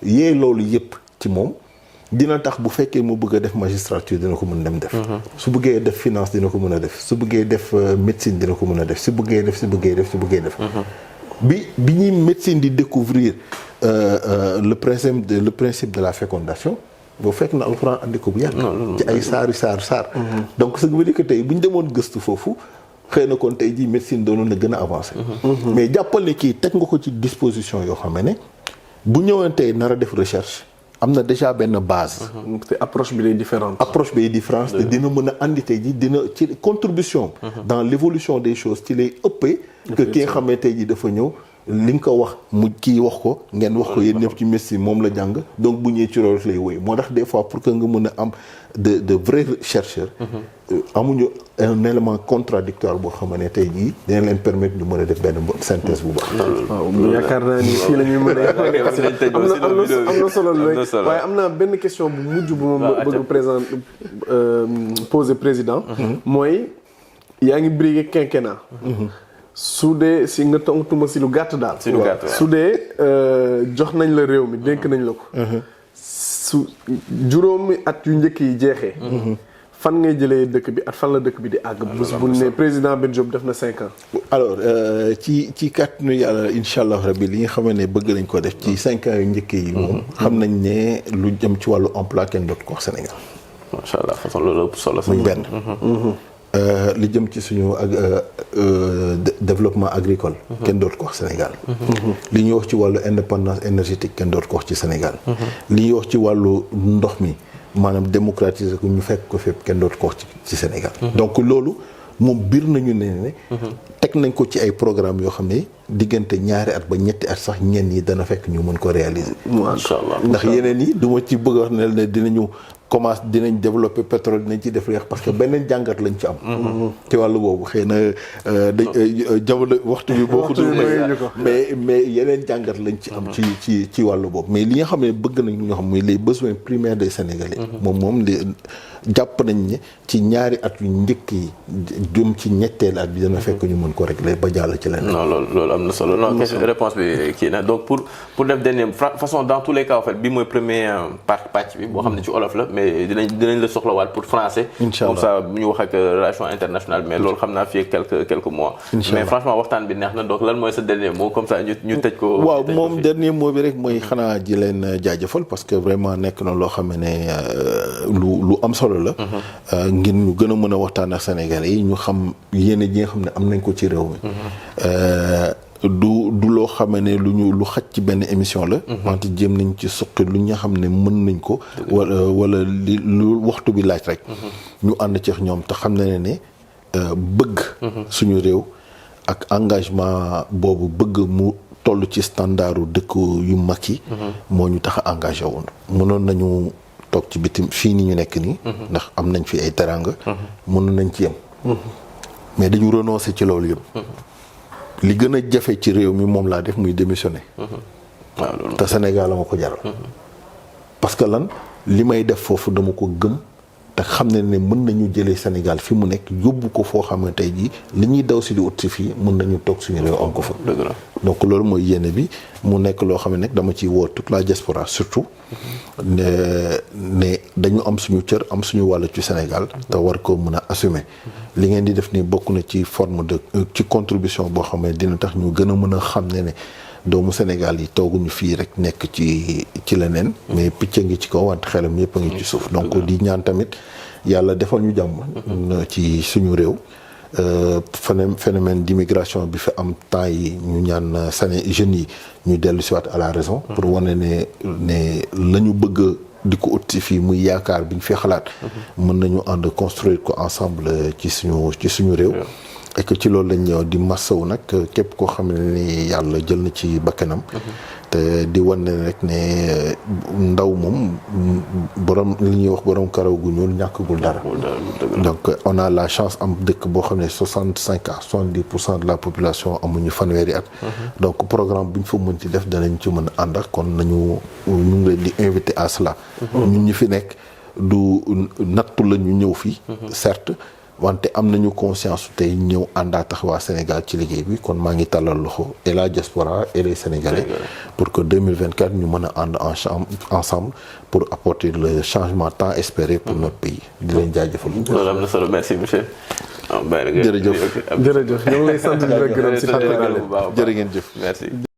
yee loolu yëpp ci moom dina tax bu fekkee mu bëgg a def magistrature dina ko mën dem def su bëggee def finance dina ko mën a def su bëggee def médecine dina ko mën a def su bëggee def bi ñuy médecine di découvrir le principe de la fécondation boo fekk na alxuraan andi ko bu yàgg ci ay saar donc ce qui veut dire que tey bu ñu demoon gëstu foofu xëy na kon tey jii médecine doonoon na gën a avancé. mais jàppal ne kii teg nga ko ci disposition yoo xam ne bu ñëwoon tey nar a def recherche am na déjà benn base. te approche bi day différente. approche bi différence te dina mën a andi tey jii dina ci contribution. dans l'évolution des choses ci lay ëppee. que ki nga xam ne tey jii dafa ñëw. li nga ko wax mu kii wax ko ngeen wax ko yéen ñëpp ci médecine moom la jàng donc bu ñëwee ci loolu lay woy moo tax des fois pour que nga mën a am de vrais chercheurs amuñu un élément contradictoire boo xam ne tey jii dina leen permettre ñu mën a def benn synthèse bu baax. waaw yaakaar naa ni fii la ñuy mën a am na solo rek waaye am na benn question bu mujj bu ma bëgg poser président mooy yaa ngi briguer quinquennat su dee si nga tontuma si lu gàtt daal. si lu gàtt su dee jox nañ la réew mi dénk nañ la ko. su juróomi at yu njëkk yi jeexee. fan ngay jëlee dëkk bi at fan la dëkk bi di àgg. bu ne président Ben Diop def na 5 ans. alors ci kàttanu yàlla incha allah rabbi li nga xam ne bëgg nañ ko def ci 5 ans yu njëkk yi moom. xam nañ ne lu jëm ci wàllu emploi kenn dootu ko wax Sénégal. macha allah façon loolu ëpp solo. muy benn. li jëm ci suñu développement agricole. kenn dootu ko wax Sénégal. li ñuy wax ci wàllu indépendance énergétique kenn dootu ko wax ci Sénégal. li ñuy wax ci wàllu ndox mi maanaam démocratiser ko ñu fekk ko fépp kenn dootu ko wax ci Sénégal. donc loolu moom biir nañu ne teg nañ ko ci ay programme yoo xam ne diggante ñaari at ba ñetti at sax ñenn yi dana fekk ñu mën ko réaliser. macha allah ndax yeneen yi du ma ci bëgg a wax ne dinañu. commence dinañ développer pétrole dinañ ci def leex parce que beneen jàngat lañ ci am. ci wàllu boobu xëy na jamono waxtu bi boo ko mais yeneen jàngat lañ ci am ci wàllu boobu mais li nga xam ne bëgg nañ ñoo xam muy les besoins primaires des Sénégalais. moom li jàpp nañ ne ci ñaari at yu njëkk yi jëm ci ñetteel at bi dana fekk ñu mën ko régler ba jàll ci leneen. non loolu am na solo non question réponse bi kii na donc pour def dernier façon dans tous les cas en fait bi mooy premier pàcc bi boo xam ne ci olof la mais dinañ la soxlawaat pour français. incha allah comme ça bu ñu wax ak relation internationale mais loolu xam naa fii quelques mois. mais franchement waxtaan bi neex na donc lan mooy sa dernier mot comme ça ñu tëj ko. waaw moom dernier mot bi rek mooy xanaa ji leen jaajëfal parce que vraiment nekk na loo xam ne lu am solo la. ngir ñu gën a mën a waxtaan ak Sénégalais yi ñu xam yéene ji nga xam ne am nañ ko ci réew mi. du loo xam ne lu xaj ci benn émission la. wante jéem nañ ci suqi lu nga xam ne mën nañ ko. wala lu waxtu bi laaj rek. ñu ànd ci ñoom te xam ne bëgg. suñu réew ak engagement boobu bëgg mu toll ci standardu dëkk yu mag yi. moo ñu tax a engagé woon mënoon nañu toog ci bitim fii ni ñu nekk nii. ndax am nañ fi ay teranga. mënoon nañ ci yem. mais dañu renoncé ci loolu yëpp. li gën a jafe ci réew mi moom laa def muy démissionné. te Sénégal la ma ko jaral. parce que lan li may def foofu dama ko gëm te xam ne mën nañu jëlee Sénégal fi mu nekk yóbbu ko foo xam ne tey jii li ñuy daw si di ut si fii mën nañu toog suñu réew am ko fa. donc loolu mooy yéene bi mu nekk loo xam ne nag dama ciy woo toute la diaspora surtout. ne dañu am suñu cër am suñu wàll ci Sénégal. te war ko mën a assumer. li ngeen di def ni bokk na ci forme de ci contribution boo xam ne dina tax ñu gën a mën a xam ne doomu Sénégal yi tooguñu fii rek nekk ci leneen. mais picc ngi ci kaw wante xelam yëpp a ngi ci suuf. donc di ñaan tamit yàlla defal ñu jàmm. ci suñu réew. phénomène d'immigration bi fi am temps yi ñu ñaan jeunes yi ñu dellu si waat à la raison. pour wane ne la ñu bëgg di ko ut fii muy yaakaar bi ñu fi xalaat. mën nañu ànd construire ko ensemble ci suñu réew. et que ci loolu lañ ñëw di massaw nag képp koo xam ne ni yàlla jël na ci bakkanam. te di wane rek ne ndaw moom borom li ñuy wax borom karaw gu ñuul ñàkkagul dara. donc on a la chance am dëkk boo xam ne 65 à 70% de la population amuñu fanweeri at. donc programme bu ñu fa mën ci def danañ ci mën a ànd ak kon ñu ngi leen di invité à cela. ñun ñi fi nekk du nattu la ñu ñëw fii. certes. wante am nañu conscience tey ñëw àndaat ak waa Sénégal ci liggéey bi kon maa ngi tàllal loxo et la diaspora et les Sénégalais pour que 2024 ñu mën a ànd ensemble pour apporter le changement tant espéré pour notre pays di leen jaajëfal. loolu am na solo merci monsieur. jërëjëf ñoo ngi lay sant di la gërëm si jërë ngeen jëf merci.